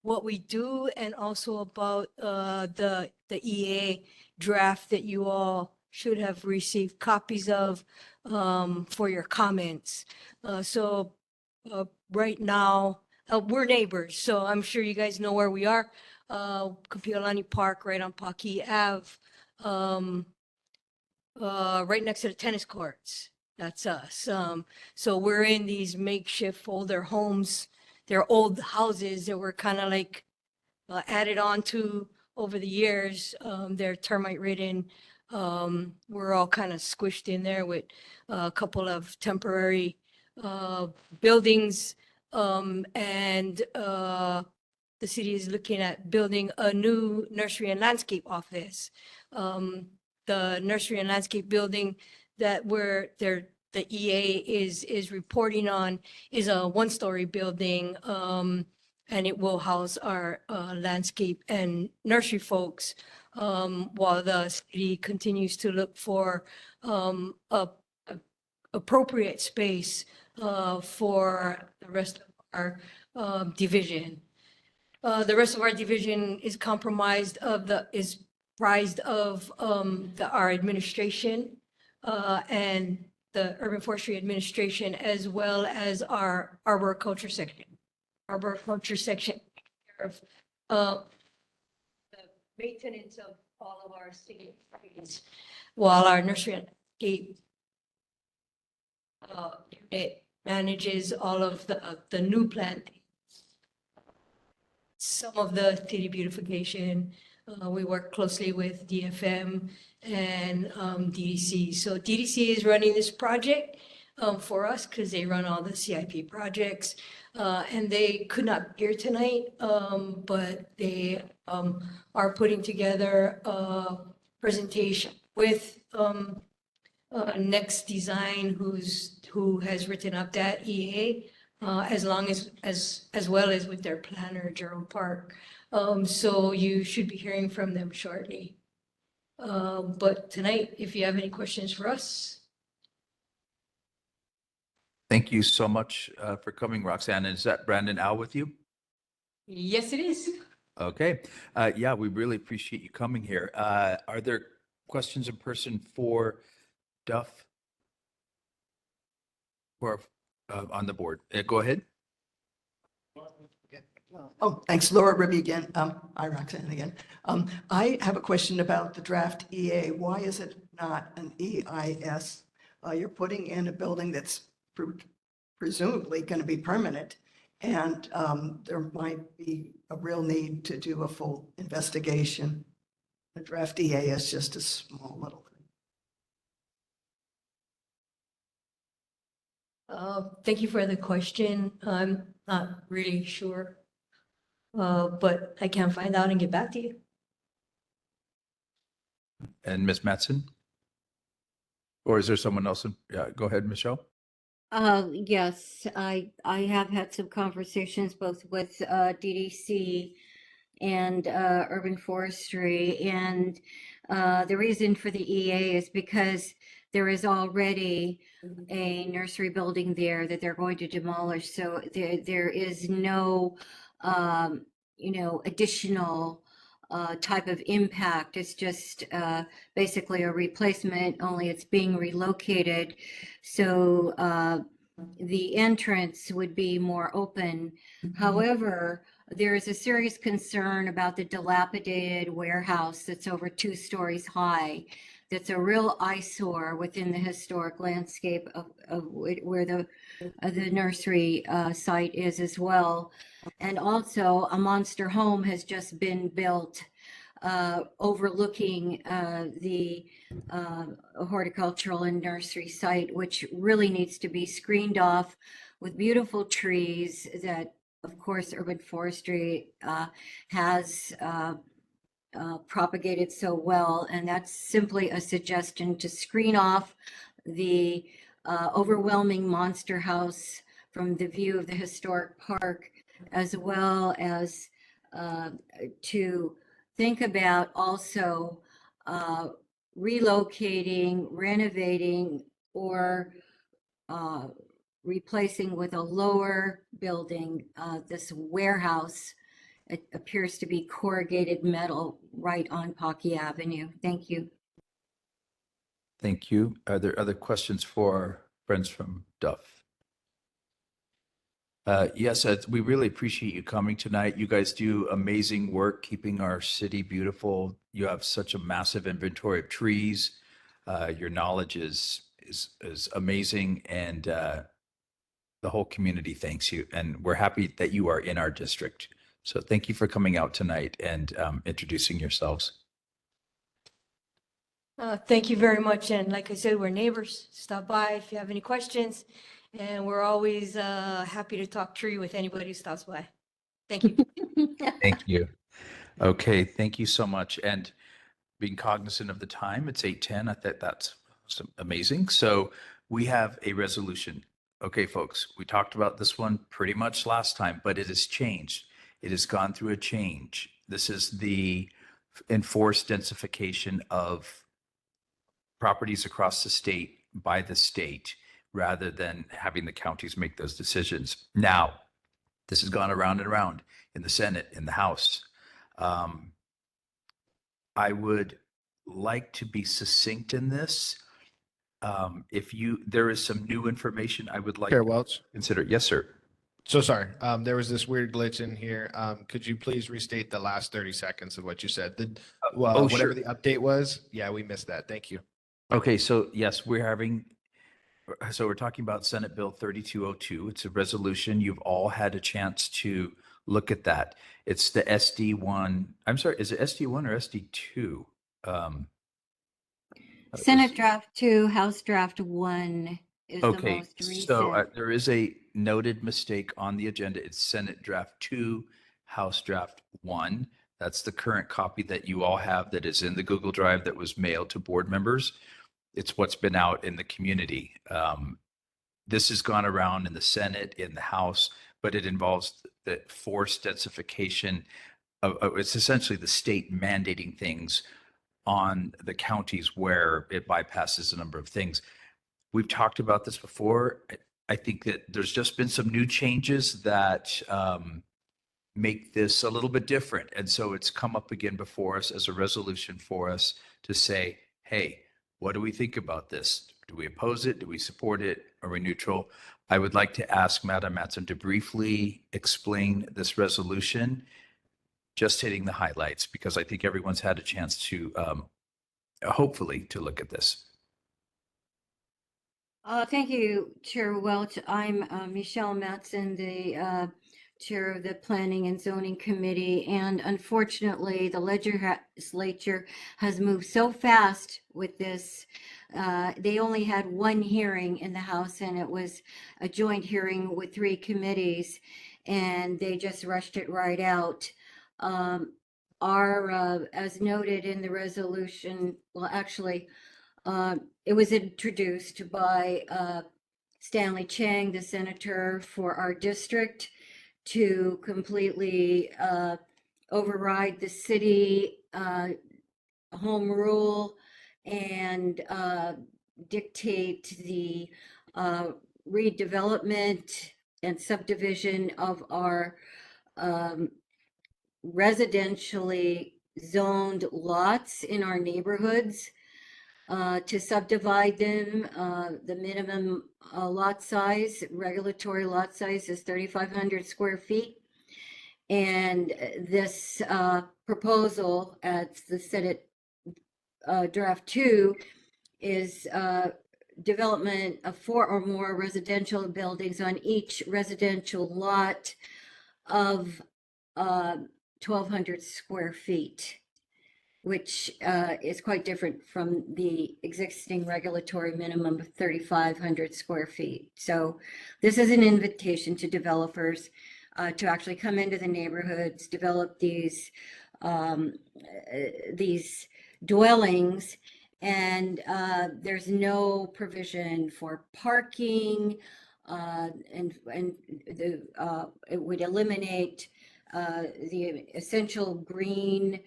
what we do and also about the EA draft that you all should have received copies of for your comments. Right now, we're neighbors, so I'm sure you guys know where we are. Kapiolani Park, right on Paki Ave, right next to the tennis courts. That's us. So we're in these makeshift older homes. They're old houses that were kind of like added on to over the years. They're termite ridden. We're all kind of squished in there with a couple of temporary buildings. And the city is looking at building a new nursery and landscape office. The nursery and landscape building that the EA is reporting on is a one-story building, and it will house our landscape and nursery folks, while the city continues to look for appropriate space for the rest of our division. The rest of our division is comprised of our administration and the Urban Forestry Administration, as well as our arboriculture section. Arboriculture section of the maintenance of all of our city trees, while our nursery and landscape it manages all of the new plantings. Some of the city beautification. We work closely with DFM and DDC. So DDC is running this project for us because they run all the CIP projects. And they could not be here tonight, but they are putting together a presentation with Next Design, who has written up that EA, as well as with their planner, Gerald Park. So you should be hearing from them shortly. But tonight, if you have any questions for us. Thank you so much for coming, Roxanne. Is that Brandon Al with you? Yes, it is. Okay. Yeah, we really appreciate you coming here. Are there questions in person for Duff? Or on the board? Go ahead. Oh, thanks, Laura Ribby again. Hi, Roxanne again. I have a question about the draft EA. Why is it not an EIS? You're putting in a building that's presumably going to be permanent, and there might be a real need to do a full investigation. The draft EA is just a small little thing. Thank you for the question. I'm not really sure. But I can find out and get back to you. And Ms. Mattson? Or is there someone else? Yeah, go ahead, Michelle. Yes, I have had some conversations both with DDC and urban forestry, and the reason for the EA is because there is already a nursery building there that they're going to demolish. So there is no additional type of impact. It's just basically a replacement, only it's being relocated. So the entrance would be more open. However, there is a serious concern about the dilapidated warehouse that's over 2 stories high. That's a real eyesore within the historic landscape of where the nursery site is as well. And also a monster home has just been built overlooking the horticultural and nursery site, which really needs to be screened off with beautiful trees that, of course, urban forestry has propagated so well. And that's simply a suggestion to screen off the overwhelming monster house from the view of the historic park, as well as to think about also relocating, renovating, or replacing with a lower building this warehouse. It appears to be corrugated metal right on Pocky Avenue. Thank you. Thank you. Are there other questions for friends from Duff? Yes, we really appreciate you coming tonight. You guys do amazing work keeping our city beautiful. You have such a massive inventory of trees. Your knowledge is amazing, and the whole community thanks you. And we're happy that you are in our district. So thank you for coming out tonight and introducing yourselves. Thank you very much. And like I said, we're neighbors. Stop by if you have any questions. And we're always happy to talk tree with anybody who stops by. Thank you. Thank you. Okay, thank you so much. And being cognizant of the time, it's 8:10. I think that's amazing. So we have a resolution. Okay, folks, we talked about this one pretty much last time, but it has changed. It has gone through a change. This is the enforced densification of properties across the state by the state, rather than having the counties make those decisions. Now, this has gone around and around in the Senate, in the House. I would like to be succinct in this. There is some new information I would like Chair to Welch. consider. Yes, sir. So sorry, there was this weird glitch in here. Could you please restate the last 30 seconds of what you said? Whatever sure. the update was? Yeah, we missed that. Thank you. Okay, so yes, we're talking about Senate Bill 3202. It's a resolution. You've all had a chance to look at that. It's the SD1. I'm sorry, is it SD1 or SD2? Senate Draft 2, House Draft 1 is the Okay, most recent. so there is a noted mistake on the agenda. It's Senate Draft 2, House Draft 1. That's the current copy that you all have that is in the Google Drive that was mailed to board members. It's what's been out in the community. This has gone around in the Senate, in the House, but it involves the forced densification. It's essentially the state mandating things on the counties where it bypasses a number of things. We've talked about this before. I think that there's just been some new changes that make this a little bit different. And so it's come up again before us as a resolution for us to say, hey, what do we think about this? Do we oppose it? Do we support it? are we neutral? I would like to ask Madam Matson to briefly explain this resolution, just hitting the highlights, because I think everyone's had a chance to, hopefully, to look at this. Thank you, Chair Welch. I'm Michelle Matson, the Chair of the Planning and Zoning Committee, and unfortunately, the legislature has moved so fast with this. They only had one hearing in the House, and it was a joint hearing with 3 committees, and they just rushed it right out. As noted in the resolution, well, actually, it was introduced by Stanley Chang, the senator for our district, to completely override the city home rule and dictate the redevelopment and subdivision of our residentially zoned lots in our neighborhoods. To subdivide them, the minimum lot size, regulatory lot size is 3,500 square feet. And this proposal at the Senate draft 2 is development of 4 or more residential buildings on each residential lot of 1,200 square feet, which is quite different from the existing regulatory minimum of 3,500 square feet. So this is an invitation to developers to actually come into the neighborhoods, develop these dwellings, and there's no provision for parking, and it would eliminate the essential green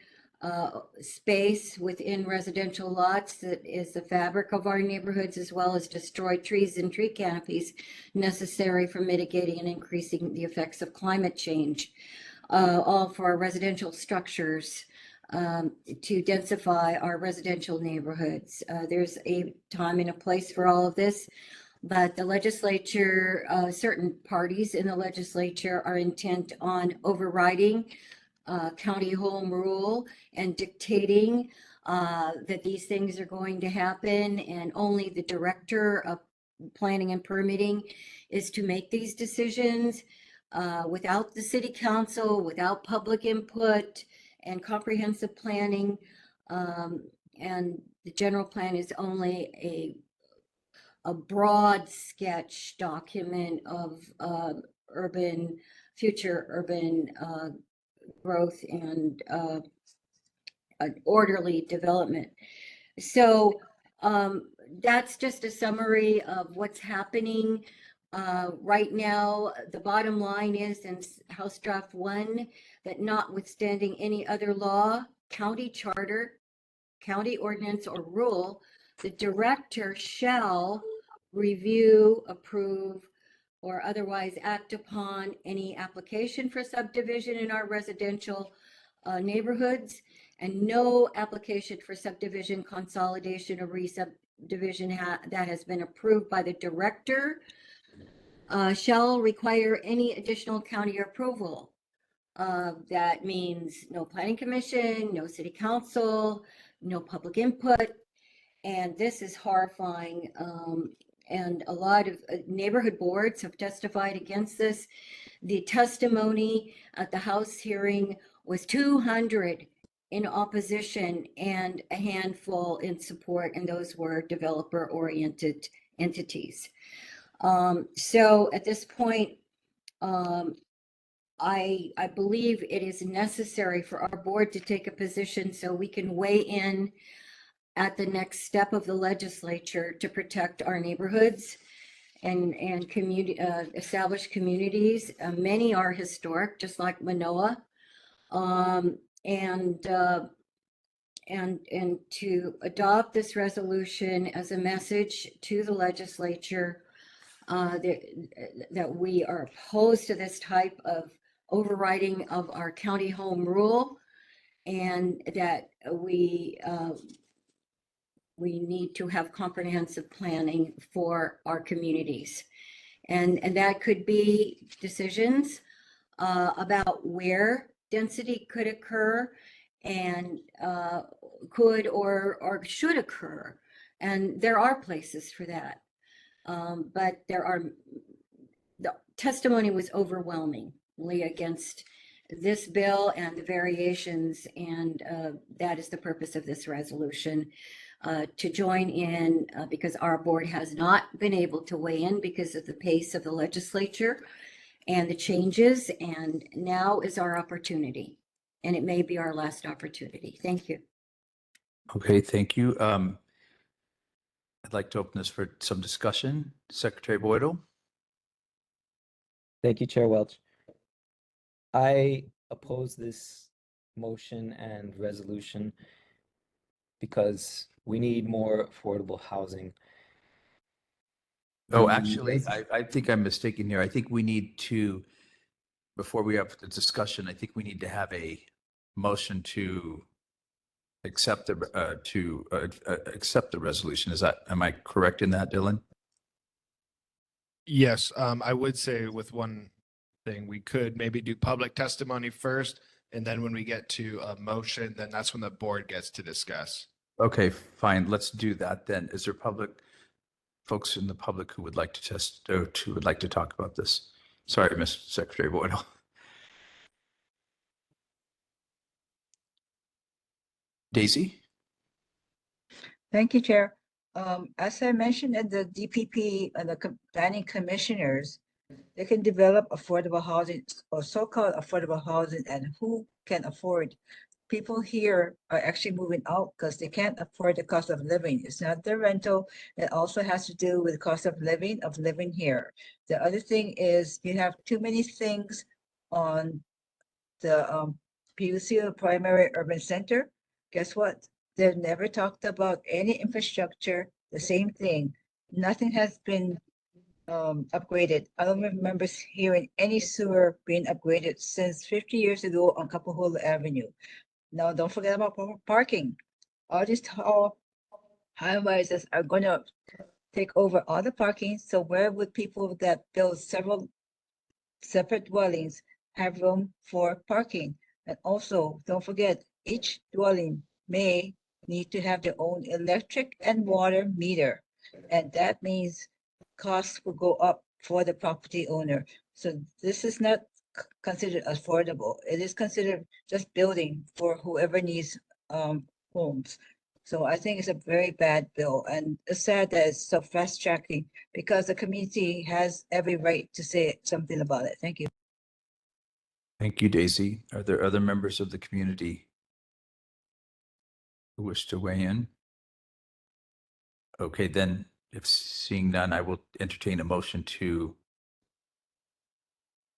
space within residential lots that is the fabric of our neighborhoods, as well as destroy trees and tree canopies necessary for mitigating and increasing the effects of climate change, all for residential structures to densify our residential neighborhoods. There's a time and a place for all of this, but the legislature, certain parties in the legislature are intent on overriding county home rule and dictating that these things are going to happen, and only the director of planning and permitting is to make these decisions without the city council, without public input and comprehensive planning. And the general plan is only a broad sketch document of future urban growth and an orderly development. So that's just a summary of what's happening right now. The bottom line is in House Draft 1 that notwithstanding any other law, county charter, county ordinance, or rule, the director shall review, approve, or otherwise act upon any application for subdivision in our residential neighborhoods, and no application for subdivision, consolidation, or re-subdivision that has been approved by the director shall require any additional county approval. That means no planning commission, no city council, no public input, and this is horrifying. And a lot of neighborhood boards have testified against this. The testimony at the House hearing was 200 in opposition and a handful in support, and those were developer-oriented entities. So at this point, I believe it is necessary for our board to take a position so we can weigh in at the next step of the legislature to protect our neighborhoods and community, established communities. Many are historic, just like Manoa, and to adopt this resolution as a message to the legislature that we are opposed to this type of overriding of our county home rule, and that we we need to have comprehensive planning for our communities. And that could be decisions about where density could occur and could or should occur. And there are places for that. But the testimony was overwhelmingly against this bill and the variations, and that is the purpose of this resolution, to join in because our board has not been able to weigh in because of the pace of the legislature and the changes, and now is our opportunity, and it may be our last opportunity. Thank you. Okay, thank you. I'd like to open this for some discussion. Secretary Boydell? Thank you, Chair Welch. I oppose this motion and resolution because we need more affordable housing. Oh, The actually, res- I think I'm mistaken here. I think we need to, before we have the discussion, I think we need to have a motion to accept accept the resolution. Am I correct in that, Dylan? Yes, I would say with one thing, we could maybe do public testimony first, and then when we get to a motion, then that's when the board gets to discuss. Okay, fine. Let's do that then. Is there folks in the public who would like to would like to talk about this? Sorry, Mr. Secretary Boydell. Daisy? Thank you, Chair. As I mentioned at the DPP and the planning commissioners, they can develop affordable housing or so-called affordable housing, and who can afford? People here are actually moving out because they can't afford the cost of living. It's not the rental. It also has to do with the cost of living here. The other thing is you have too many things on the PUC or primary urban center. Guess what? They've never talked about any infrastructure, the same thing. Nothing has been upgraded. I don't remember hearing any sewer being upgraded since 50 years ago on Kapahula Avenue. Now, don't forget about parking. All these tall high rises are gonna take over all the parking. So where would people that build several separate dwellings have room for parking? And also, don't forget, each dwelling may need to have their own electric and water meter. And that means costs will go up for the property owner. So this is not considered affordable. It is considered just building for whoever needs homes. So I think it's a very bad bill, and it's sad that it's so fast tracking because the community has every right to say something about it. Thank you. Thank you, Daisy. Are there other members of the community who wish to weigh in? Okay, then if seeing none, I will entertain a motion to,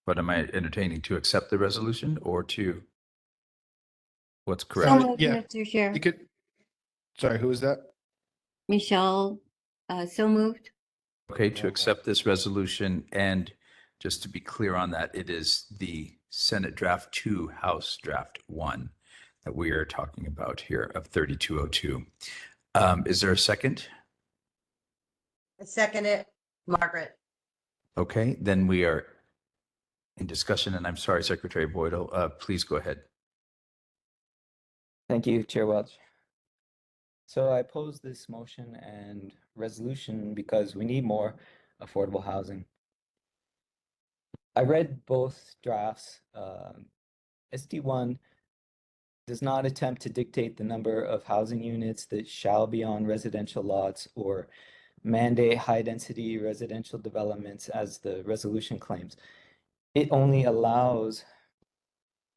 what am I entertaining, to accept the resolution or to, what's correct? moved, Yeah, Mr. Chair. you could, sorry, who was that? Michelle, so moved. Okay, to accept this resolution, and just to be clear on that, it is the Senate Draft 2, House Draft 1 that we are talking about here of 3202. Is there a second? I second it, Margaret. Okay, then we are in discussion, and I'm sorry, Secretary Boydell, please go ahead. Thank you, Chair Welch. So I oppose this motion and resolution because we need more affordable housing. I read both drafts. SD1 does not attempt to dictate the number of housing units that shall be on residential lots or mandate high-density residential developments as the resolution claims. It only allows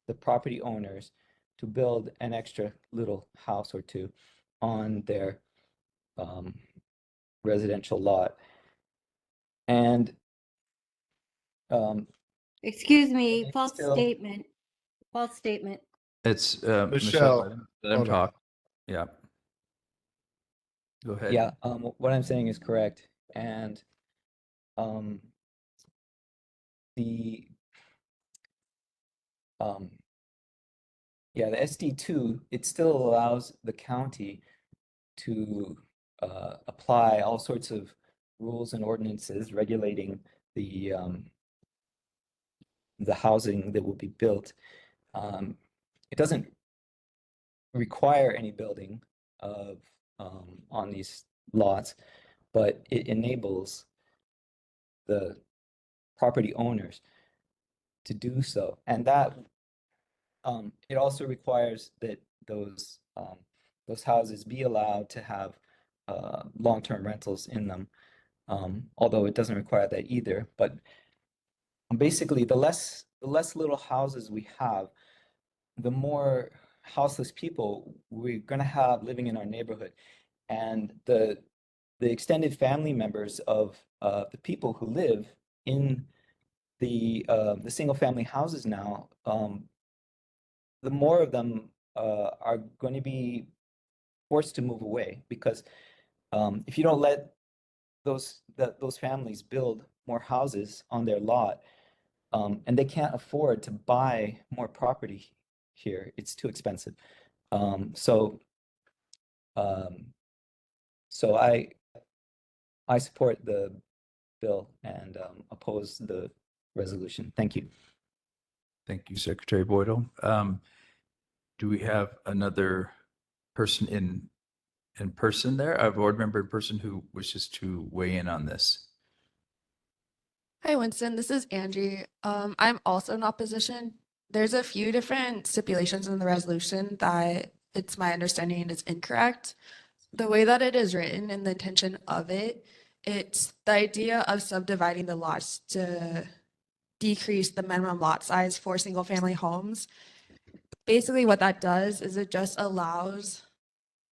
the property owners to build an extra little house or two on their residential lot. And Excuse me, false still- statement. False statement. It's Michelle, Michelle, let him hold on. talk. Yeah. Go ahead. yeah, what I'm saying is correct. And the the SD2, it still allows the county to apply all sorts of rules and ordinances regulating the housing that will be built. It doesn't require any building of on these lots, but it enables the property owners to do so. And that it also requires that those houses be allowed to have long-term rentals in them, although it doesn't require that either. But basically, the less little houses we have, the more houseless people we're going to have living in our neighborhood. And the extended family members of the people who live in the single family houses now, the more of them are going to be forced to move away, because if you don't let those families build more houses on their lot, and they can't afford to buy more property here, it's too expensive. So I support the bill and oppose the resolution. Thank you. Thank you, Secretary Boydell. Do we have another person in person there, a board member in person who wishes to weigh in on this? Hi, Winston. This is Angie. I'm also in opposition. There's a few different stipulations in the resolution that it's my understanding is incorrect. The way that it is written and the intention of it, it's the idea of subdividing the lots to decrease the minimum lot size for single family homes. Basically, what that does is it just allows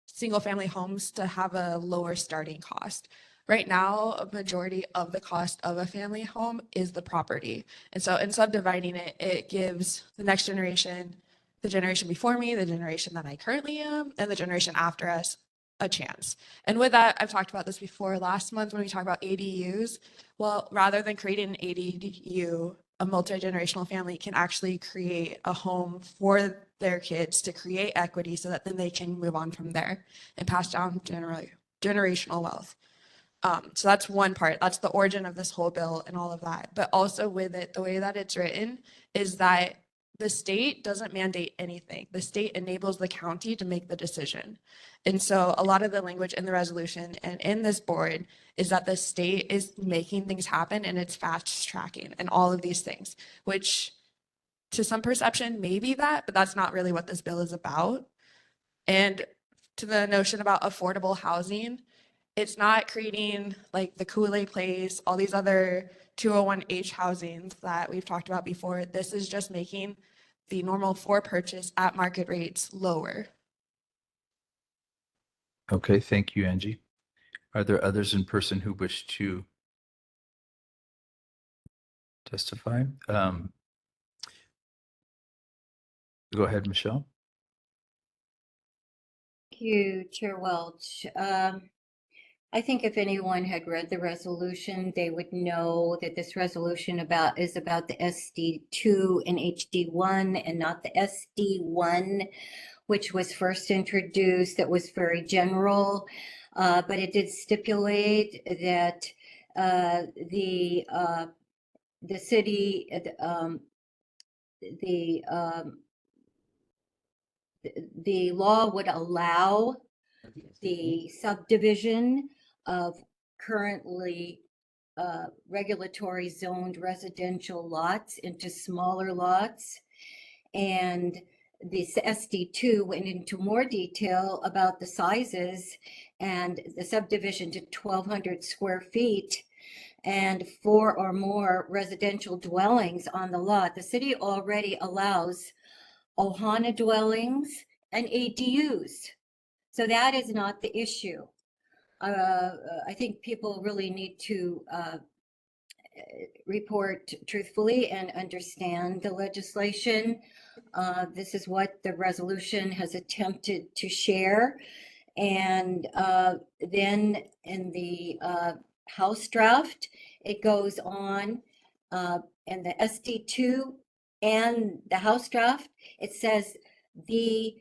single family homes to have a lower starting cost. Right now, a majority of the cost of a family home is the property. And so in subdividing it, it gives the next generation, the generation before me, the generation that I currently am, and the generation after us a chance. And with that, I've talked about this before last month when we talked about ADUs. Well, rather than creating an ADU, a multi-generational family can actually create a home for their kids to create equity so that then they can move on from there and pass down generational wealth. So that's one part. That's the origin of this whole bill and all of that. But also with it, the way that it's written is that the state doesn't mandate anything. The state enables the county to make the decision. And so a lot of the language in the resolution and in this board is that the state is making things happen and it's fast tracking and all of these things, which to some perception may be that, but that's not really what this bill is about. And to the notion about affordable housing, it's not creating like the Kool-Aid Place, all these other 201H housings that we've talked about before. This is just making the normal for purchase at market rates lower. Okay, thank you, Angie. Are there others in person who wish to testify? Go ahead, Michelle. Thank you, Chair Welch. I think if anyone had read the resolution, they would know that this resolution is about the SD2 and HD1 and not the SD1, which was first introduced, that was very general. But it did stipulate that the city, the law would allow the subdivision of currently regulatory zoned residential lots into smaller lots. And this SD2 went into more detail about the sizes and the subdivision to 1,200 square feet and 4 or more residential dwellings on the lot. The city already allows Ohana dwellings and ADUs. So that is not the issue. I think people really need to report truthfully and understand the legislation. This is what the resolution has attempted to share. And then in the House draft, it goes on, in the SD2 and the House draft, it says the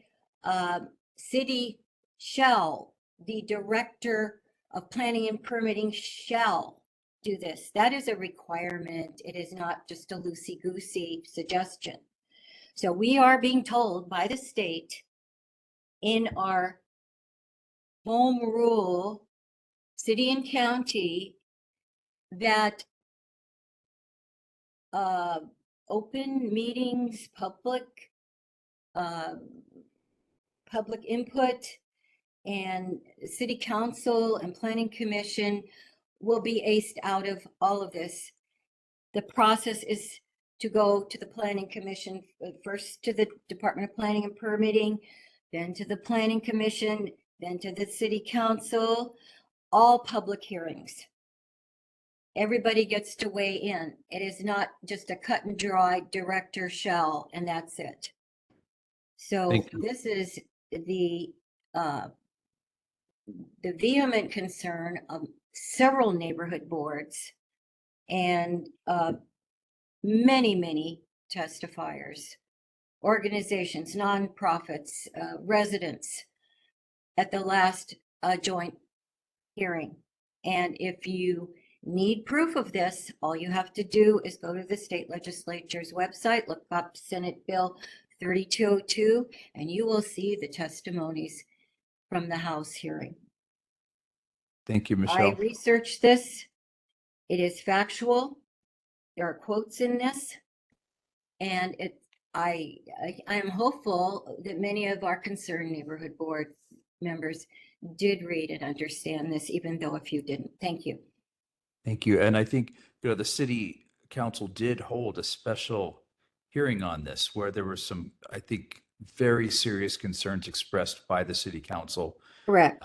city shall the director of planning and permitting shall do this. That is a requirement. It is not just a loosey-goosey suggestion. So we are being told by the state in our home rule, city and county, that open meetings, public input, and city council and planning commission will be aced out of all of this. The process is to go to the planning commission, first to the Department of Planning and Permitting, then to the planning commission, then to the city council, all public hearings. Everybody gets to weigh in. It is not just a cut and dry director shall, and that's it. So Thank you. this is the vehement concern of several neighborhood boards and many testifiers, organizations, nonprofits, residents at the last joint hearing. And if you need proof of this, all you have to do is go to the state legislature's website, look up Senate Bill 3202, and you will see the testimonies from the House hearing. Thank you, I Michelle. researched this. It is factual. There are quotes in this. And I am hopeful that many of our concerned neighborhood board members did read and understand this, even though a few didn't. Thank you. Thank you. And I think, the city council did hold a special hearing on this where there were some, I think, very serious concerns expressed by the city council. Correct.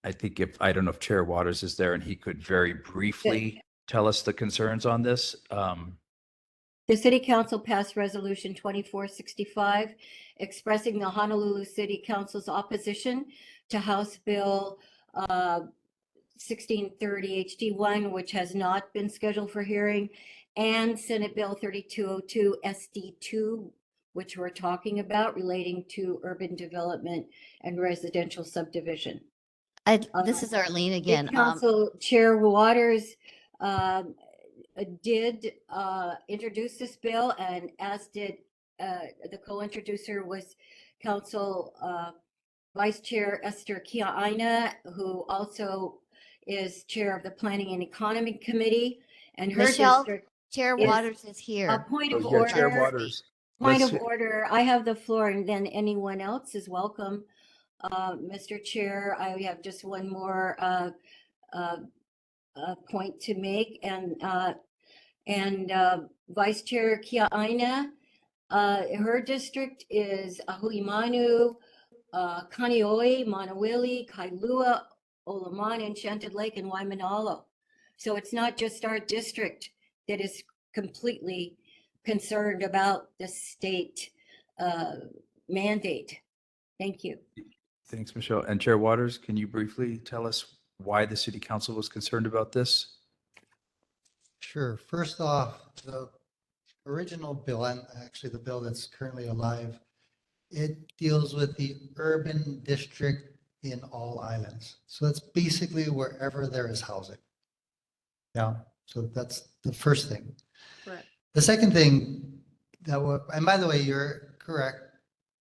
I think I don't know if Chair Waters is there and he could very briefly tell us the concerns on this. The City Council passed Resolution 2465, expressing the Honolulu City Council's opposition to House Bill 1630 HD1, which has not been scheduled for hearing, and Senate Bill 3202 SD2, which we're talking about, relating to urban development and residential subdivision. This is Arlene again. City Council Chair Waters did introduce this bill, and as did the co-introducer was Council Vice Chair Esther Kia'aina, who also is Chair of the Planning and Economy Committee, and her Michelle, district. Chair is- Waters is here. A point of Yeah, Chair order. Waters. Point Let's of hear- order. I have the floor, and then anyone else is welcome. Mr. Chair, I have just one more point to make, and Vice Chair Kia'aina, her district is Ahuimanu, Kaneohe, Manawili, Kailua, Olamon, Enchanted Lake, and Waimanalo. So it's not just our district that is completely concerned about the state mandate. Thank you. Thanks, Michelle. And Chair Waters, can you briefly tell us why the city council was concerned about this? Sure. First off, the original bill, and actually the bill that's currently alive, it deals with the urban district in all islands. So that's basically wherever there is housing. Yeah, so that's the first thing. Correct. The second thing and by the way, you're correct,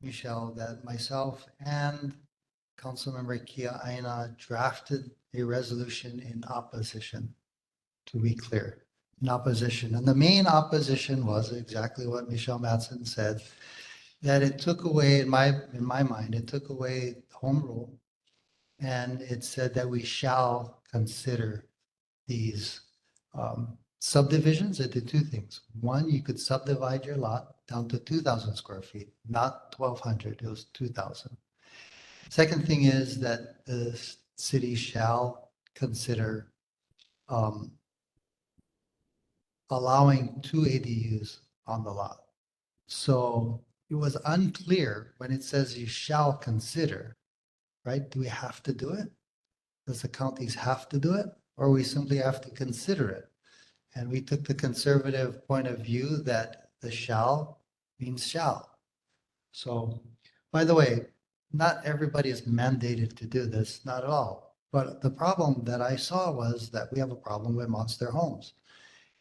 Michelle, that myself and Councilmember Kia'aina drafted a resolution in opposition, to be clear, in opposition. And the main opposition was exactly what Michelle Matson said, that it took away, in my mind, it took away home rule. And it said that we shall consider these subdivisions. It did two things. One, you could subdivide your lot down to 2,000 square feet, not 1,200, it was 2,000. Second thing is that the city shall consider allowing 2 ADUs on the lot. So it was unclear when it says you shall consider, right? Do we have to do it? Does the counties have to do it? Or we simply have to consider it? And we took the conservative point of view that the shall means shall. So, by the way, not everybody is mandated to do this, not at all. But the problem that I saw was that we have a problem with monster homes.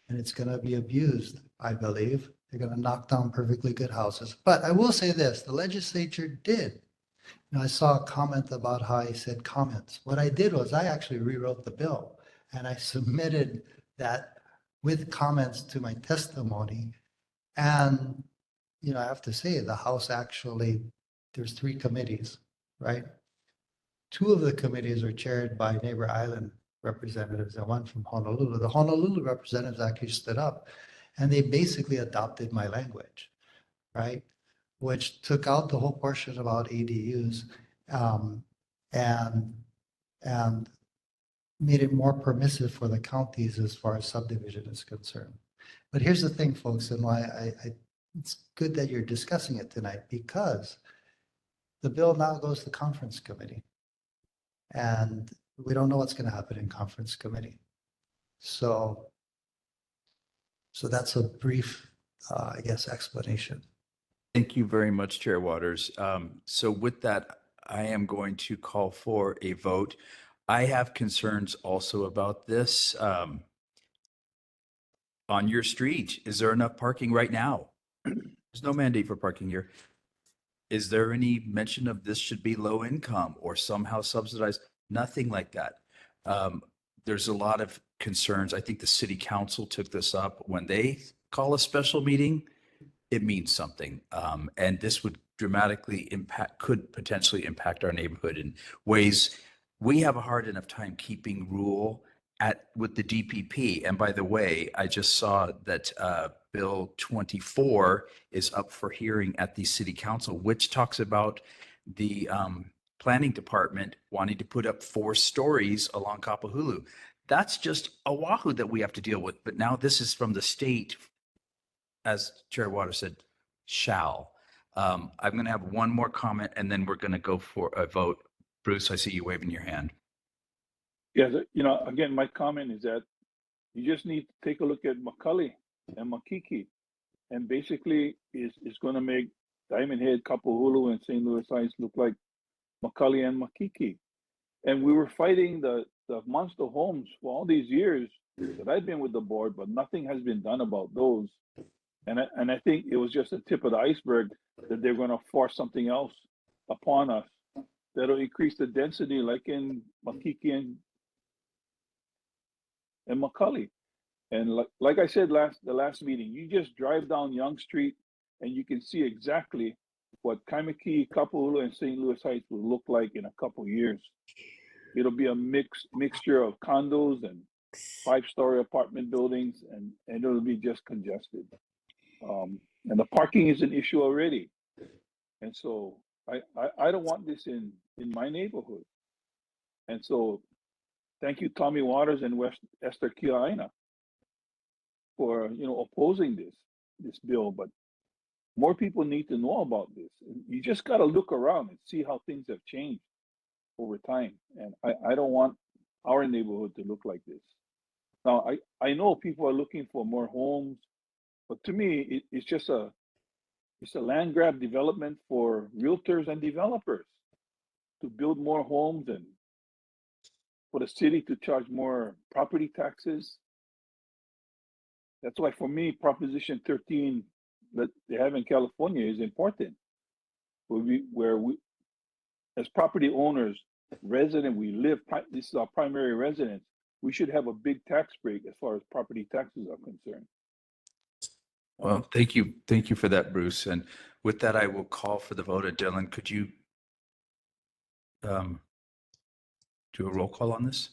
And it's going to be abused, I believe. They're going to knock down perfectly good houses. But I will say this, the legislature did. And I saw a comment about how I said comments. What I did was I actually rewrote the bill and I submitted that with comments to my testimony. And, you know, I have to say the House actually, there's 3 committees, right? 2 of the committees are chaired by Neighbor Island representatives and 1 from Honolulu. The Honolulu representatives actually stood up and they basically adopted my language, right? Which took out the whole portion about ADUs and made it more permissive for the counties as far as subdivision is concerned. But here's the thing, folks, and why it's good that you're discussing it tonight, because the bill now goes to conference committee. And we don't know what's going to happen in conference committee. So that's a brief, I guess, explanation. Thank you very much, Chair Waters. So with that, I am going to call for a vote. I have concerns also about this. On your street, is there enough parking right now? There's no mandate for parking here. Is there any mention of this should be low income or somehow subsidized? Nothing like that. There's a lot of concerns. I think the city council took this up. When they call a special meeting, it means something. And this would dramatically could potentially impact our neighborhood in ways we have a hard enough time keeping rule with the DPP. And by the way, I just saw that Bill 24 is up for hearing at the city council, which talks about the planning department wanting to put up 4 stories along Kapahulu. That's just Oahu that we have to deal with. But now this is from the state, as Chair Waters said, shall. I'm going to have one more comment and then we're going to go for a vote. Bruce, I see you waving your hand. Yes, again, my comment is that you just need to take a look at Makali and Makiki. And basically is going to make Diamond Head, Kapahulu, and St. Louis Heights look like Makali and Makiki. And we were fighting the monster homes for all these years that I've been with the board, but nothing has been done about those. And I think it was just a tip of the iceberg that they're going to force something else upon us that'll increase the density, like in Makiki and Makali. And like I said the last meeting, you just drive down Yonge Street and you can see exactly what Kaimaki, Kapahulu, and St. Louis Heights will look like in a couple of years. It'll be a mixture of condos and 5-story apartment buildings, and it'll be just congested. And the parking is an issue already. And so I don't want this in my neighborhood. And so thank you, Tommy Waters and Esther Kiaina, for opposing this bill. But more people need to know about this. You just got to look around and see how things have changed over time. And I don't want our neighborhood to look like this. Now, I know people are looking for more homes, but to me, it's just a land grab development for realtors and developers to build more homes and for the city to charge more property taxes. That's why, for me, Proposition 13 that they have in California is important. Where we, as property owners, we live, this is our primary residence, we should have a big tax break as far as property taxes are concerned. Well, thank you. Thank you for that, Bruce. And with that, I will call for the vote. Dylan, could you do a roll call on this?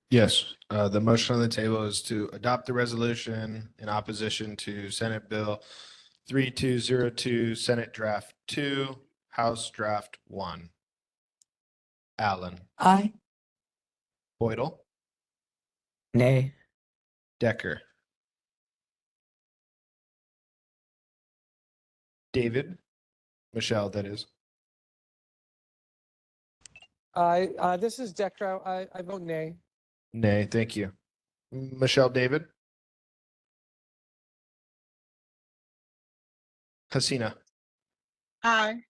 Yes, the motion on the table is to adopt the resolution in opposition to Senate Bill 3202, Senate Draft 2, House Draft 1. Allen. Aye. Boydell. Nay. Decker. David. Michelle, that is. This is Decker. I vote nay. Nay, thank you. Michelle David. Hasina. Aye.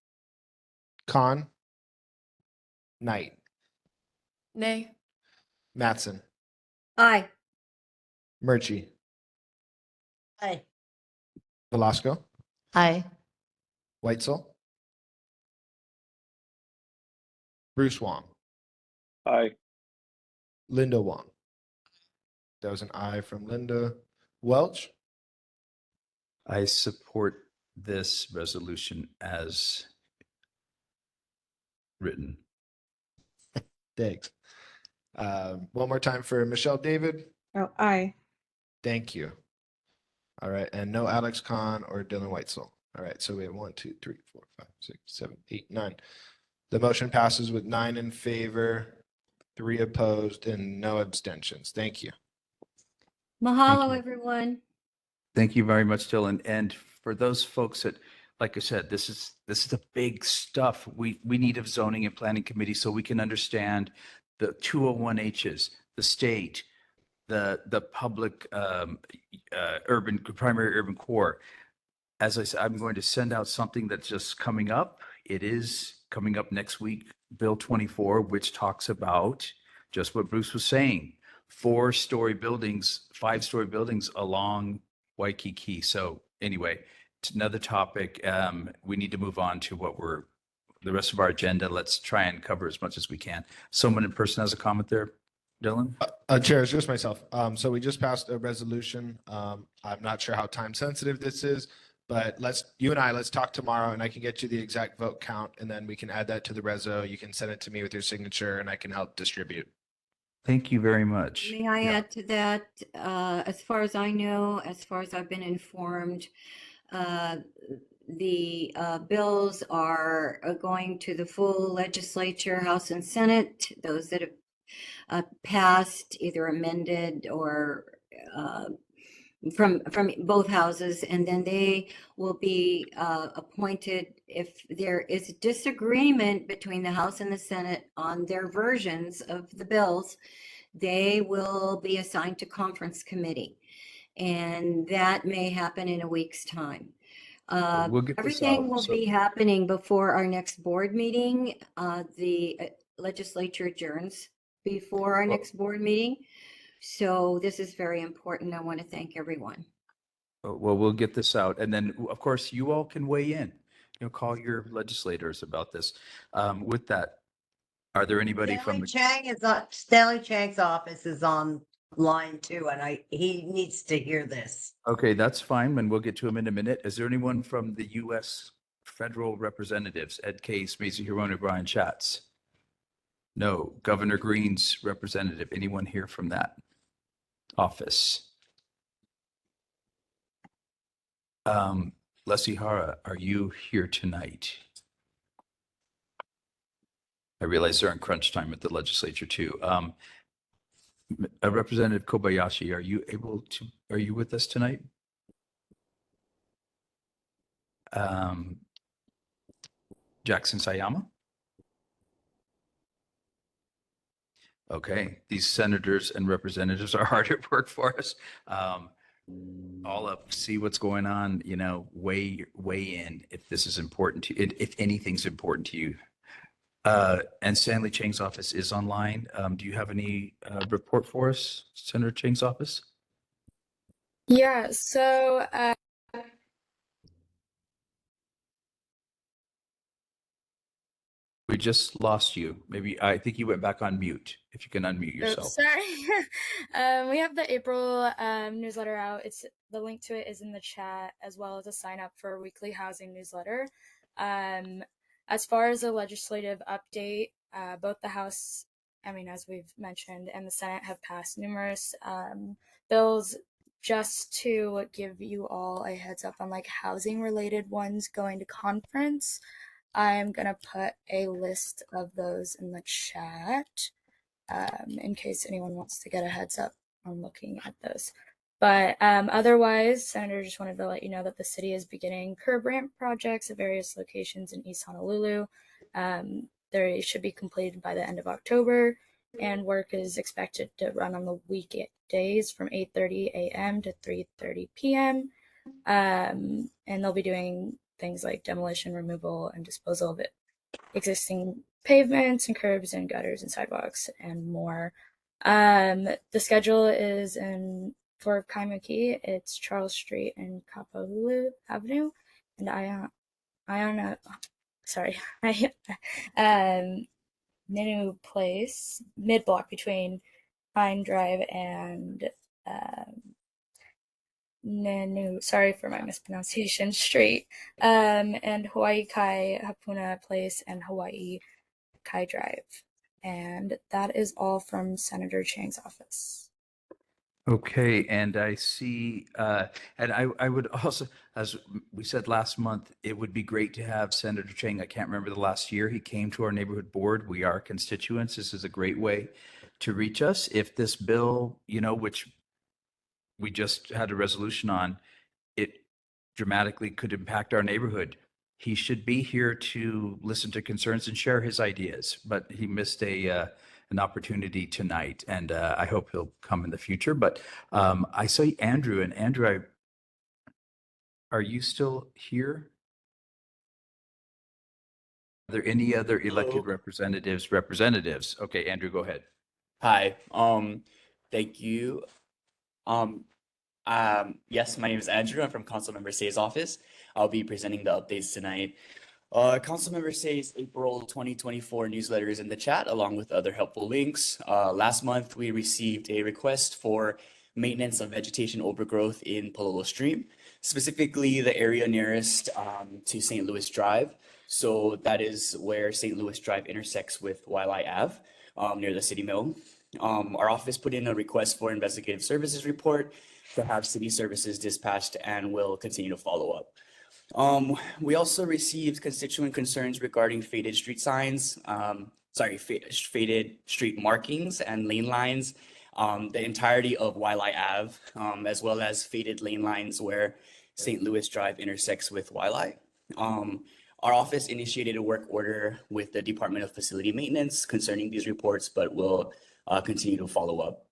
Khan. Knight, Nay. Mattson, Aye. Murchie, Aye. Velasco, Aye. Weitzel, Bruce Wong, Aye. Linda Wong. That was an aye from Linda. Welch, I support this resolution as written. thanks. One more time for Michelle David. Oh, aye. Thank you. All right, and no Alex Khan or Dylan Weitzel. All right, so we have 1, 2, 3, 4, 5, 6, 7, 8, 9. The motion passes with 9 in favor, 3 opposed, and no abstentions. Thank you. Mahalo, you. everyone. Thank you very much, Dylan. And for those folks that, like I said, this is the big stuff. We need a zoning and planning committee so we can understand the 201Hs, the state, the public primary urban core. As I said, I'm going to send out something that's just coming up. It is coming up next week, Bill 24, which talks about just what Bruce was saying, 4-story buildings, 5-story buildings along Waikiki. So anyway, it's another topic. We need to move on to the rest of our agenda. Let's try and cover as much as we can. Someone in person has a comment there, Dylan? Chair, it's just myself. So we just passed a resolution. I'm not sure how time sensitive this is, but let's talk tomorrow and I can get you the exact vote count and then we can add that to the reso. You can send it to me with your signature and I can help distribute. Thank you very much. May I Yeah. add to that? As far as I know, as far as I've been informed, the bills are going to the full legislature, House and Senate, those that have passed, either amended or from both houses, and then they will be appointed if there is disagreement between the House and the Senate on their versions of the bills. They will be assigned to conference committee, and that may happen in a week's time. We'll get this Everything out, will so- be happening before our next board meeting. The legislature adjourns before our next board meeting. So this is very important. I want to thank everyone. Well, we'll get this out. And then, of course, you all can weigh in, call your legislators about this. With that, are there anybody from Stanley Chang's office is on line too, and he needs to hear this. Okay, that's fine, and we'll get to him in a minute. Is there anyone from the U.S. federal representatives, Ed Case, Mazie Hirono, Brian Schatz? No. Governor Green's representative, anyone here from that office? Leslie Hara, are you here tonight? I realize they're in crunch time at the legislature too. Representative Kobayashi, are you with us tonight? Jackson Sayama? Okay, these senators and representatives are hard at work for us. All up, see what's going on, weigh in if this is important to you, if anything's important to you. And Stanley Chang's office is online. Do you have any report for us, Senator Chang's office? Yeah, so We just lost you. Maybe I think you went back on mute. If you can unmute yourself. sorry. We have the April newsletter out. The link to it is in the chat, as well as a sign up for a weekly housing newsletter. As far as a legislative update, both the House, as we've mentioned, and the Senate have passed numerous bills. Just to give you all a heads up on housing related ones going to conference, I'm going to put a list of those in the chat in case anyone wants to get a heads up on looking at those. But otherwise, Senator, just wanted to let you know that the city is beginning curb ramp projects at various locations in East Honolulu. They should be completed by the end of October, and work is expected to run on the weekdays from 8:30 a.m. to 3:30 p.m. And they'll be doing things like demolition, removal, and disposal of existing pavements and curbs and gutters and sidewalks and more. The schedule is for Kaimuki, it's Charles Street and Kapahulu Avenue, and Ninu Place, mid block between Pine Drive and Nanu, sorry for my mispronunciation, Street, and Hawaii Kai Hapuna Place and Hawaii Kai Drive. And that is all from Senator Chang's office. Okay, and I see, and I would also, as we said last month, it would be great to have Senator Chang. I can't remember the last year he came to our neighborhood board. We are constituents. This is a great way to reach us. If this bill, which we just had a resolution on, it dramatically could impact our neighborhood. He should be here to listen to concerns and share his ideas, but he missed an opportunity tonight, and I hope he'll come in the future. But I see Andrew, and Andrew, are you still here? Are there any other elected representatives? Okay, Andrew, go ahead. Hi, thank you. Yes, my name is Andrew. I'm from Councilmember Say's office. I'll be presenting the updates tonight. Councilmember Say's April 2024 newsletter is in the chat, along with other helpful links. Last month, we received a request for maintenance of vegetation overgrowth in Pololo Stream, specifically the area nearest to St. Louis Drive. So that is where St. Louis Drive intersects with Waialae Ave, near the city mill. Our office put in a request for investigative services report to have city services dispatched and will continue to follow up. We also received constituent concerns regarding faded street signs, faded street markings and lane lines, the entirety of Waialae Ave, as well as faded lane lines where St. Louis Drive intersects with Waialae. Our office initiated a work order with the Department of Facility Maintenance concerning these reports, but will continue to follow up.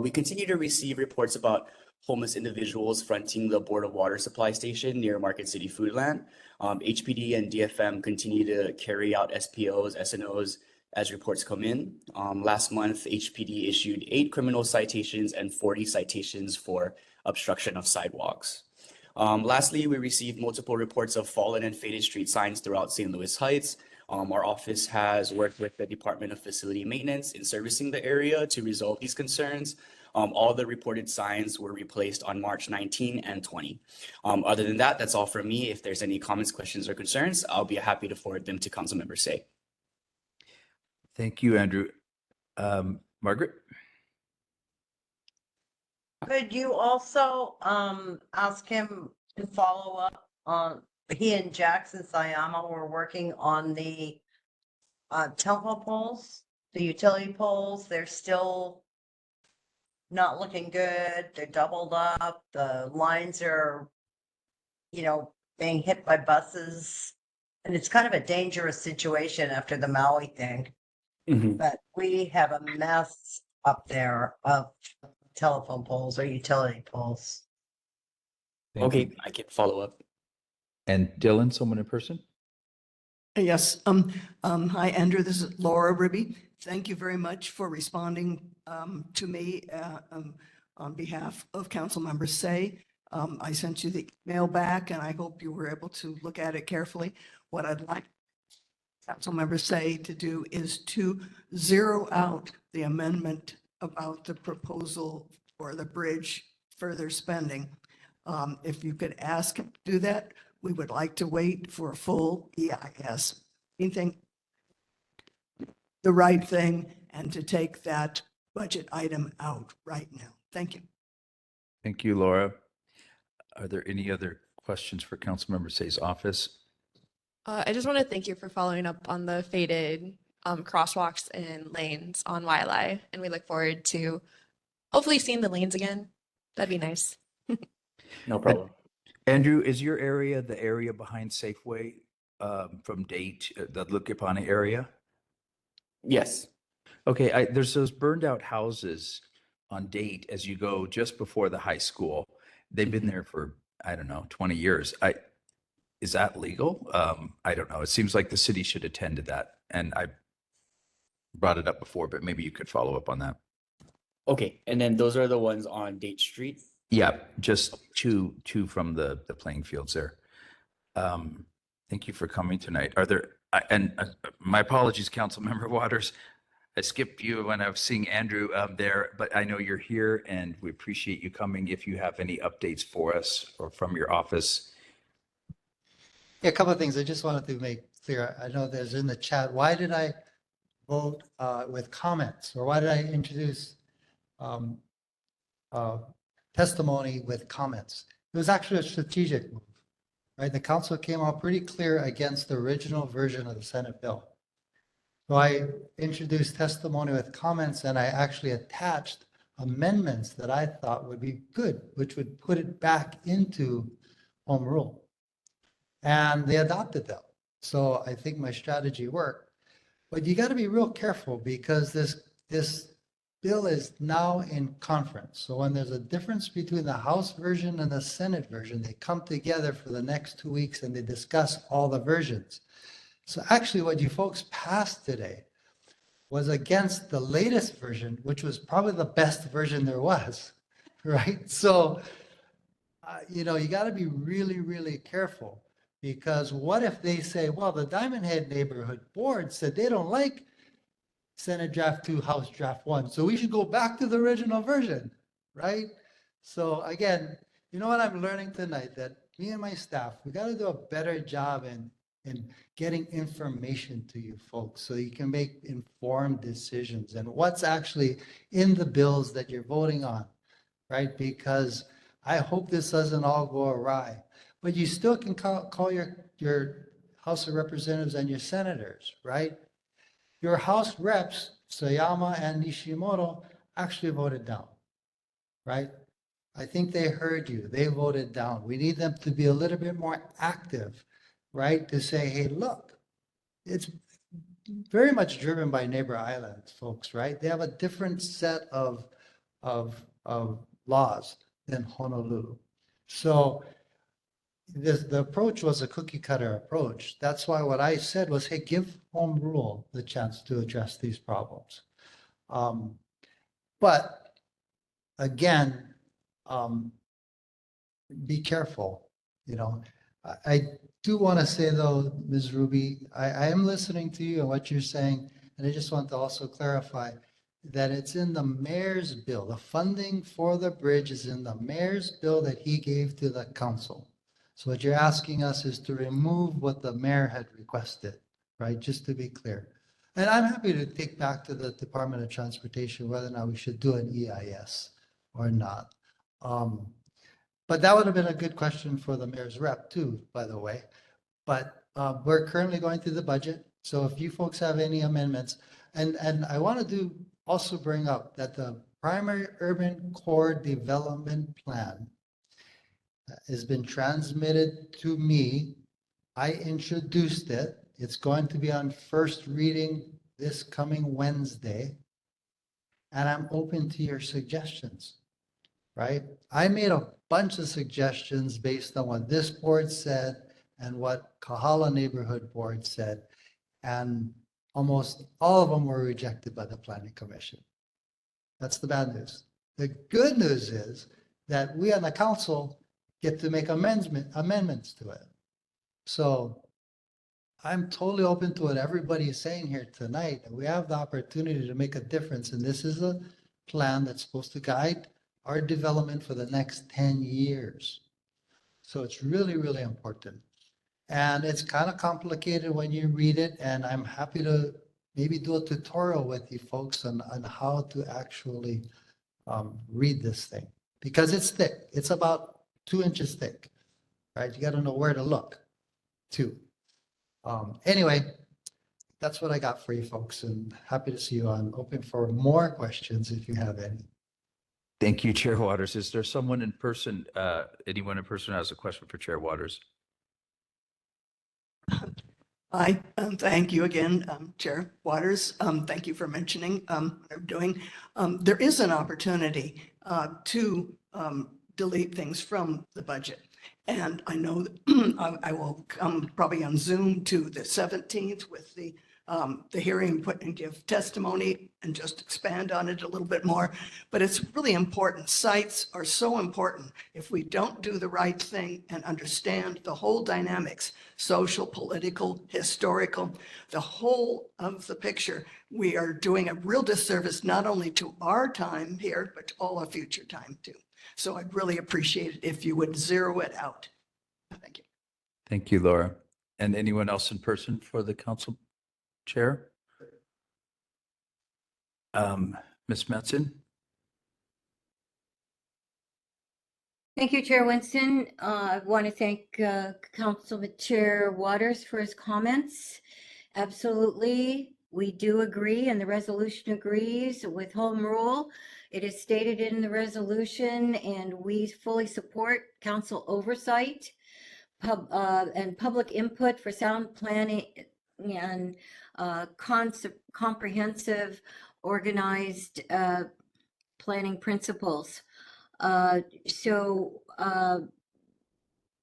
We continue to receive reports about homeless individuals fronting the Board of Water Supply Station near Market City Foodland. HPD and DFM continue to carry out SPOs, SNOs as reports come in. Last month, HPD issued 8 criminal citations and 40 citations for obstruction of sidewalks. Lastly, we received multiple reports of fallen and faded street signs throughout St. Louis Heights. Our office has worked with the Department of Facility Maintenance in servicing the area to resolve these concerns. All the reported signs were replaced on March 19 and 20. Other than that, that's all from me. If there's any comments, questions, or concerns, I'll be happy to forward them to Councilmember Say. Thank you, Andrew. Margaret? Could you also ask him to follow up on, he and Jackson Sayama were working on the telephone poles, the utility poles. They're still not looking good. They're doubled up. The lines are, being hit by buses. And it's kind of a dangerous situation after the Maui thing. But we have a mess up there of telephone poles or utility poles. Okay, I can follow up. And Dylan, someone in person? Yes. Hi, Andrew. This is Laura Ribby. Thank you very much for responding to me on behalf of Councilmember Say. I sent you the email back, and I hope you were able to look at it carefully. What I'd like Councilmember Say to do is to zero out the amendment about the proposal for the bridge further spending. If you could ask him to do that, we would like to wait for a full EIS. Anything the right thing and to take that budget item out right now. Thank you. Thank you, Laura. Are there any other questions for Councilmember Say's office? I just want to thank you for following up on the faded crosswalks and lanes on Waialae, and we look forward to hopefully seeing the lanes again. That'd be nice. No problem. Andrew, is your area the area behind Safeway from Date, the Lukipani area? Yes. Okay, there's those burned out houses on Date as you go just before the high school. They've been there for, I don't know, 20 years. is that legal? I don't know. It seems like the city should attend to that. And I brought it up before, but maybe you could follow up on that. Okay, and then those are the ones on Date Street. Yeah, just two from the playing fields there. Thank you for coming tonight. Are there, my apologies, Councilmember Waters. I skipped you when I was seeing Andrew there, but I know you're here and we appreciate you coming. If you have any updates for us or from your office. Yeah, a couple of things I just wanted to make clear. I know there's in the chat, why did I vote with comments, or why did I introduce testimony with comments? It was actually a strategic move, right? The council came out pretty clear against the original version of the Senate bill. So I introduced testimony with comments, and I actually attached amendments that I thought would be good, which would put it back into home rule. And they adopted them. So I think my strategy worked. But you got to be real careful, because this bill is now in conference. So when there's a difference between the House version and the Senate version, they come together for the next 2 weeks and they discuss all the versions. So actually what you folks passed today was against the latest version, which was probably the best version there was, right? So, you got to be really, really careful, because what if they say, well, the Diamond Head Neighborhood Board said they don't like Senate Draft 2, House Draft 1, so we should go back to the original version, right? So again, you know what I'm learning tonight? That me and my staff, we got to do a better job in getting information to you folks so you can make informed decisions and what's actually in the bills that you're voting on, right? Because I hope this doesn't all go awry, but you still can call your House of Representatives and your senators, right? Your House reps, Sayama and Nishimoto, actually voted down, right? I think they heard you. They voted down. We need them to be a little bit more active, right? To say, hey, look, it's very much driven by neighbor islands, folks, right? They have a different set of laws than Honolulu. So the approach was a cookie cutter approach. That's why what I said was, hey, give home rule the chance to address these problems. But again, be careful. I do want to say though, Ms. Ruby, I am listening to you and what you're saying, and I just want to also clarify that it's in the mayor's bill. The funding for the bridge is in the mayor's bill that he gave to the council. So what you're asking us is to remove what the mayor had requested, right? Just to be clear. And I'm happy to take back to the Department of Transportation whether or not we should do an EIS or not. But that would have been a good question for the mayor's rep too, by the way. But we're currently going through the budget. So if you folks have any amendments, and I want to also bring up that the primary urban core development plan has been transmitted to me. I introduced it. It's going to be on first reading this coming Wednesday. And I'm open to your suggestions, right? I made a bunch of suggestions based on what this board said and what Kahala Neighborhood Board said. And almost all of them were rejected by the Planning Commission. That's the bad news. The good news is that we on the council get to make amendments to it. So I'm totally open to what everybody is saying here tonight. And we have the opportunity to make a difference. And this is a plan that's supposed to guide our development for the next 10 years. So it's really, really important. And it's kind of complicated when you read it. And I'm happy to maybe do a tutorial with you folks on how to actually read this thing. Because it's thick. It's about 2 inches thick, right? You got to know where to look too. Anyway, that's what I got for you folks, and happy to see you on. Open for more questions if you have any. Thank you, Chair Waters. Is there someone in person, anyone in person who has a question for Chair Waters? Hi, thank you again, Chair Waters. Thank you for mentioning what I'm doing. There is an opportunity to delete things from the budget. And I know that I will come probably on Zoom to the 17th with the hearing, put and give testimony and just expand on it a little bit more. But it's really important. Sites are so important. If we don't do the right thing and understand the whole dynamics, social, political, historical, the whole of the picture, we are doing a real disservice not only to our time here, but to all our future time too. So I'd really appreciate it if you would zero it out. Thank you. Thank you, Laura. And anyone else in person for the council chair? Ms. Metzen? Thank you, Chair Winston. I want to thank Councilman Chair Waters for his comments. Absolutely, we do agree, and the resolution agrees with home rule. It is stated in the resolution, and we fully support council oversight and public input for sound planning and comprehensive, organized planning principles.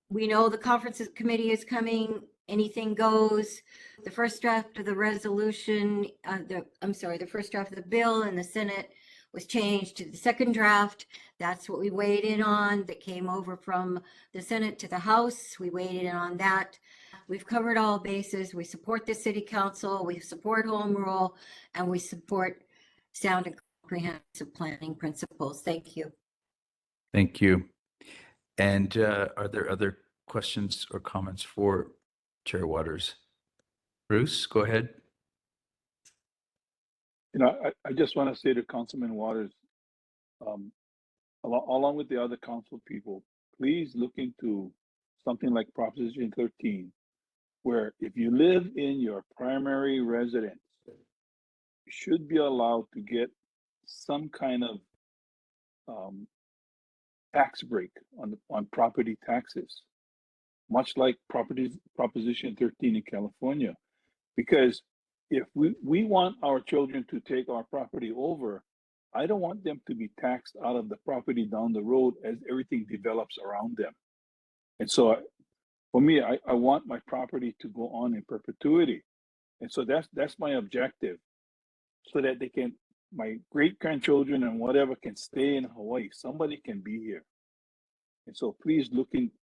We know the conferences committee is coming. Anything goes. The first draft of the resolution, the first draft of the bill in the Senate was changed to the second draft. That's what we weighed in on. That came over from the Senate to the House. We weighed in on that. We've covered all bases. We support the city council. We support home rule, and we support sound and comprehensive planning principles. Thank you. Thank you. And are there other questions or comments for Chair Waters? Bruce, go ahead. I just want to say to Councilman Waters, along with the other council people, please look into something like Proposition 13, where if you live in your primary residence, you should be allowed to get some kind of tax break on property taxes, much like Proposition 13 in California. Because if we want our children to take our property over, I don't want them to be taxed out of the property down the road as everything develops around them. And so for me, I want my property to go on in perpetuity. And so that's my objective, so that my great-grandchildren and whatever can stay in Hawaii. Somebody can be here. And so please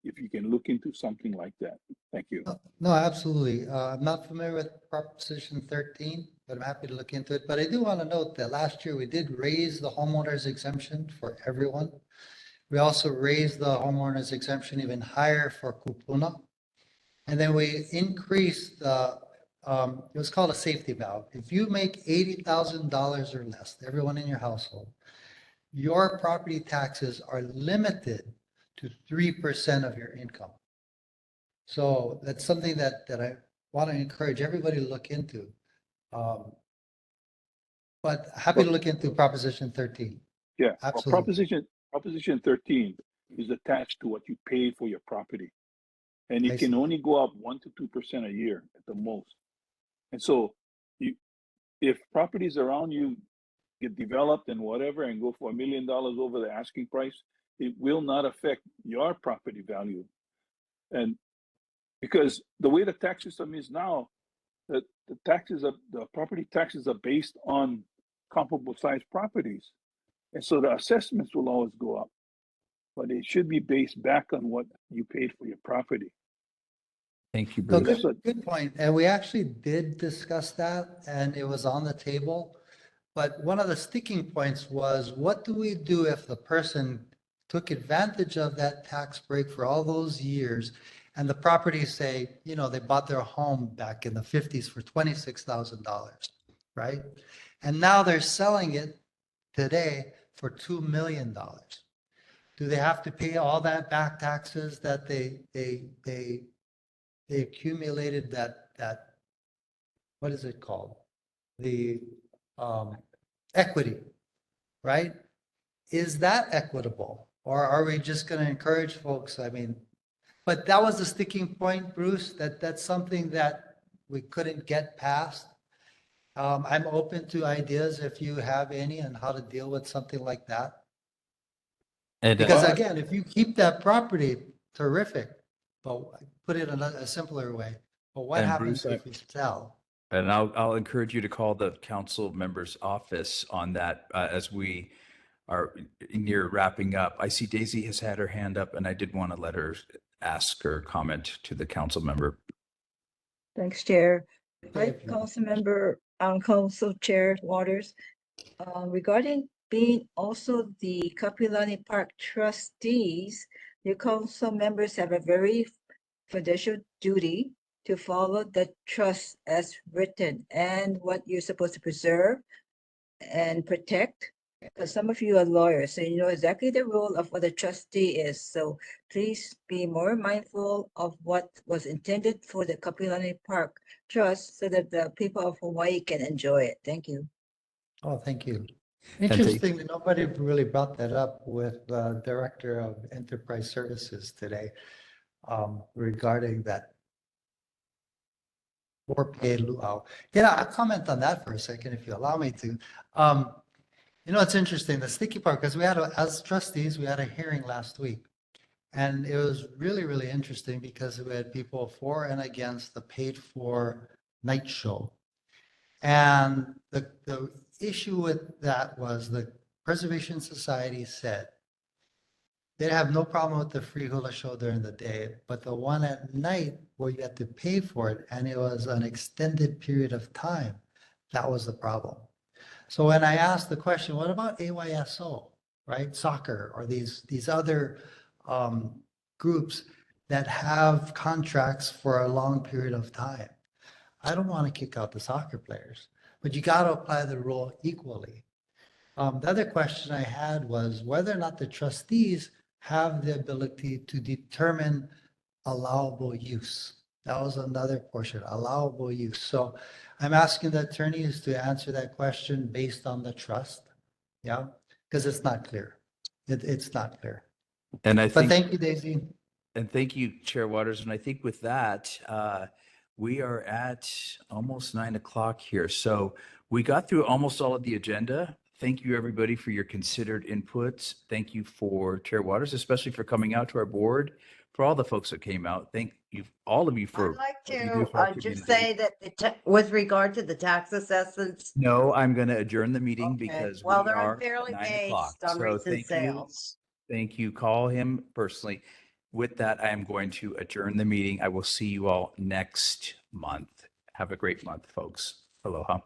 if you can look into something like that. Thank you. No, absolutely. I'm not familiar with Proposition 13, but I'm happy to look into it. But I do want to note that last year we did raise the homeowners exemption for everyone. We also raised the homeowners exemption even higher for kupuna. And then we increased the, it was called a safety valve. If you make $80,000 or less, everyone in your household, your property taxes are limited to 3% of your income. So that's something that I want to encourage everybody to look into. But happy to look into Proposition 13. Yeah, absolutely. Well, Proposition 13 is attached to what you pay for your property. And it can only go up 1 to 2% a year at the most. And so if properties around you get developed and whatever and go for $1 million over the asking price, it will not affect your property value. And because the way the tax system is now, the property taxes are based on comparable sized properties. And so the assessments will always go up, but it should be based back on what you paid for your property. Thank you, So Bruce. good point. And we actually did discuss that, and it was on the table. But one of the sticking points was, what do we do if the person took advantage of that tax break for all those years, and the properties say, they bought their home back in the 50s for $26,000, right? And now they're selling it today for $2 million. Do they have to pay all that back taxes that they accumulated that, what is it called? The equity, right? Is that equitable? Or are we just going to encourage folks? I mean, but that was the sticking point, Bruce, that's something that we couldn't get past. I'm open to ideas if you have any on how to deal with something like that. And, Because again, if you keep that property, terrific, but put it in a simpler way. But what And happens Bruce, if we sell? And I'll encourage you to call the council member's office on that as we are near wrapping up. I see Daisy has had her hand up, and I did want to let her ask her comment to the council member. Thanks, Chair. Hi, Okay. Council Chair Waters. Regarding being also the Kapilani Park trustees, the council members have a very fiduciary duty to follow the trust as written and what you're supposed to preserve and protect. Because some of you are lawyers, so you know exactly the role of what a trustee is. So please be more mindful of what was intended for the Kapilani Park Trust so that the people of Hawaii can enjoy it. Thank you. Oh, thank you. thank- Interesting that nobody really brought that up with the Director of Enterprise Services today regarding that. Or paid luau. Yeah, I'll comment on that for a second, if you allow me to. It's interesting, the sticky part, because as trustees, we had a hearing last week. And it was really, really interesting because we had people for and against the paid for night show. And the issue with that was the Preservation Society said they have no problem with the free hula show during the day, but the one at night where you had to pay for it and it was an extended period of time, that was the problem. So when I asked the question, what about AYSO, right? Soccer or these other groups that have contracts for a long period of time? I don't want to kick out the soccer players, but you got to apply the rule equally. The other question I had was whether or not the trustees have the ability to determine allowable use. That was another portion, allowable use. So I'm asking the attorneys to answer that question based on the trust. Yeah, because it's not clear. It's not clear. And I But think, thank you, Daisy. and thank you, Chair Waters. And I think with that, we are at almost 9 o'clock here. So we got through almost all of the agenda. Thank you, everybody, for your considered inputs. Thank you for Chair Waters, especially for coming out to our board, for all the folks that came out. Thank you, all of you for. I'd like what you do to for our just community. say that with regard to the tax assessments, No, I'm going to adjourn the meeting okay, because well, we they're are unfairly at 9 o'clock. based on So recent thank you. sales. Thank you. Call him personally. With that, I am going to adjourn the meeting. I will see you all next month. Have a great month, folks. Aloha.